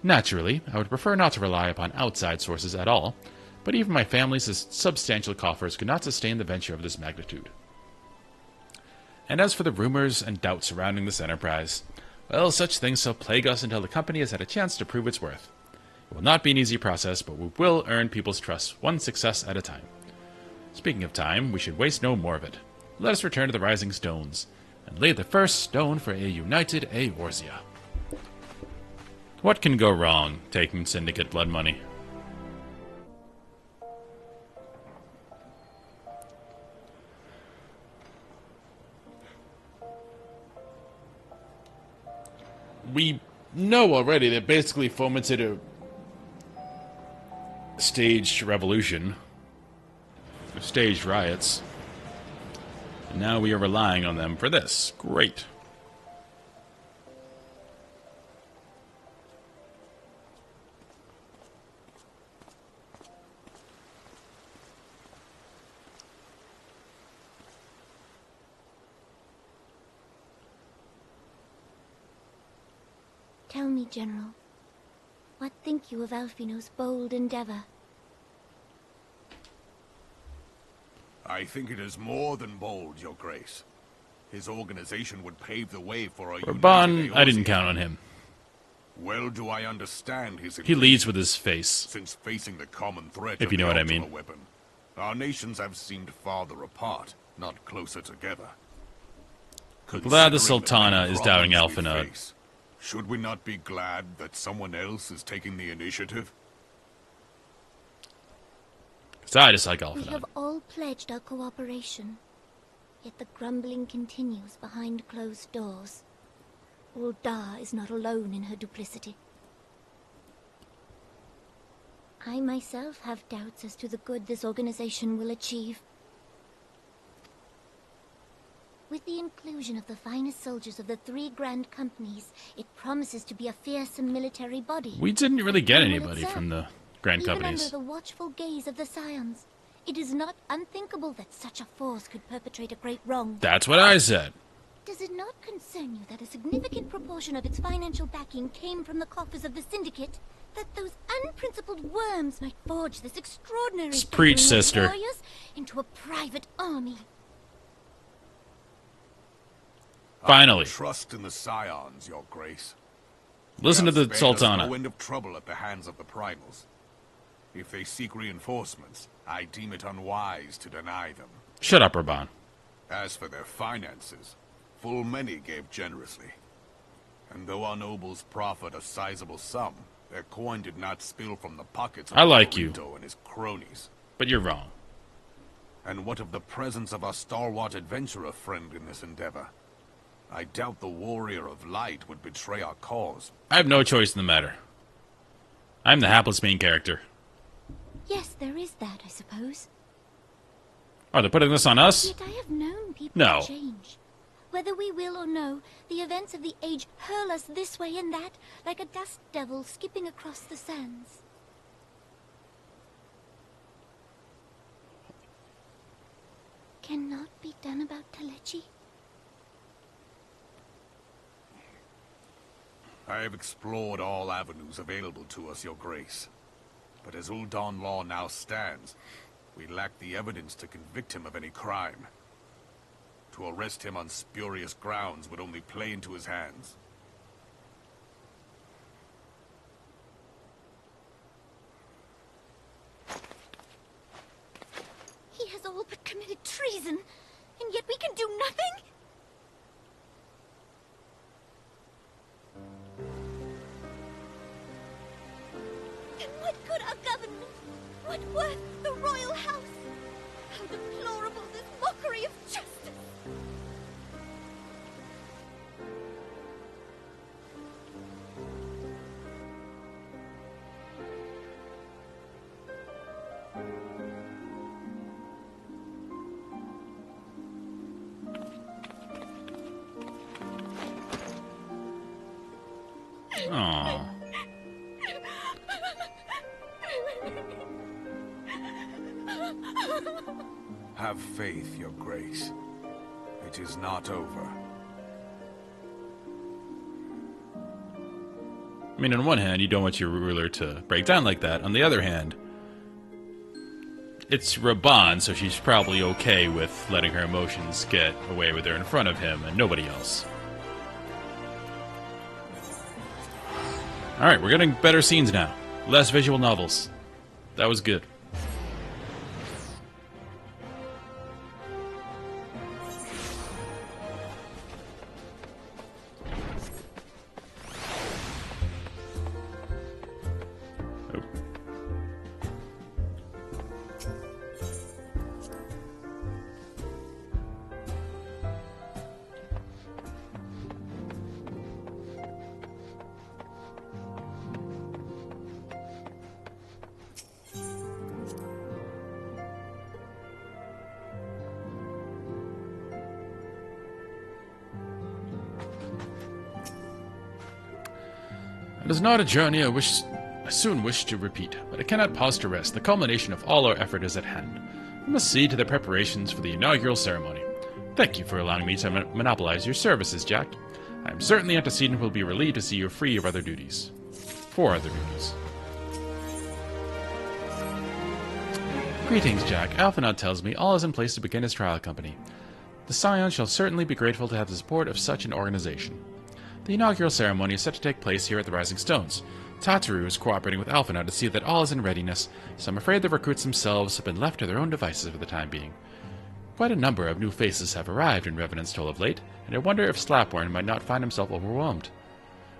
Naturally, I would prefer not to rely upon outside sources at all, but even my family's substantial coffers could not sustain the venture of this magnitude. And as for the rumors and doubts surrounding this enterprise, well, such things shall plague us until the company has had a chance to prove its worth. It will not be an easy process, but we will earn people's trust, one success at a time. Speaking of time, we should waste no more of it. Let us return to the Rising Stones, and lay the first stone for a united Eorzea. What can go wrong taking Syndicate blood money? We know already that basically fomented a staged revolution, staged riots, and now we are relying on them for this. Great. Tell me, General, what think you of Alfino's bold endeavor? I think it is more than bold, Your Grace. His organization would pave the way for a Raban, I didn't count on him. Well do I understand his He leads with his face. Since facing the common threat if you know what I mean. Weapon, our nations have seemed farther apart, not closer together. I'm glad the Sultana is doubting Alphinaud. Should we not be glad that someone else is taking the initiative? Because I dislike Alphinaud. We have all pledged our cooperation, yet the grumbling continues behind closed doors. Ul'dah is not alone in her duplicity. I myself have doubts as to the good this organization will achieve. With the inclusion of the finest soldiers of the 3 grand companies, it promises to be a fearsome military body. We didn't really get anybody from the grand Even companies. under the watchful gaze of the Scions, it is not unthinkable that such a force could perpetrate a great wrong. That's what I said. Does it not concern you that a significant proportion of its financial backing came from the coffers of the Syndicate? That those unprincipled worms might forge this extraordinary Preach, gathering of sister. warriors into a private army? Finally. Trust in the Scions, Your Grace. Listen to the Spared us Sultana. no end of trouble at the hands of the primals. If they seek reinforcements, I deem it unwise to deny them. Shut up, Raban. As for their finances, full many gave generously. And though our nobles proffered a sizable sum, their coin did not spill from the pockets of I like you. Naruto and his cronies. But you're wrong. And what of the presence of our stalwart adventurer friend in this endeavor? I doubt the warrior of light would betray our cause. I have no choice in the matter. I'm the hapless main character. Yes, there is that, I suppose. Oh, they're putting this on us? Yet I have known people No. change. Whether we will or no, the events of the age hurl us this way and that, like a dust devil skipping across the sands. Cannot be done about Kalechi? I have explored all avenues available to us, Your Grace. But as Ul'Dan law now stands, we lack the evidence to convict him of any crime. To arrest him on spurious grounds would only play into his hands. He has all but committed treason, and yet we can do nothing? Then what good our government? What worth the royal house? How deplorable this mockery of justice! Aww. Have faith, Your Grace. It is not over. I mean, on one hand, you don't want your ruler to break down like that. On the other hand, it's Raban, so she's probably okay with letting her emotions get away with her in front of him and nobody else. Alright, we're getting better scenes now. Less visual novels. That was good. Oh. It is not a journey I soon wish to repeat, but I cannot pause to rest. The culmination of all our effort is at hand. We must see to the preparations for the inaugural ceremony. Thank you for allowing me to monopolize your services, Jack. I am certain the antecedent will be relieved to see you free of other duties. For other duties. Greetings, Jack. Alphinaud tells me all is in place to begin his trial company. The Scions shall certainly be grateful to have the support of such an organization. The inaugural ceremony is set to take place here at the Rising Stones. Tataru is cooperating with Alphinaud to see that all is in readiness, so I'm afraid the recruits themselves have been left to their own devices for the time being. Quite a number of new faces have arrived in Revenant's Toll of late, and I wonder if Slapworn might not find himself overwhelmed.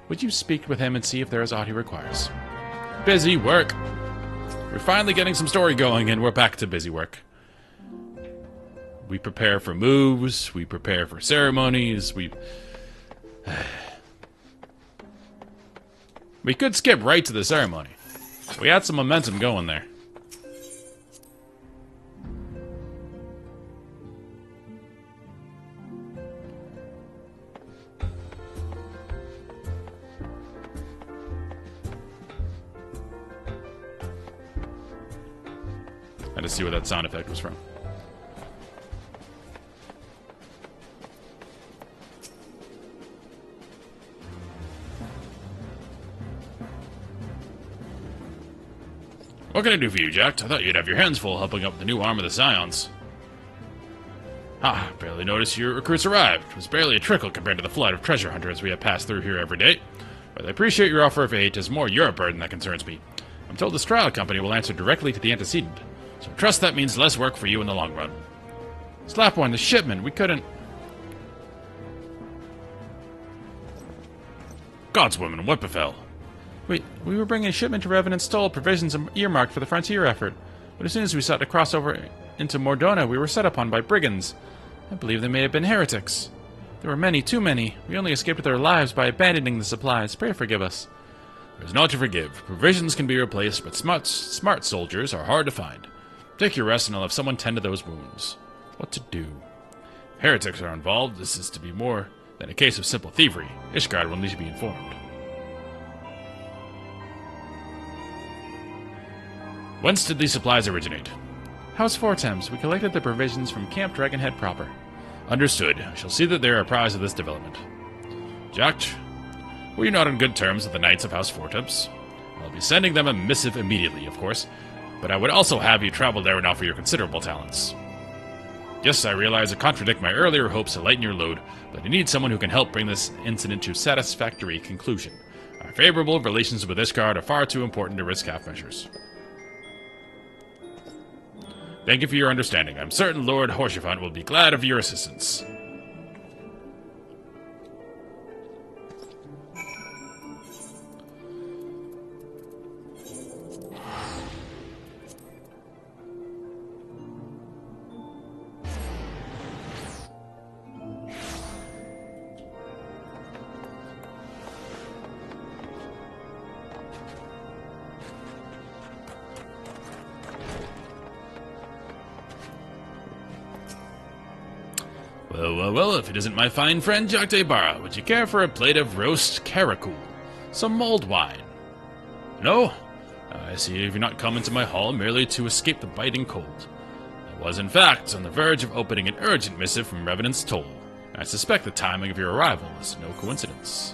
Would you speak with him and see if there is aught he requires? Busy work! We're finally getting some story going, and we're back to busy work. We prepare for moves, we prepare for ceremonies, we could skip right to the ceremony. We had some momentum going there. I had to see where that sound effect was from. What can I do for you, Jack? I thought you'd have your hands full helping up the new arm of the Scions. Ah, barely noticed your recruits arrived. It was barely a trickle compared to the flood of treasure hunters we have passed through here every day. But I appreciate your offer of aid. It is more your burden that concerns me. I'm told the Strahd Company will answer directly to the antecedent, so I trust that means less work for you in the long run. Slapworn, the shipment, we couldn't... Godswoman, what befell? We were bringing a shipment to Revenant's Toll, provisions earmarked for the frontier effort. But as soon as we sought to cross over into Mordona, we were set upon by brigands. I believe they may have been heretics. There were many, too many. We only escaped with our lives by abandoning the supplies. Pray forgive us. There's naught to forgive. Provisions can be replaced, but smart soldiers are hard to find. Take your rest and I'll have someone tend to those wounds. What to do? If heretics are involved, this is to be more than a case of simple thievery. Ishgard will need to be informed. Whence did these supplies originate? House Fortem's. We collected the provisions from Camp Dragonhead proper. Understood. I shall see that they are apprised of this development. Jack, were you not on good terms with the Knights of House Fortem's? I'll be sending them a missive immediately, of course, but I would also have you travel there and offer your considerable talents. Yes, I realize I contradict my earlier hopes to lighten your load, but I need someone who can help bring this incident to a satisfactory conclusion. Our favorable relations with Ishgard are far too important to risk half measures. Thank you for your understanding. I'm certain Lord Horsefant will be glad of your assistance. Well, if it isn't my fine friend Jack Barra, would you care for a plate of roast caracul? Some mulled wine? No? I see you've not come into my hall merely to escape the biting cold. I was, in fact, on the verge of opening an urgent missive from Revenant's Toll. I suspect the timing of your arrival is no coincidence.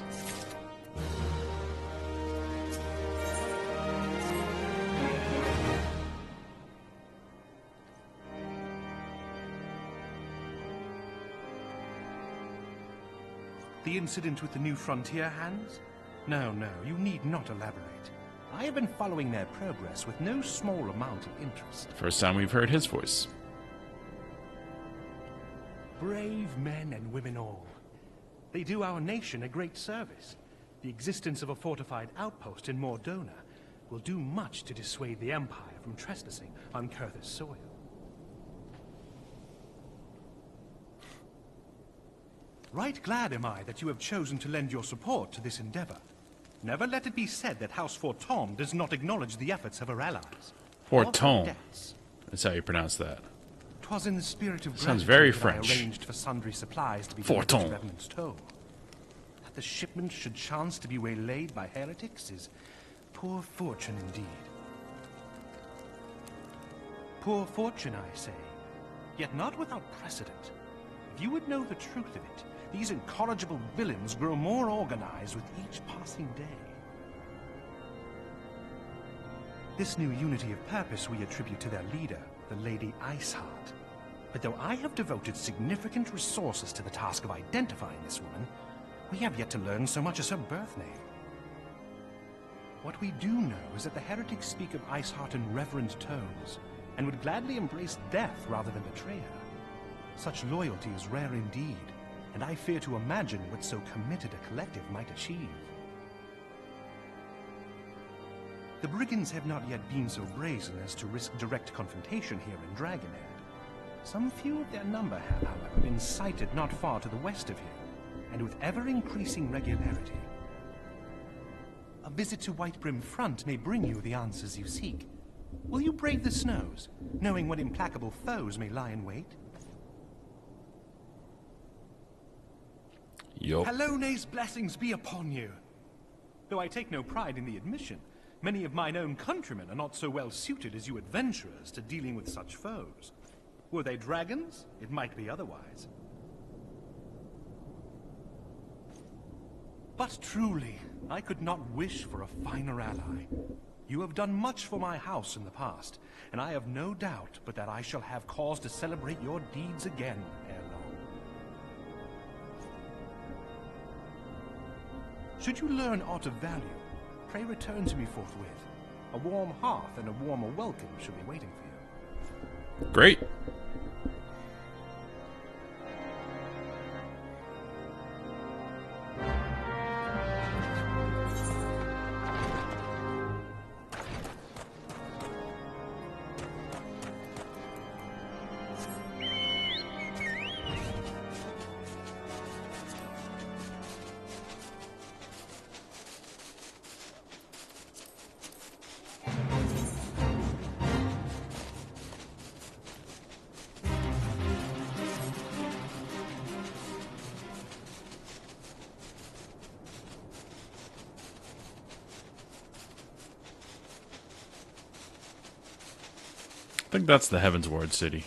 The incident with the new frontier hands? No, you need not elaborate. I have been following their progress with no small amount of interest. First time we've heard his voice. Brave men and women all. They do our nation a great service. The existence of a fortified outpost in Mordona will do much to dissuade the Empire from trespassing on Kurth's soil. Right glad am I that you have chosen to lend your support to this endeavor. Never let it be said that House Fortom does not acknowledge the efforts of her allies. Fortom. That's how you pronounce that. 'Twas in the spirit of sounds very that French. I arranged for sundry supplies to be delivered to Revenant's Toll. That the shipment should chance to be waylaid by heretics is poor fortune indeed. Poor fortune, I say, yet not without precedent. If you would know the truth of it, these incorrigible villains grow more organized with each passing day. This new unity of purpose we attribute to their leader, the Lady Iceheart. But though I have devoted significant resources to the task of identifying this woman, we have yet to learn so much as her birth name. What we do know is that the heretics speak of Iceheart in reverent tones, and would gladly embrace death rather than betray her. Such loyalty is rare indeed, and I fear to imagine what so committed a collective might achieve. The brigands have not yet been so brazen as to risk direct confrontation here in Dragonhead. Some few of their number have, however, been sighted not far to the west of here, and with ever-increasing regularity. A visit to Whitebrim Front may bring you the answers you seek. Will you brave the snows, knowing what implacable foes may lie in wait? Yup. Halone's blessings be upon you. Though I take no pride in the admission, many of mine own countrymen are not so well suited as you adventurers to dealing with such foes. Were they dragons, it might be otherwise. But truly, I could not wish for a finer ally. You have done much for my house in the past, and I have no doubt but that I shall have cause to celebrate your deeds again ere long. Should you learn aught of value, pray return to me forthwith. A warm hearth and a warmer welcome should be waiting for you. Great. I think that's the Heaven's Ward City.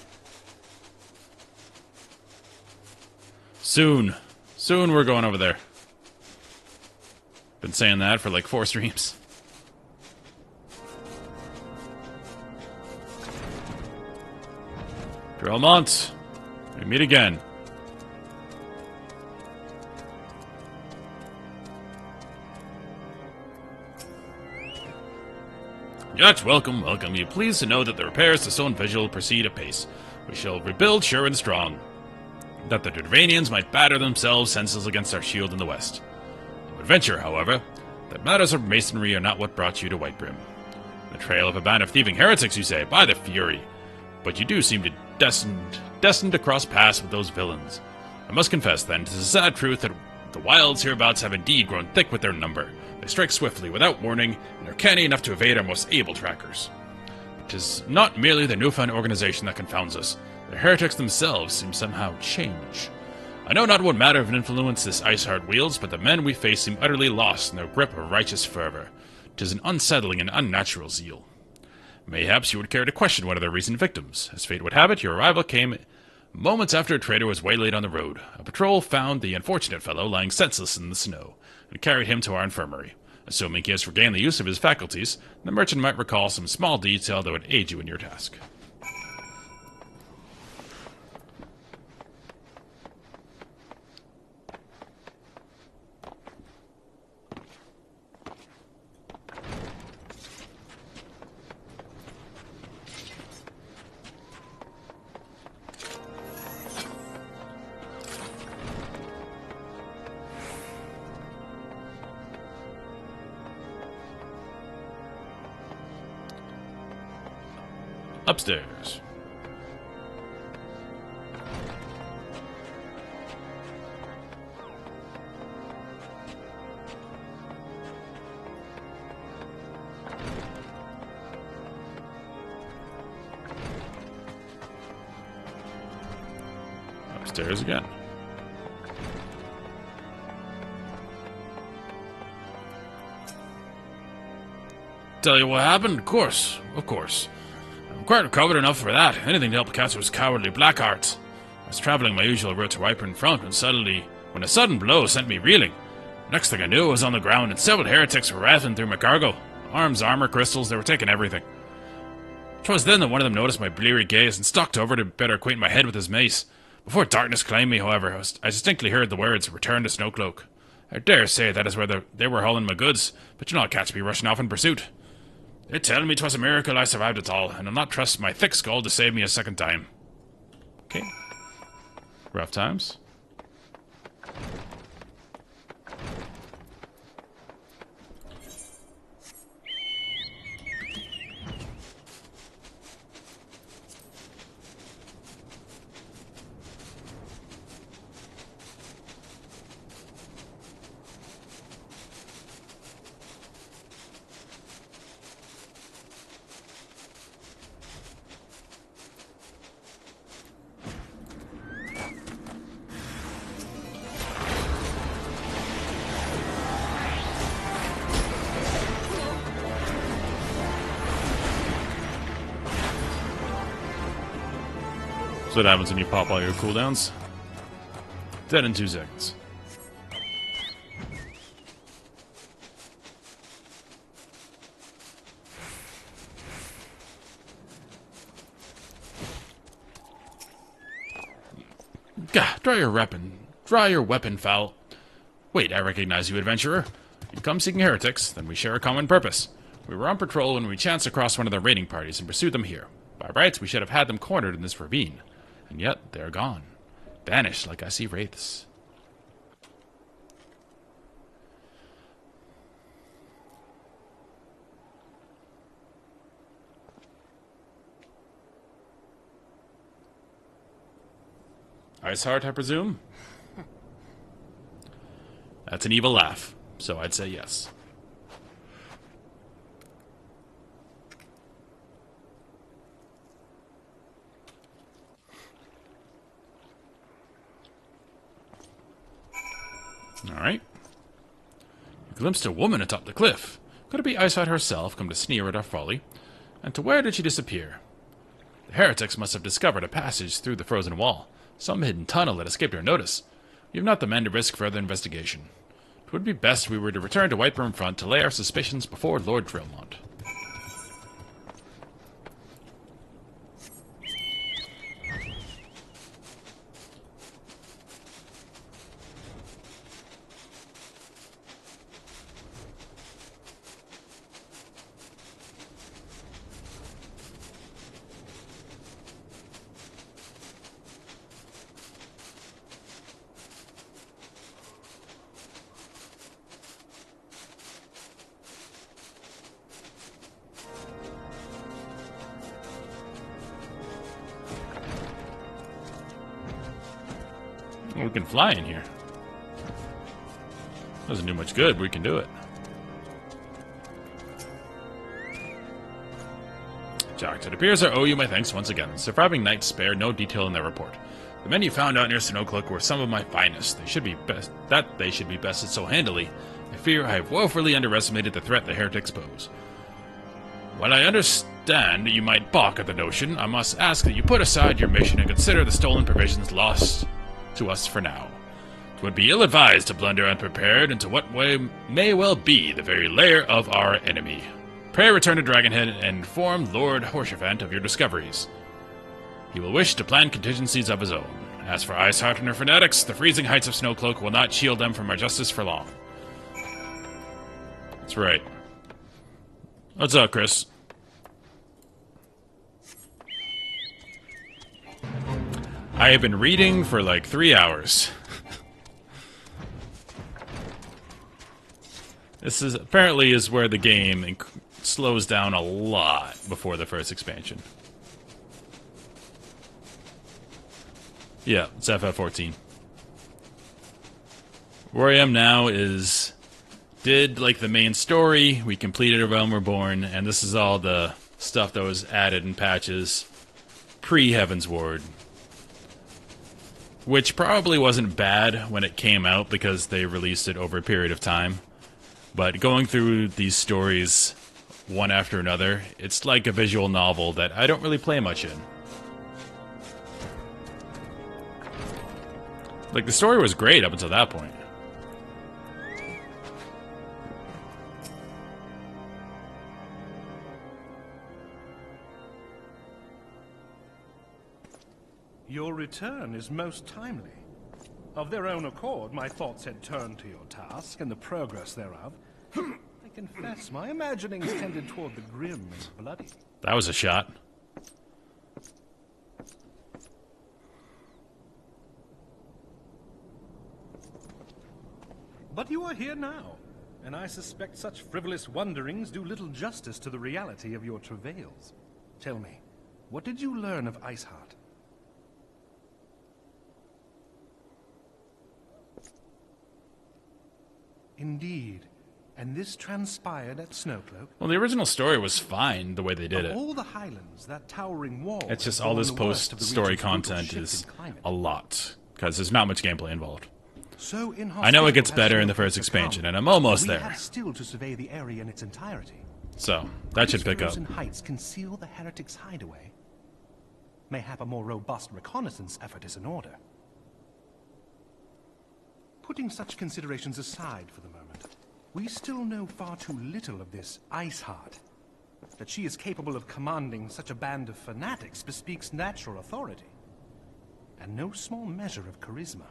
Soon. Soon we're going over there. Been saying that for like 4 streams. Drellmont, we meet again. Yet, welcome, welcome. Be pleased to know that the repairs to Stone Vigil proceed apace. We shall rebuild sure and strong. That the Durvanians might batter themselves senseless against our shield in the west. I would venture, however, that matters of masonry are not what brought you to Whitebrim. The trail of a band of thieving heretics, you say, by the fury. But you do seem to destined to cross paths with those villains. I must confess, then, 'tis a sad truth that the wilds hereabouts have indeed grown thick with their number. They strike swiftly, without warning, and are canny enough to evade our most able trackers. But 'tis not merely the newfound organization that confounds us. The heretics themselves seem somehow changed. I know not what matter of influence this Iceheart wields, but the men we face seem utterly lost in their grip of righteous fervor. 'Tis an unsettling and unnatural zeal. Mayhaps you would care to question one of their recent victims. As fate would have it, your arrival came moments after a trader was waylaid on the road. A patrol found the unfortunate fellow lying senseless in the snow, and carried him to our infirmary. Assuming he has regained the use of his faculties, the merchant might recall some small detail that would aid you in your task. Upstairs. Upstairs again. Tell you what happened? Of course. I'm quite recovered enough for that. Anything to help catch those cowardly blackhearts. I was traveling my usual route to Whitebrim front when a sudden blow sent me reeling. Next thing I knew, I was on the ground and several heretics were rattling through my cargo. Arms, armor, crystals, they were taking everything. 'Twas then that one of them noticed my bleary gaze and stalked over to better acquaint my head with his mace. Before darkness claimed me, however, I distinctly heard the words, "Return to Snowcloak." I dare say that is where they were hauling my goods, but you'll not catch me rushing off in pursuit. They tell me 'twas a miracle I survived it all, and I'll not trust my thick skull to save me a second time. Okay. Rough times. So what happens when you pop all your cooldowns? Dead in 2 seconds. Gah, draw your weapon, foul. Wait, I recognize you, adventurer. You come seeking heretics, then we share a common purpose. We were on patrol when we chanced across one of the raiding parties and pursued them here. By rights, we should have had them cornered in this ravine. And yet, they're gone. Vanished like I see wraiths. Iceheart, I presume? That's an evil laugh, so I'd say yes. Alright. You glimpsed a woman atop the cliff. Could it be Iceheart herself, come to sneer at our folly? And to where did she disappear? The heretics must have discovered a passage through the frozen wall. Some hidden tunnel that escaped our notice. We have not the men to risk further investigation. It would be best we were to return to Whiteburn Front to lay our suspicions before Lord Drillmont. We can fly in here. Doesn't do much good, but we can do it. Jack, it appears I owe you my thanks once again. The surviving knights spared no detail in their report. The men you found out near Snowcloak were some of my finest. They should be bested so handily. I fear I have woefully underestimated the threat the heretics pose. While I understand that you might balk at the notion, I must ask that you put aside your mission and consider the stolen provisions lost to us for now. It would be ill-advised to blunder unprepared into what may well be the very lair of our enemy. Pray return to Dragonhead and inform Lord Horshaphant of your discoveries. He will wish to plan contingencies of his own. As for Iceheart and her fanatics, the freezing heights of Snowcloak will not shield them from our justice for long. That's right. What's up, Chris? I have been reading for like 3 hours. This is apparently is where the game slows down a lot before the first expansion. Yeah, it's FF14. Where I am now is did like the main story, we completed A Realm Reborn, and this is all the stuff that was added in patches pre-Heavensward. Which probably wasn't bad when it came out because they released it over a period of time. But going through these stories one after another, it's like a visual novel that I don't really play much in. Like, the story was great up until that point. Your return is most timely. Of their own accord, my thoughts had turned to your task and the progress thereof. I confess, my imaginings tended toward the grim and bloody. That was a shot. But you are here now, and I suspect such frivolous wonderings do little justice to the reality of your travails. Tell me, what did you learn of Iceheart? Indeed. And this transpired at Snowcloak? Well, the original story was fine the way they did it. All the highlands, that towering wall. It's just all this post-story content is a lot, because there's not much gameplay involved. So I know it gets better in the first expansion, and I'm almost there. We have still to survey the area in its entirety. So, that should pick up. Frozen Heights conceal the heretics' hideaway. Mayhap a more robust reconnaissance effort is in order. Putting such considerations aside for the moment, we still know far too little of this Iceheart. That she is capable of commanding such a band of fanatics bespeaks natural authority, and no small measure of charisma.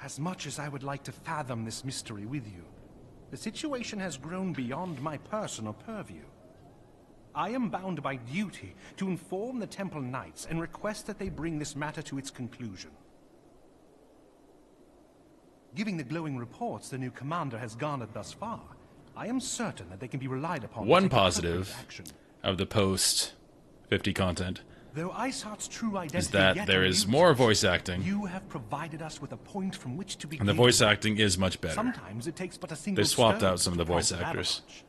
As much as I would like to fathom this mystery with you, The situation has grown beyond my personal purview. I am bound by duty to inform the Temple Knights and request that they bring this matter to its conclusion. Given the glowing reports the new commander has garnered thus far, I am certain that they can be relied upon. One positive of the post-50 content Though Iceheart's true identity is that there is more voice acting, you have provided us with a point from which to begin. and the voice acting is much better. Sometimes it takes but a single They swapped stone out some of the to voice cross an actors. avalanche.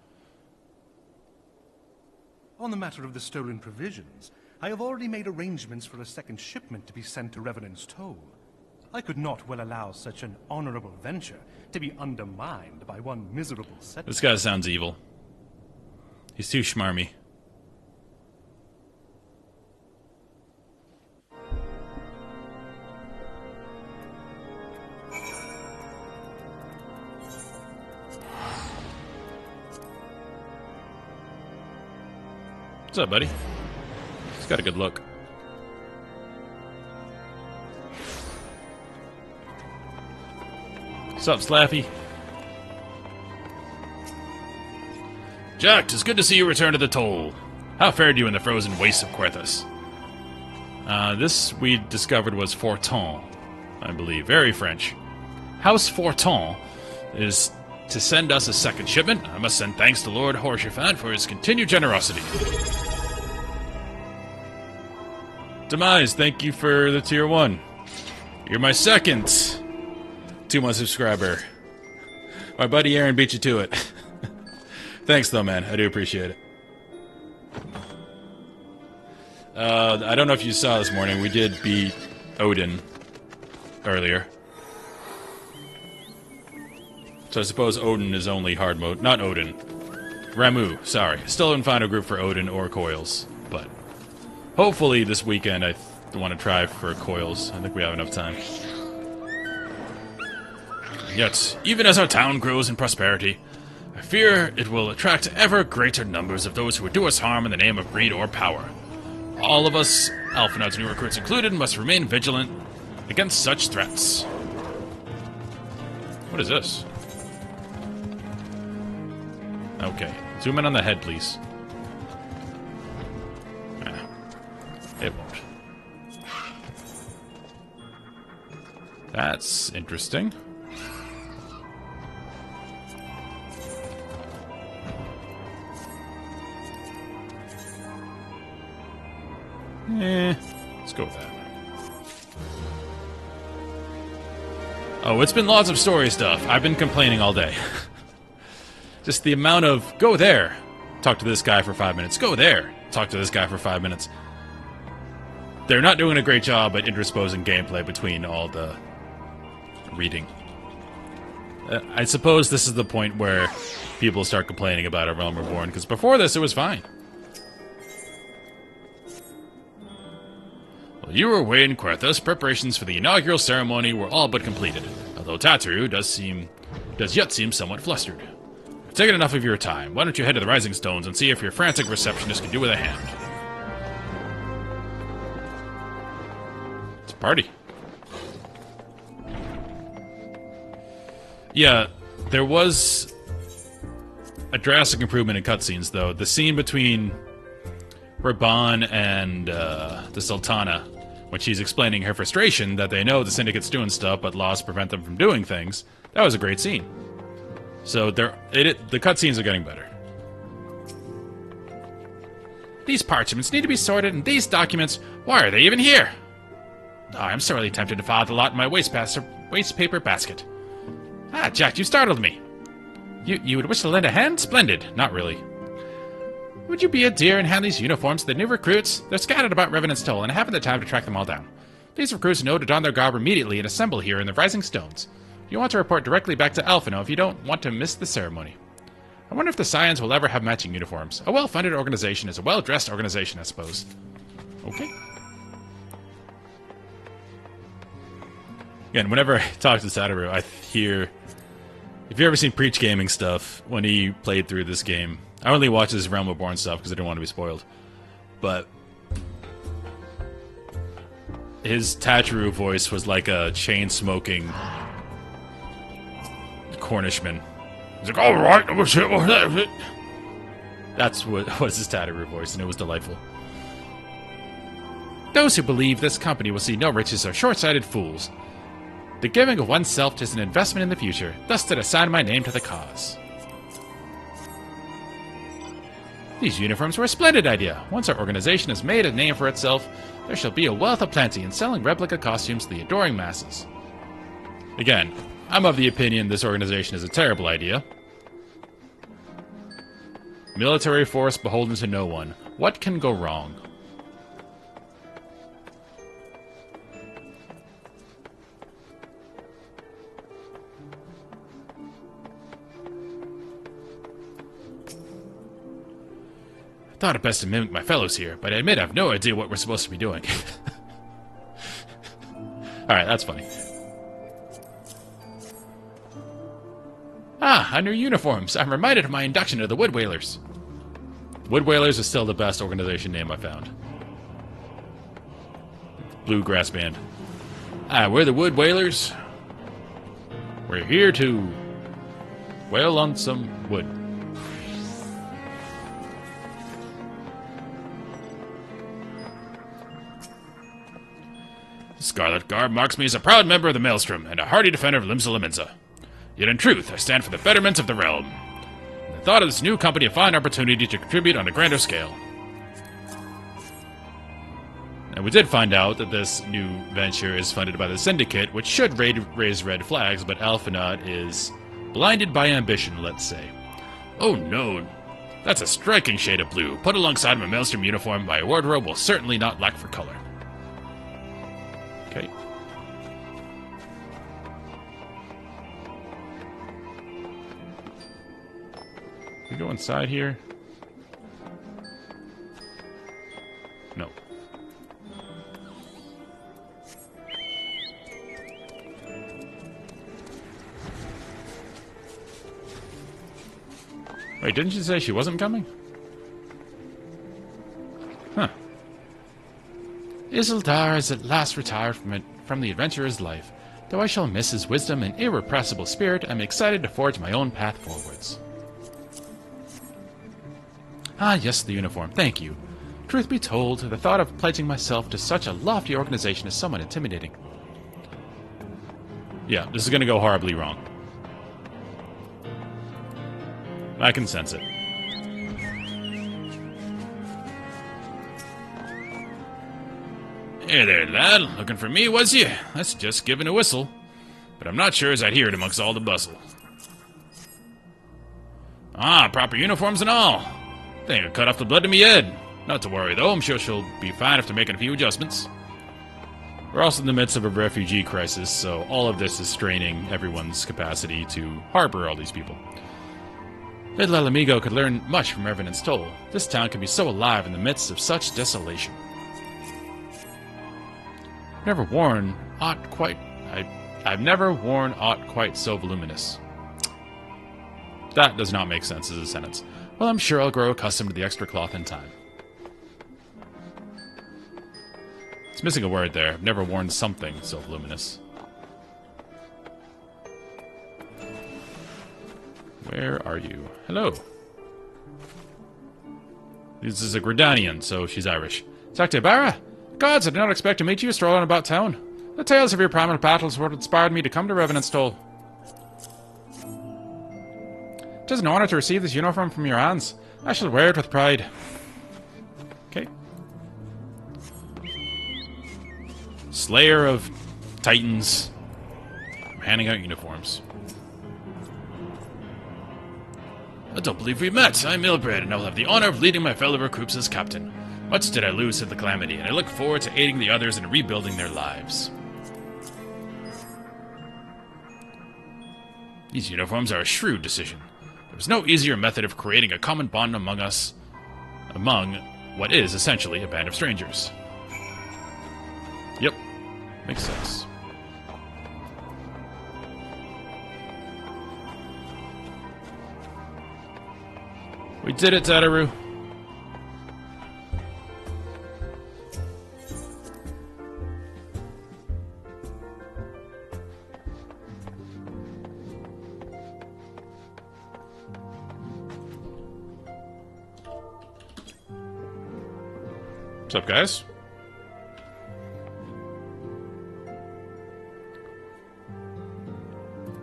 On the matter of the stolen provisions, I have already made arrangements for a second shipment to be sent to Revenant's Toll. I could not well allow such an honorable venture to be undermined by one miserable setback. This guy sounds evil. He's too schmarmy. What's up, buddy? He's got a good look. What's up, Slappy? Jack, it's good to see you return to the toll. How fared you in the frozen wastes of Querthus? This we discovered was Forton, I believe. Very French. House Forton is to send us a second shipment. I must send thanks to Lord Horshaphant for his continued generosity. Demise, thank you for the tier 1. You're my second 2-month subscriber. My buddy Aaron beat you to it. Thanks, though, man. I do appreciate it. I don't know if you saw this morning. We did beat Odin earlier. So I suppose Odin is only hard mode. Not Odin. Ramu, sorry. Still haven't found a group for Odin or Coils. But hopefully this weekend I want to try for Coils. I think we have enough time. Yet, even as our town grows in prosperity, I fear it will attract ever greater numbers of those who would do us harm in the name of greed or power. All of us, Alphanauts new recruits included, must remain vigilant against such threats. What is this? Okay, zoom in on the head, please. It won't. That's interesting. Let's go with that. Oh, it's been lots of story stuff. I've been complaining all day. Just the amount of, go there, talk to this guy for 5 minutes, go there, talk to this guy for 5 minutes. They're not doing a great job at intersposing gameplay between all the reading. I suppose this is the point where people start complaining about A Realm Reborn, because before this it was fine. While you were away in Querthus, preparations for the inaugural ceremony were all but completed, although Tataru does yet seem somewhat flustered. I've taken enough of your time. Why don't you head to the Rising Stones and see if your frantic receptionist can do with a hand? It's a party. Yeah, there was a drastic improvement in cutscenes, though. The scene between Raban and the Sultana, when she's explaining her frustration that they know the Syndicate's doing stuff, but laws prevent them from doing things, that was a great scene. So the cutscenes are getting better. These parchments need to be sorted, and these documents, why are they even here? Oh, I'm sorely tempted to file the lot in my waste paper basket. Ah, Jack, you startled me. You would wish to lend a hand? Splendid. Not really. Would you be a dear and hand these uniforms to the new recruits? They're scattered about Revenant's Toll, and I haven't the time to track them all down. These recruits know to don their garb immediately and assemble here in the Rising Stones. You want to report directly back to Alphino if you don't want to miss the ceremony. I wonder if the Scions will ever have matching uniforms. A well-funded organization is a well-dressed organization, I suppose. Okay. Again, whenever I talk to Satoru, I hear... If you've ever seen Preach Gaming stuff, when he played through this game... I only watched his Realm Reborn stuff because I didn't want to be spoiled. But... his Tataru voice was like a chain-smoking... Cornishman. He's like, all right, I'm gonna say what that is. That's what was his Tatteru voice, and it was delightful. Those who believe this company will see no riches are short-sighted fools. The giving of oneself is an investment in the future. Thus did I sign my name to the cause. These uniforms were a splendid idea. Once our organization has made a name for itself, there shall be a wealth of plenty in selling replica costumes to the adoring masses. Again, I'm of the opinion this organization is a terrible idea. Military force beholden to no one. What can go wrong? I thought it best to mimic my fellows here, but I admit I have no idea what we're supposed to be doing. Alright, that's funny. Ah, our new uniforms. I'm reminded of my induction to the Wood Whalers. Wood Whalers is still the best organization name I found. Bluegrass band. Ah, we're the Wood Whalers. We're here to wail on some wood. The scarlet garb marks me as a proud member of the Maelstrom and a hardy defender of Limsa Lominsa. Yet in truth, I stand for the betterment of the realm. And the thought of this new company a fine opportunity to contribute on a grander scale. And we did find out that this new venture is funded by the Syndicate, which should raise red flags, but Alphanut is blinded by ambition, let's say. Oh no, that's a striking shade of blue. Put alongside my Maelstrom uniform, my wardrobe will certainly not lack for color. Okay. We go inside here? No. Wait, didn't she say she wasn't coming? Huh. Isildar is at last retired from the adventurer's life. Though I shall miss his wisdom and irrepressible spirit, I'm excited to forge my own path forwards. Ah, yes, the uniform. Thank you. Truth be told, the thought of pledging myself to such a lofty organization is somewhat intimidating. Yeah, this is going to go horribly wrong. I can sense it. Hey there, lad. Looking for me, was you? That's just giving a whistle. But I'm not sure as I'd hear it amongst all the bustle. Ah, proper uniforms and all. Think I cut off the blood to me head. Not to worry, though. I'm sure she'll be fine after making a few adjustments. We're also in the midst of a refugee crisis, so all of this is straining everyone's capacity to harbor all these people. Little El Amigo could learn much from Revenant's Toll. This town can be so alive in the midst of such desolation. I've never worn aught quite so voluminous. That does not make sense as a sentence. Well, I'm sure I'll grow accustomed to the extra cloth in time. It's missing a word there. I've never worn something so voluminous. Where are you? Hello. This is a Gridanian, so she's Irish. Sakte Gods, I did not expect to meet you strolling about town. The tales of your prominent battles were what inspired me to come to Revenant's Toll. It is an honor to receive this uniform from your hands. I shall wear it with pride. Okay. Slayer of Titans. I'm handing out uniforms. I don't believe we've met. I'm Ilbred, and I will have the honor of leading my fellow recruits as captain. Much did I lose to the Calamity, and I look forward to aiding the others in rebuilding their lives. These uniforms are a shrewd decision. There was no easier method of creating a common bond among what is essentially a band of strangers. Yep, makes sense. We did it, Tataru. What's up, guys?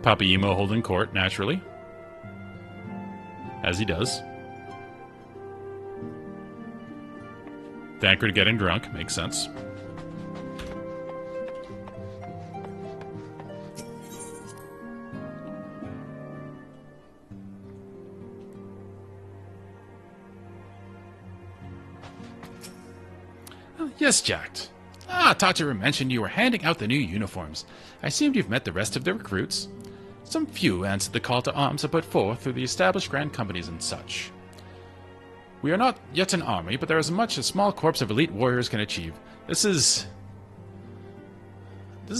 Papa Emo holding court, naturally. As he does. Thancred getting drunk, makes sense. Oh, yes, Jack. Tataru mentioned you were handing out the new uniforms. I assumed you've met the rest of the recruits. Some few answered the call to arms put forth through the established grand companies and such. We are not yet an army, but there is much a small corps of elite warriors can achieve. This has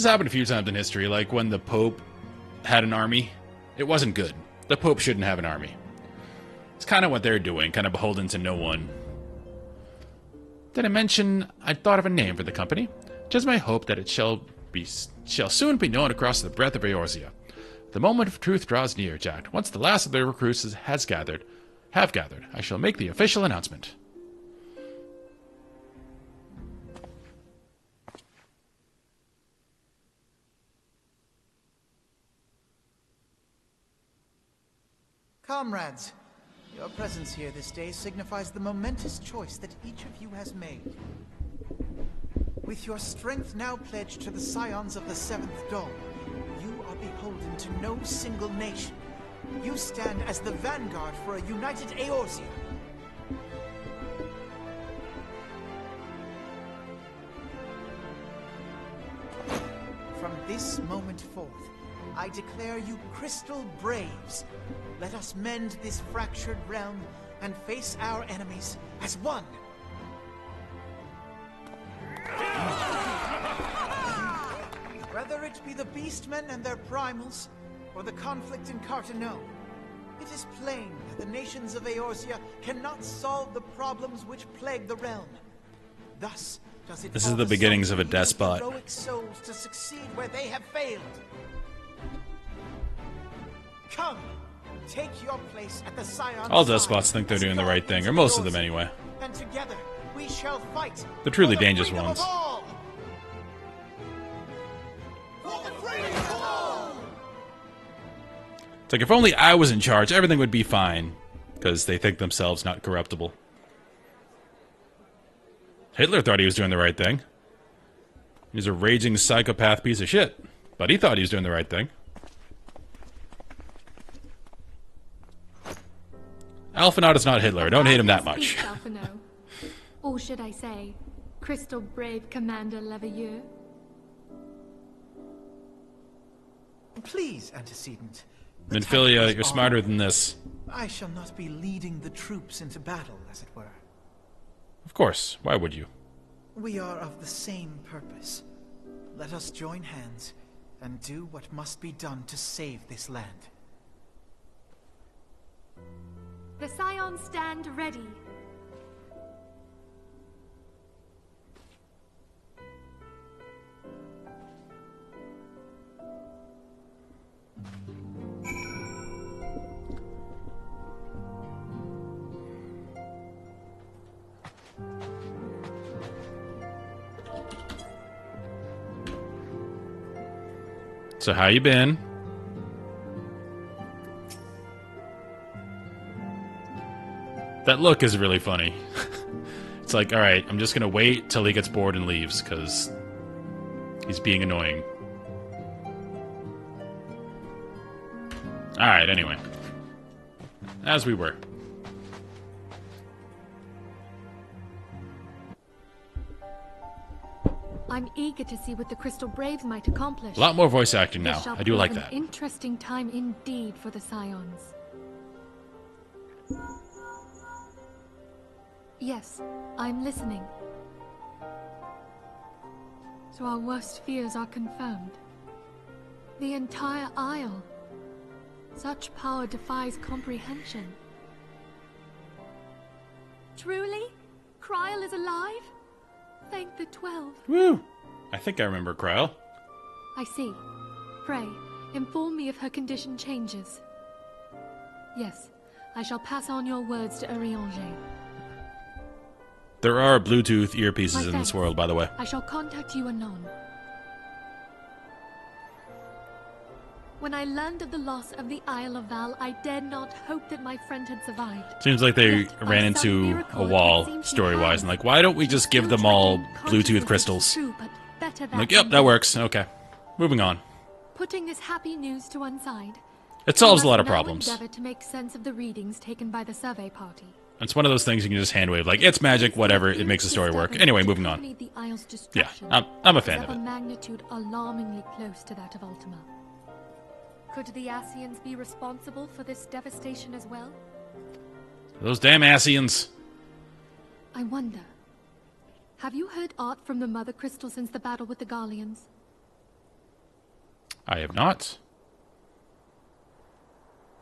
happened a few times in history, like when the Pope had an army. It wasn't good. The Pope shouldn't have an army. It's kind of what they're doing, kind of beholden to no one. Did I mention I'd thought of a name for the company? 'Tis my hope that it shall soon be known across the breadth of Eorzea. The moment of truth draws near, Jack. Once the last of the recruits have gathered, I shall make the official announcement. Comrades, your presence here this day signifies the momentous choice that each of you has made. With your strength now pledged to the scions of the Seventh Dawn, you are beholden to no single nation. You stand as the vanguard for a united Eorzea. From this moment forth, I declare you Crystal Braves. Let us mend this fractured realm and face our enemies as one. Whether it be the Beastmen and their primals, or the conflict in Carteneau, it is plain that the nations of Eorzea cannot solve the problems which plague the realm. Thus, does it This is the beginnings of a despot. heroic souls to succeed where they have failed. Come, take your place at the Scion's All despots think they're doing the right thing, or most of them anyway. and together we shall fight. The truly for the dangerous freedom of ones. all. For the freedom of all. It's like, if only I was in charge, everything would be fine. Because they think themselves not corruptible. Hitler thought he was doing the right thing. He's a raging psychopath piece of shit. But he thought he was doing the right thing. Alphinaud is not Hitler. Don't hate him that much. Alphinaud. Or should I say, Crystal Brave Commander Leveilleur? Please, antecedent. Minfilia, you're smarter than this. I shall not be leading the troops into battle, as it were. Of course. Why would you? We are of the same purpose. Let us join hands and do what must be done to save this land. The Scions stand ready. So how you been? That look is really funny. It's like, alright, I'm just gonna wait till he gets bored and leaves, because he's being annoying. Alright, anyway. As we were. I'm eager to see what the Crystal Braves might accomplish. A lot more voice acting now. This shall I do like prove that. An interesting time indeed for the Scions. Yes, I'm listening. So our worst fears are confirmed. The entire Isle. Such power defies comprehension. Truly? Kryl is alive? Thank the 12. Woo! I think I remember Kryl. I see. Pray, inform me if her condition changes. Yes, I shall pass on your words to Urianger. There are Bluetooth earpieces in this world, by the way. I shall contact you anon. When I learned of the loss of the Isle of Val, I dared not hope that my friend had survived. Seems like they Yet, by ran some into miracle, a it wall, seems he story-wise, has. and like, why don't we just give them all Bluetooth crystals? True, but better I'm that like, yep, than that this. works. Okay. Moving on. Putting this happy news to one side, It solves a we lot of must now problems. endeavor to make sense of the readings taken by the survey party. It's one of those things you can just hand wave, like, it's magic, whatever, it makes the story work. Anyway, moving on. The Isle's Yeah, destruction I'm a fan was of a it. magnitude alarmingly close to that of Ultima. Could the Ascians be responsible for this devastation as well? Those damn Ascians. I wonder. Have you heard aught from the Mother Crystal since the battle with the Garleans? I have not.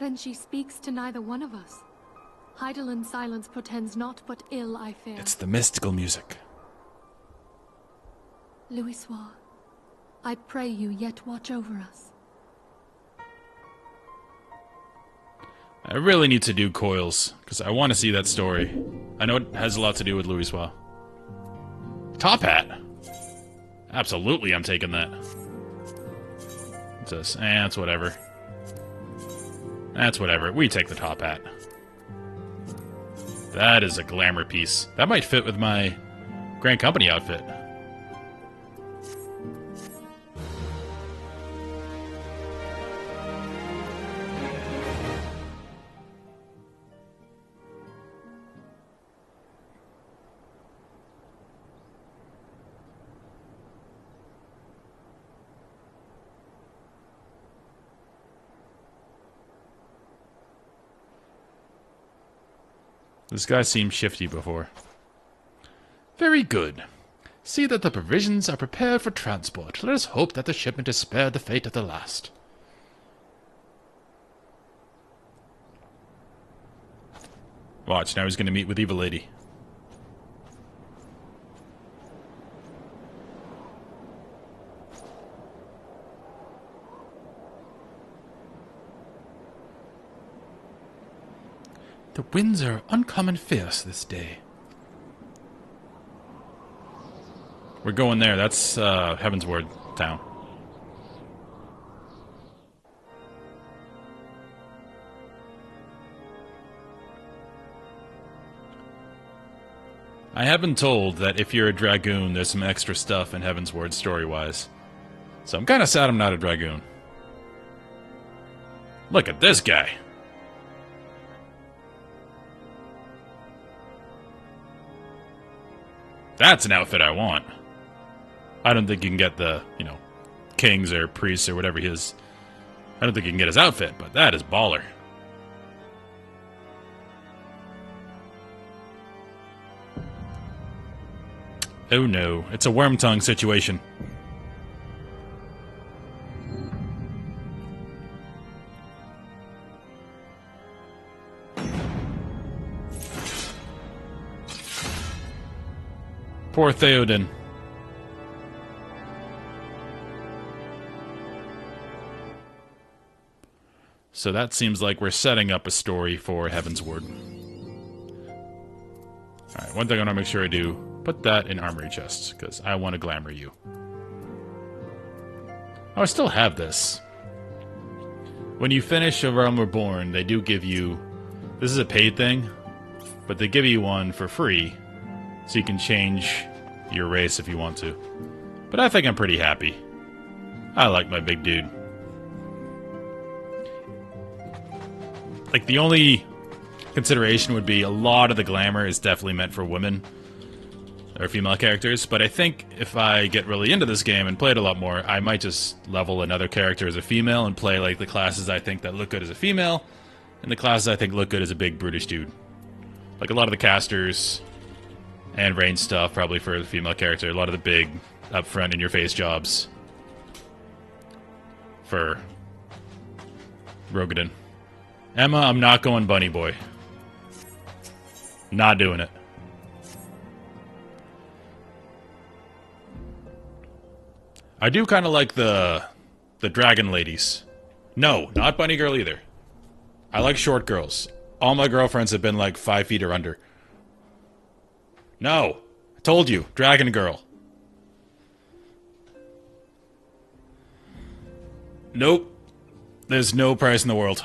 Then she speaks to neither one of us. Heidelin's silence portends naught but ill, I fear. It's the mystical music. Louisoix, I pray you yet watch over us. I really need to do Coils, because I want to see that story. I know it has a lot to do with Louisoix. Top hat? Absolutely, I'm taking that. What's this? That's whatever. That's whatever. We take the top hat. That is a glamour piece. That might fit with my Grand Company outfit. This guy seemed shifty before. Very good. See that the provisions are prepared for transport. Let us hope that the shipment is spared the fate of the last. Watch, now he's going to meet with Evil Lady. The winds are uncommon fierce this day. We're going there. That's Heaven's Word town. I have been told that if you're a Dragoon, there's some extra stuff in Heaven's Word story-wise. So I'm kind of sad I'm not a Dragoon. Look at this guy. That's an outfit I want. I don't think you can get the, kings or priests or whatever he is. I don't think you can get his outfit, but that is baller. Oh no, it's a worm tongue situation. Poor Theoden. So that seems like we're setting up a story for Heaven's Word. Alright, one thing I want to make sure I do, put that in armory chests, because I want to glamour you. Oh, I still have this. When you finish A Realm Reborn, they do give you... This is a paid thing, but they give you one for free, so you can change your race if you want to. But I think I'm pretty happy. I like my big dude. Like, the only consideration would be a lot of the glamour is definitely meant for women or female characters, but I think if I get really into this game and play it a lot more, I might just level another character as a female and play like the classes I think that look good as a female and the classes I think look good as a big brutish dude. Like a lot of the casters and range stuff probably for the female character, a lot of the big upfront in your face jobs for Rogadin. Emma, I'm not going bunny boy. Not doing it. I do kind of like the dragon ladies. No, not bunny girl either. I like short girls. All my girlfriends have been like 5 feet or under. No! I told you, Dragon Girl. Nope. There's no price in the world.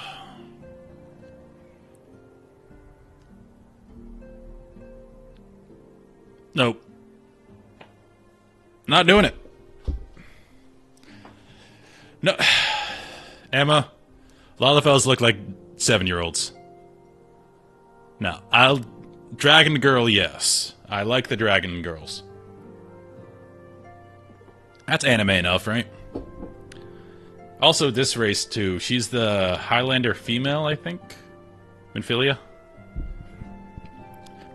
Nope. Not doing it. No. Emma, Lalafells look like 7-year-olds. No, Dragon Girl, yes. I like the Dragon Girls. That's anime enough, right? Also, this race, too. She's the Highlander female, I think? Minfilia?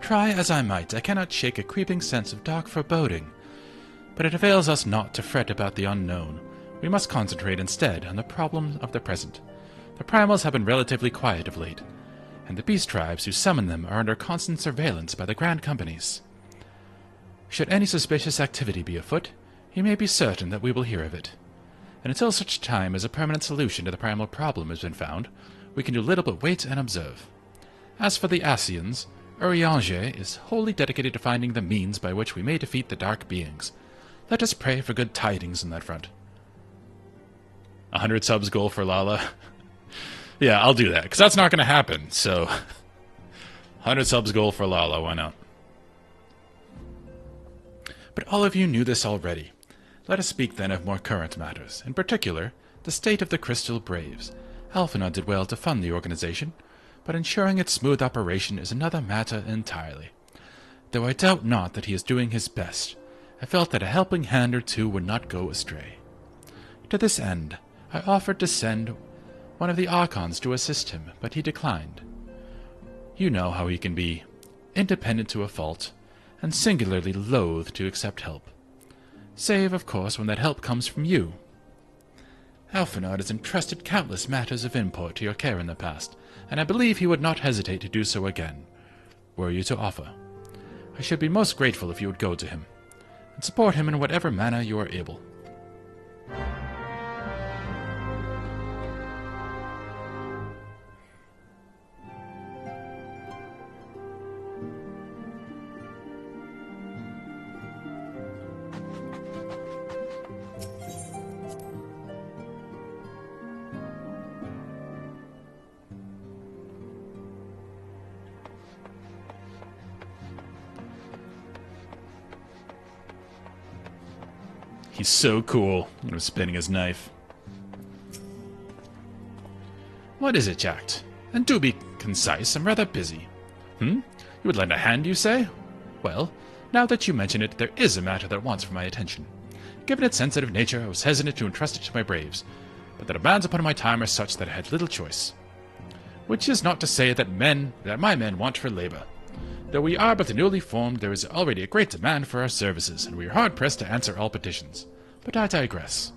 Try as I might, I cannot shake a creeping sense of dark foreboding. But it avails us not to fret about the unknown. We must concentrate instead on the problem of the present. The primals have been relatively quiet of late, and the beast tribes who summon them are under constant surveillance by the grand companies. Should any suspicious activity be afoot, you may be certain that we will hear of it. And until such time as a permanent solution to the primal problem has been found, we can do little but wait and observe. As for the Asians, Urianger is wholly dedicated to finding the means by which we may defeat the dark beings. Let us pray for good tidings on that front. 100 subs goal for Lala. Yeah, I'll do that, because that's not going to happen, so 100 subs goal for Lala, why not? But all of you knew this already. Let us speak then of more current matters, in particular, the state of the Crystal Braves. Alphinaud did well to fund the organization, but ensuring its smooth operation is another matter entirely. Though I doubt not that he is doing his best, I felt that a helping hand or two would not go astray. To this end, I offered to send one of the Archons to assist him, but he declined. You know how he can be, independent to a fault, and singularly loath to accept help. Save, of course, when that help comes from you. Alphinaud has entrusted countless matters of import to your care in the past, and I believe he would not hesitate to do so again, were you to offer. I should be most grateful if you would go to him, and support him in whatever manner you are able. He's so cool. He was spinning his knife. What is it, Jack? And do be concise, I'm rather busy. You would lend a hand, you say? Well, now that you mention it, there is a matter that wants for my attention. Given its sensitive nature, I was hesitant to entrust it to my braves, but the demands upon my time are such that I had little choice. Which is not to say that my men want for labor. Though we are but newly formed, there is already a great demand for our services, and we are hard-pressed to answer all petitions. But I digress.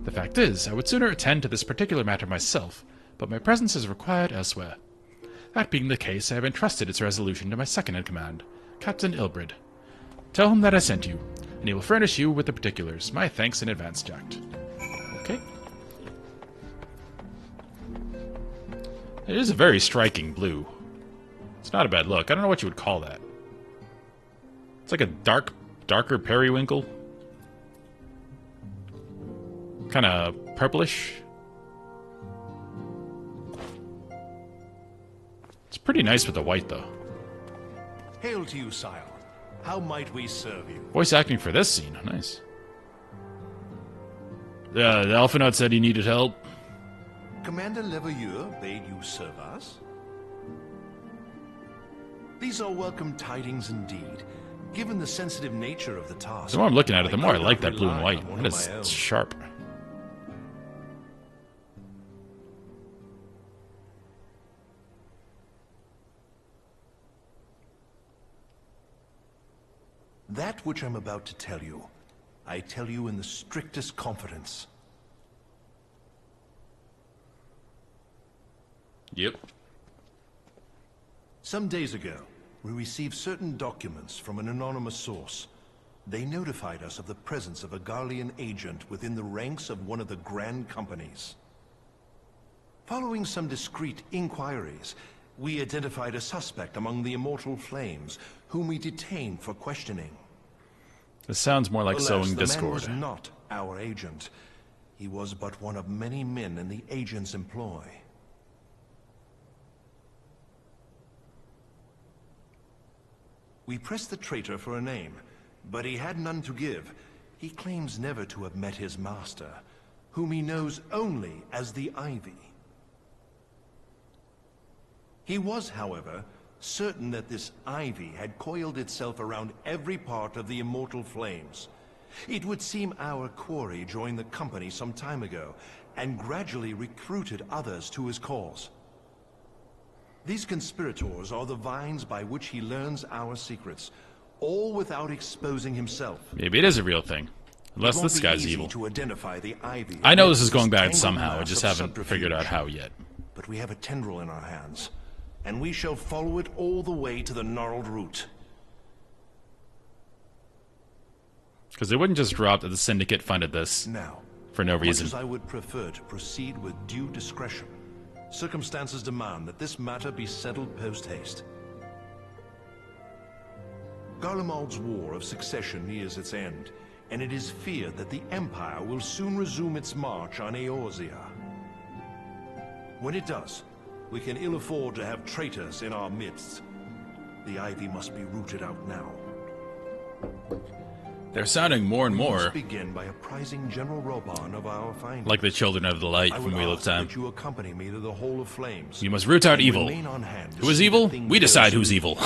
The fact is, I would sooner attend to this particular matter myself, but my presence is required elsewhere. That being the case, I have entrusted its resolution to my second-in-command, Captain Ilbrid. Tell him that I sent you, and he will furnish you with the particulars. My thanks in advance, Jack. Okay. It is a very striking blue. It's not a bad look. I don't know what you would call that. It's like a darker periwinkle. Kind of purplish. It's pretty nice with the white, though. Hail to you, Scion. How might we serve you? Voice acting for this scene. Nice. The Alphinaud said he needed help. Commander Leveilleur bade you serve us? These are welcome tidings indeed, given the sensitive nature of the task. The more I'm looking at it, the more I like that blue and white. That is sharp. That which I'm about to tell you, I tell you in the strictest confidence. Yep. Some days ago, we received certain documents from an anonymous source. They notified us of the presence of a Garlean agent within the ranks of one of the grand companies. Following some discreet inquiries, We identified a suspect among the Immortal Flames, whom we detained for questioning. This sounds more like Alas, sowing the man discord. was not our agent. He was but one of many men in the agent's employ. We pressed the traitor for a name, but he had none to give. He claims never to have met his master, whom he knows only as the Ivy. He was, however, certain that this Ivy had coiled itself around every part of the Immortal Flames. It would seem our quarry joined the company some time ago, and gradually recruited others to his cause. These conspirators are the vines by which he learns our secrets, all without exposing himself. Maybe it is a real thing. Unless this guy's evil. To identify the Ivy. I know this is going bad somehow, I just haven't figured out how yet. But we have a tendril in our hands, and we shall follow it all the way to the gnarled root. Because they wouldn't just drop that the Syndicate funded this for no reason. Much as I would prefer to proceed with due discretion, circumstances demand that this matter be settled post-haste. Garlemald's War of Succession nears its end, and it is feared that the Empire will soon resume its march on Eorzea. When it does, we can ill afford to have traitors in our midst. The Ivy must be rooted out now. They're sounding more and more Let's begin by apprising General Roban of our findings. like the Children of the Light from Wheel of Time. You accompany me to the Hall of Flames. You must root out evil. Who is evil? We decide who's evil.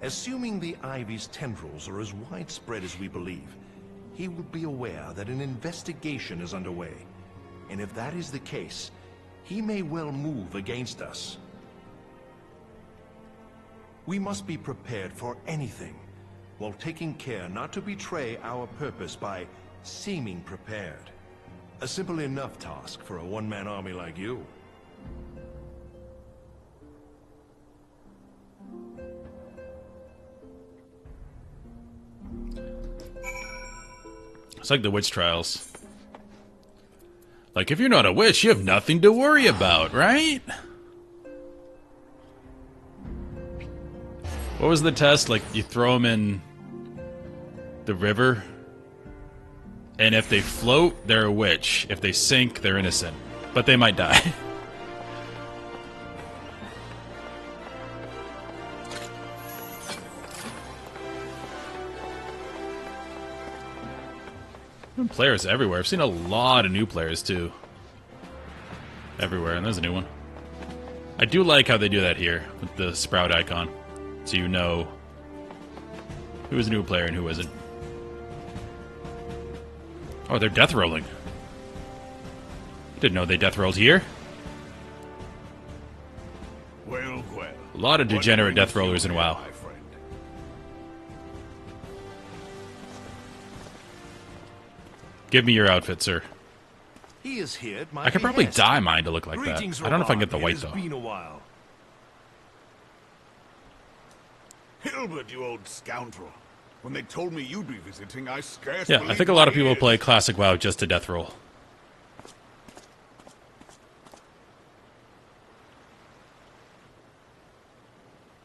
Assuming the Ivy's tendrils are as widespread as we believe, he would be aware that an investigation is underway. And if that is the case, he may well move against us. We must be prepared for anything, while taking care not to betray our purpose by seeming prepared. A simple enough task for a one-man army like you. It's like the witch trials. Like, if you're not a witch, you have nothing to worry about, right? What was the test? Like, you throw them in the river, and if they float, they're a witch. If they sink, they're innocent. But they might die. Players everywhere. I've seen a lot of new players, too. Everywhere, and there's a new one. I do like how they do that here, with the sprout icon. So you know who is a new player and who isn't. Oh, they're death rolling. Didn't know they death rolled here. Well, well. A lot of degenerate death rollers in WoW. Give me your outfit, sir. He is here at my I could probably behest. dye mine to look like that. Greetings, I don't know if I can Roban. get the white, It though. has been a while. Hilbert, you old scoundrel. When they told me you'd be visiting, I scarce Yeah, I think a lot of people play Classic WoW just to death roll.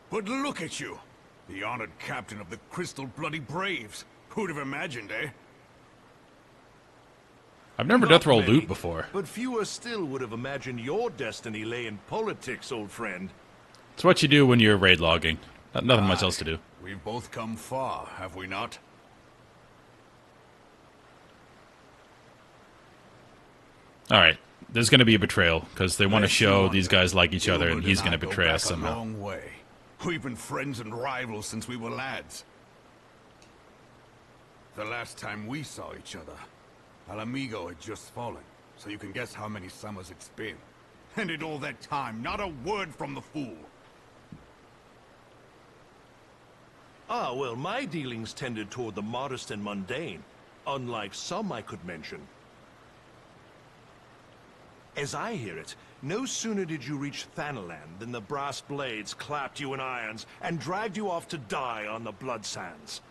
But look at you! The honored captain of the Crystal Bloody Braves. Who'd have imagined, eh? I've never Not death rolled many, loot before. But fewer still would have imagined your destiny lay in politics, old friend. It's what you do when you're raid logging. Nothing much else to do. We've both come far, have we not? Alright, there's going to be a betrayal, because they want to show these guys like each other, and he's going to betray us A somehow. long way. We've been friends and rivals since we were lads. The last time we saw each other, Alamigo had just fallen, so you can guess how many summers it's been. And in all that time, not a word from the fool. Ah, well, my dealings tended toward the modest and mundane, unlike some I could mention. As I hear it, no sooner did you reach Thanalan than the brass blades clapped you in irons and dragged you off to die on the blood sands.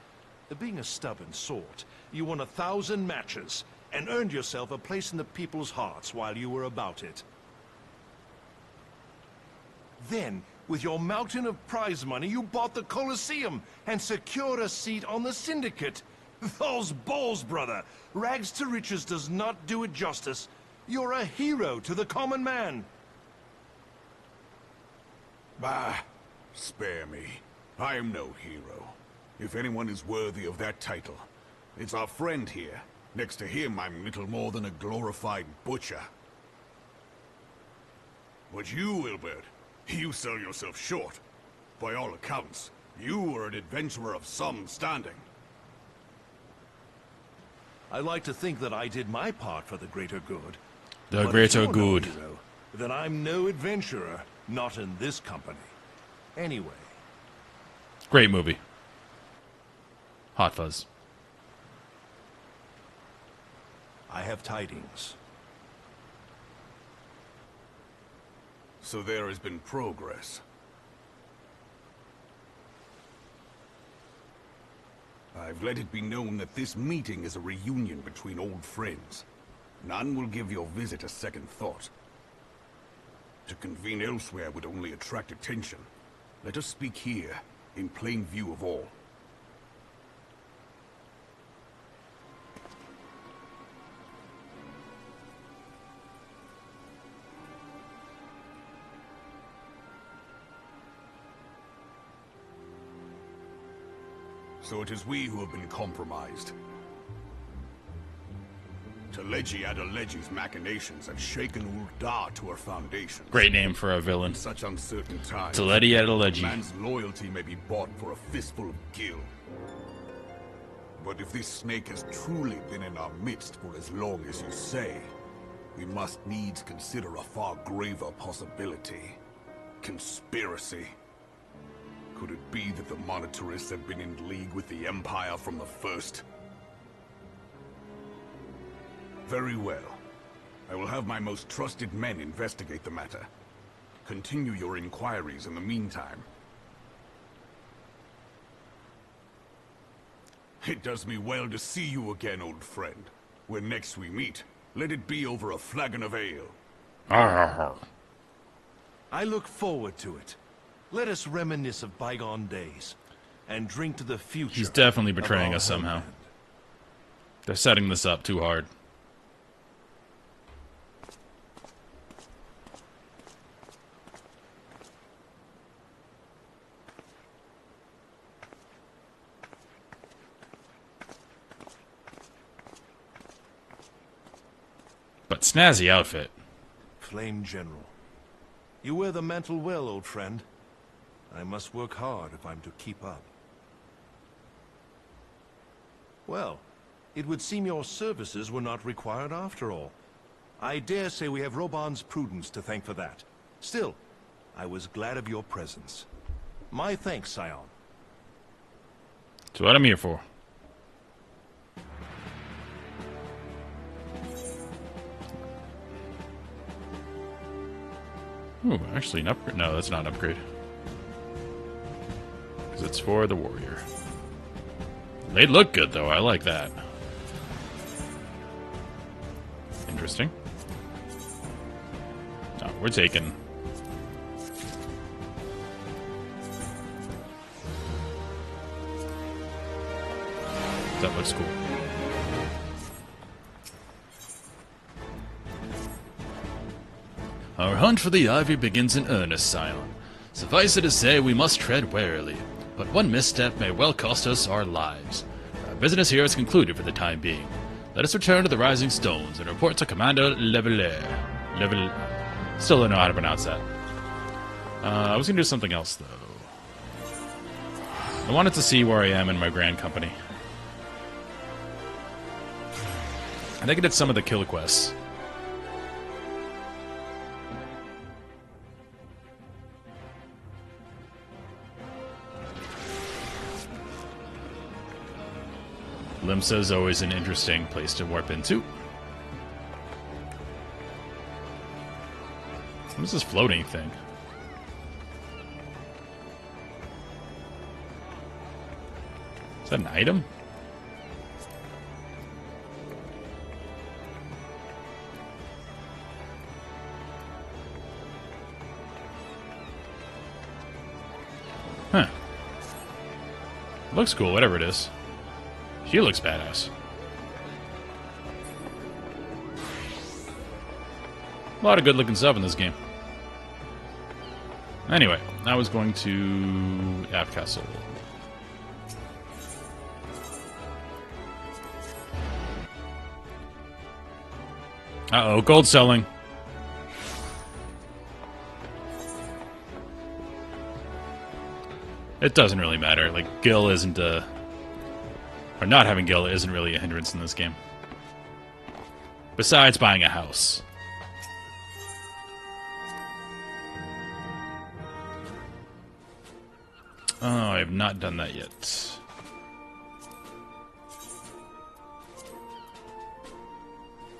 Being a stubborn sort, you won 1,000 matches and earned yourself a place in the people's hearts while you were about it. Then, with your mountain of prize money, you bought the Colosseum and secured a seat on the Syndicate. Those balls, brother. Rags to riches does not do it justice. You're a hero to the common man. Bah, spare me. I am no hero. If anyone is worthy of that title, it's our friend here. Next to him, I'm little more than a glorified butcher. But you, Wilbert, you sell yourself short. By all accounts, you are an adventurer of some standing. I like to think that I did my part for the greater good. The But greater if you're no good. hero, then I'm no adventurer, not in this company. Anyway, Great movie. Hot Fuzz. I have tidings. So there has been progress. I've let it be known that this meeting is a reunion between old friends. None will give your visit a second thought. To convene elsewhere would only attract attention. Let us speak here, in plain view of all. So it is we who have been compromised. Telegi Adelegi's machinations have shaken Ul'dah to her foundations. Great name for a villain. In such uncertain times, Telegi Adelegi. man's loyalty may be bought for a fistful of gil. But if this snake has truly been in our midst for as long as you say, we must needs consider a far graver possibility. Conspiracy. Could it be that the Monitarists have been in league with the Empire from the first? Very well. I will have my most trusted men investigate the matter. Continue your inquiries in the meantime. It does me well to see you again, old friend. When next we meet, let it be over a flagon of ale. I look forward to it. Let us reminisce of bygone days and drink to the future. He's definitely of betraying our us somehow. homeland. They're setting this up too hard. But snazzy outfit. Flame General. You wear the mantle well, old friend. I must work hard if I'm to keep up. Well, it would seem your services were not required after all. I dare say we have Roban's prudence to thank for that. Still, I was glad of your presence. My thanks, Scion. That's what I'm here for. Ooh, actually an upgrade. No, that's not an upgrade. Because it's for the warrior. They look good, though. I like that. Interesting. Oh, we're taking... That looks cool. Our hunt for the ivy begins in earnest, Scion. Suffice it to say, we must tread warily, but one misstep may well cost us our lives. Our business here is concluded for the time being. Let us return to the Rising Stones and report to Commander Still don't know how to pronounce that. I was gonna do something else, though. I wanted to see where I am in my grand company. I think I did some of the kill quests. Limsa is always an interesting place to warp into. What is this floating thing? Is that an item? Looks cool, whatever it is. She looks badass. A lot of good looking stuff in this game. Anyway, I was going to Aft Castle. Uh-oh, gold selling. It doesn't really matter. Like, Gil isn't or not having Gil isn't really a hindrance in this game. Besides buying a house. Oh, I have not done that yet.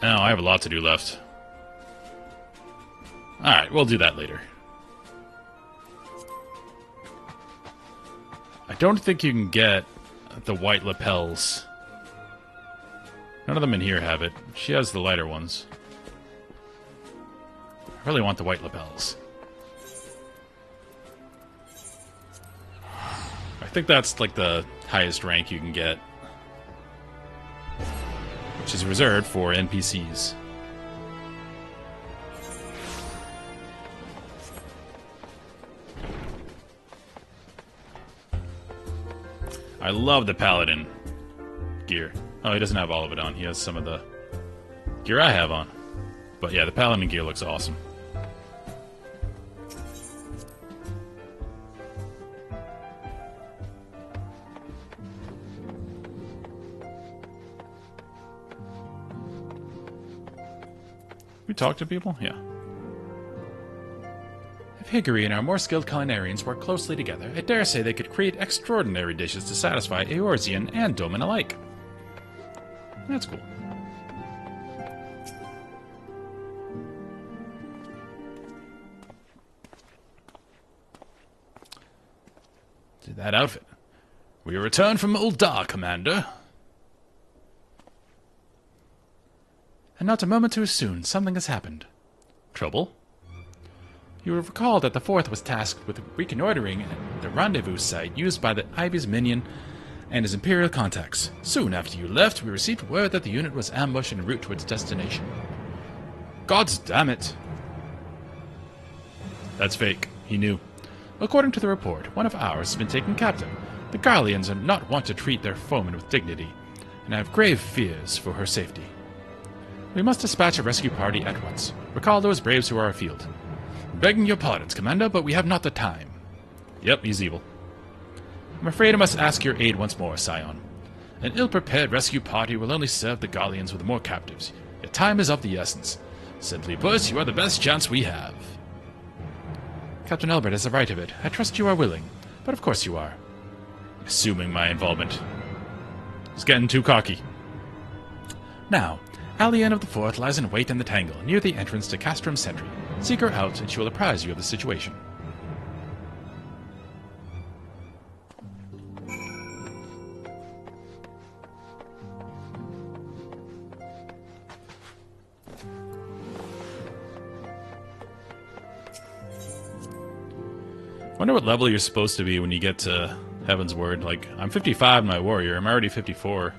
Oh, I have a lot to do left. Alright, we'll do that later. I don't think you can get the white lapels. None of them in here have it. She has the lighter ones. I really want the white lapels. I think that's like the highest rank you can get, which is reserved for NPCs. I love the Paladin gear. Oh, he doesn't have all of it on. He has some of the gear I have on. But yeah, the Paladin gear looks awesome. We talk to people? Yeah. If Higuri and our more skilled culinarians work closely together, I dare say they could create extraordinary dishes to satisfy Eorzean and Doman alike. That's cool. To that outfit. We return from Ul'dah, Commander. And not a moment too soon, something has happened. Trouble? You will recall that the Fourth was tasked with reconnoitering the rendezvous site used by the Ivy's minion and his Imperial contacts. Soon after you left, we received word that the unit was ambushed en route to its destination. Gods damn it! That's fake. He knew. According to the report, one of ours has been taken captive. The Garleans are not wont to treat their foemen with dignity, and I have grave fears for her safety. We must dispatch a rescue party at once. Recall those braves who are afield. Begging your pardons, Commander, but we have not the time. Yep, he's evil. I'm afraid I must ask your aid once more, Scion. An ill-prepared rescue party will only serve the Garleans with more captives. Your time is of the essence. Simply put, you are the best chance we have. Captain Elbert has the right of it. I trust you are willing. But of course you are. Assuming my involvement. He's getting too cocky. Now, Alien of the Fourth lies in wait in the Tangle, near the entrance to Castrum Sentry. Seek her out, and she will apprise you of the situation. Wonder what level you're supposed to be when you get to Heaven's Word. Like, I'm 55 in my warrior. I'm already 54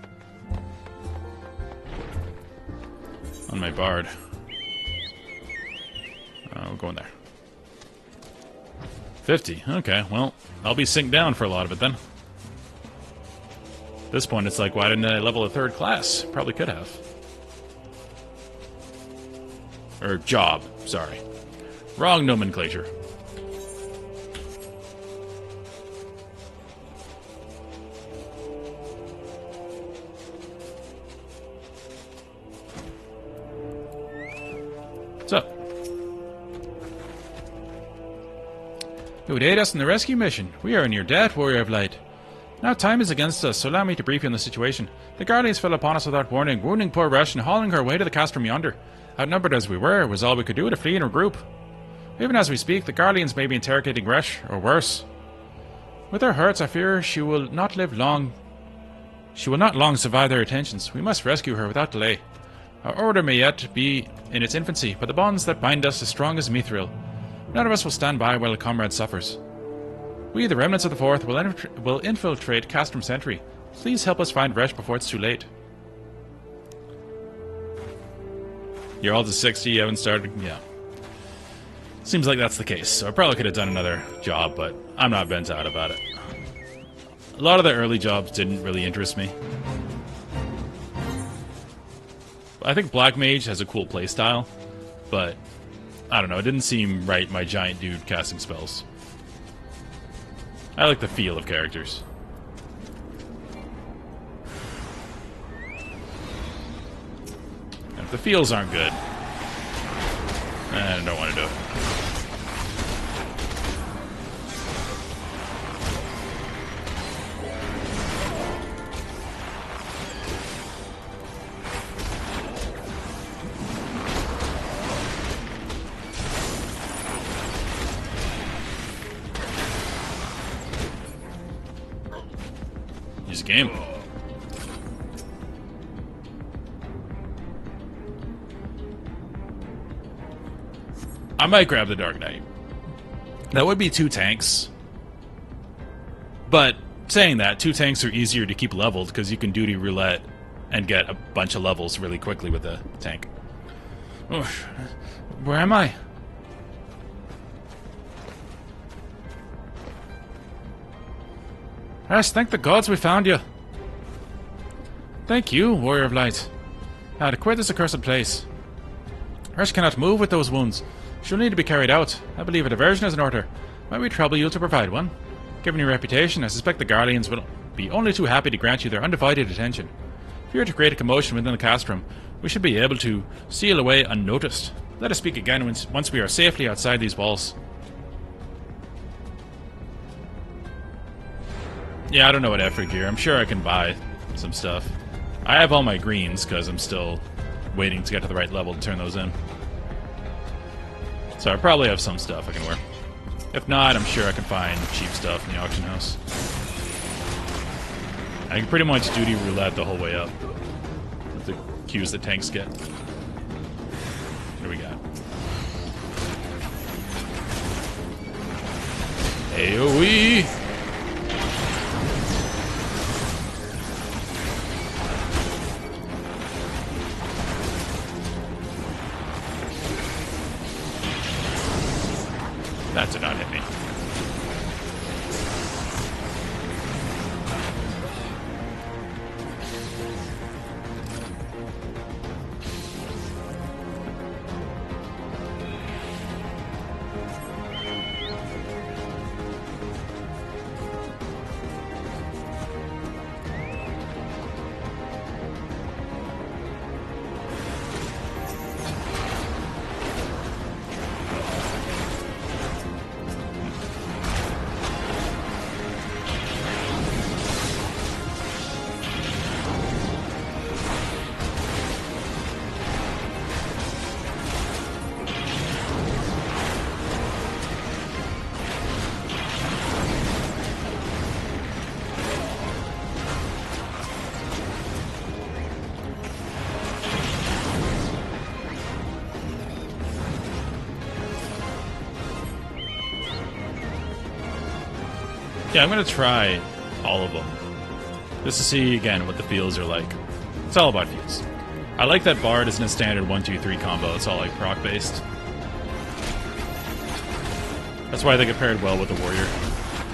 on my bard. We're going there. 50. Okay, well, I'll be synced down for a lot of it then. At this point, it's like, why didn't I level a 3rd class? Probably could have. Or job, sorry. Wrong nomenclature. What's up? You would aid us in the rescue mission. We are in your debt, Warrior of Light. Now time is against us, so allow me to brief you on the situation. The Guardians fell upon us without warning, wounding poor Resh and hauling her away to the castrum yonder. Outnumbered as we were, it was all we could do to flee and regroup. Even as we speak, the Guardians may be interrogating Resh, or worse. With her hurts, I fear she will not live long. She will not long survive their attentions. We must rescue her without delay. Our order may yet be in its infancy, but the bonds that bind us as strong as Mithril. None of us will stand by while a comrade suffers. We, the remnants of the Fourth, will infiltrate Castrum Sentry. Please help us find Resh before it's too late. You're all to 60, you haven't started? Yeah. Seems like that's the case, so I probably could have done another job, but I'm not bent out about it. A lot of the early jobs didn't really interest me. I think Black Mage has a cool playstyle, but I don't know, it didn't seem right, my giant dude casting spells. I like the feel of characters. And if the feels aren't good, I don't want to do it. Use a game. I might grab the Dark Knight. That would be 2 tanks. But saying that, 2 tanks are easier to keep leveled because you can duty roulette and get a bunch of levels really quickly with a tank. Oof. Where am I? Yes, thank the gods we found you. Thank you, Warrior of Light. Now to quit this accursed place. Resh cannot move with those wounds. She'll need to be carried out. I believe a diversion is in order. Might we trouble you to provide one? Given your reputation, I suspect the Guardians will be only too happy to grant you their undivided attention. If you are to create a commotion within the castrum, we should be able to steal away unnoticed. Let us speak again once we are safely outside these walls. Yeah, I don't know what effort gear. I'm sure I can buy some stuff. I have all my greens because I'm still waiting to get to the right level to turn those in. So I probably have some stuff I can wear. If not, I'm sure I can find cheap stuff in the auction house. I can pretty much duty roulette the whole way up with the queues that tanks get. What do we got? AoE! That did not hit me. Yeah, I'm gonna try all of them. Just to see, again, what the feels are like. It's all about feels. I like that Bard isn't a standard 1-2-3 combo, it's all like proc-based. That's why they get paired well with the Warrior.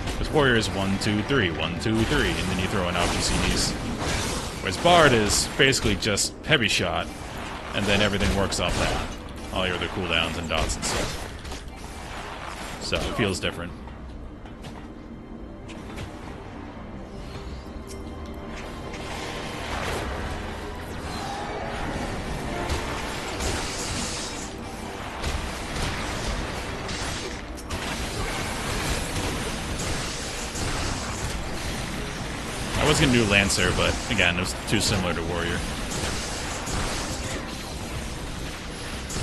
Because Warrior is 1-2-3, 1-2-3, and then you throw in OutGCDs. Whereas Bard is basically just heavy shot, and then everything works off that. All your other cooldowns and dots and stuff. So, it feels different. I was gonna do Lancer, but again, it was too similar to Warrior.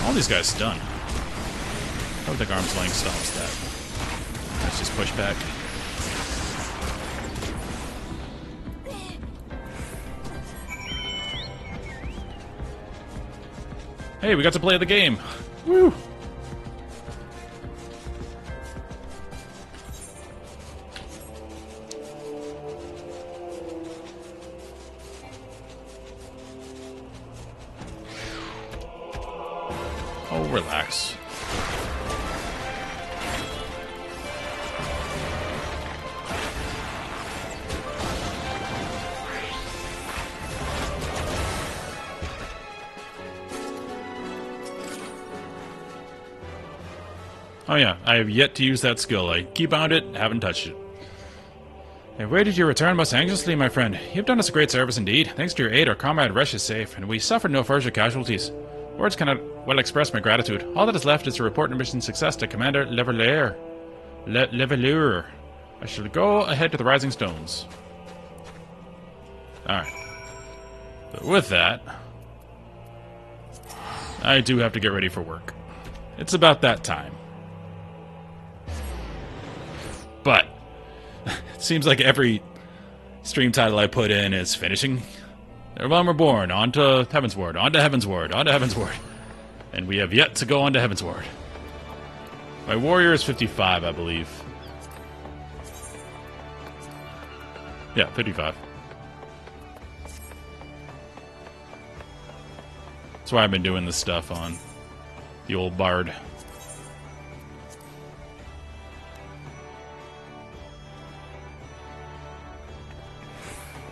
All these guys stun. I don't think arm's length stops that. Let's just push back. Hey, we got to play the game. Woo! relax. Oh yeah, I have yet to use that skill. I keybound it, haven't touched it. I awaited your return most anxiously, my friend. You've done us a great service indeed. Thanks to your aid, our comrade Resh is safe, and we suffered no further casualties. Words cannot well express my gratitude. All that is left is to report mission success to Commander Leveilleur. Leveilleur. I shall go ahead to the Rising Stones. Alright. But with that, I do have to get ready for work. It's about that time. But it seems like every stream title I put in is finishing. The realm reborn, on to Heavensward, on to Heavensward, on to Heavensward. And we have yet to go on to Heavensward. My warrior is 55, I believe. Yeah, 55. That's why I've been doing this stuff on the old Bard.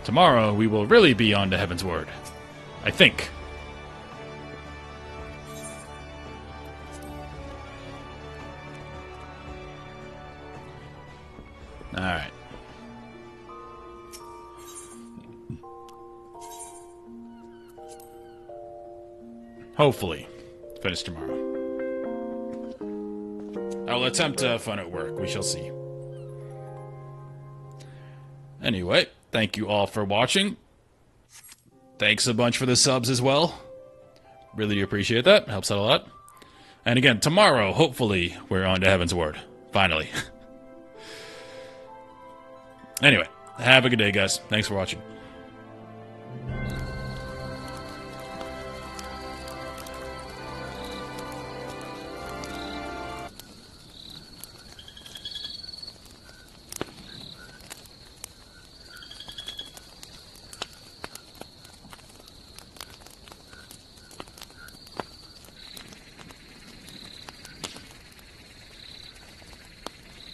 Tomorrow, we will really be on to Heavensward. I think. Alright. Hopefully. Finish tomorrow. I will attempt to have fun at work. We shall see. Anyway, thank you all for watching. Thanks a bunch for the subs as well. Really do appreciate that. Helps out a lot. And again, tomorrow, hopefully, we're on to Heavensward. Finally. Anyway, have a good day, guys. Thanks for watching.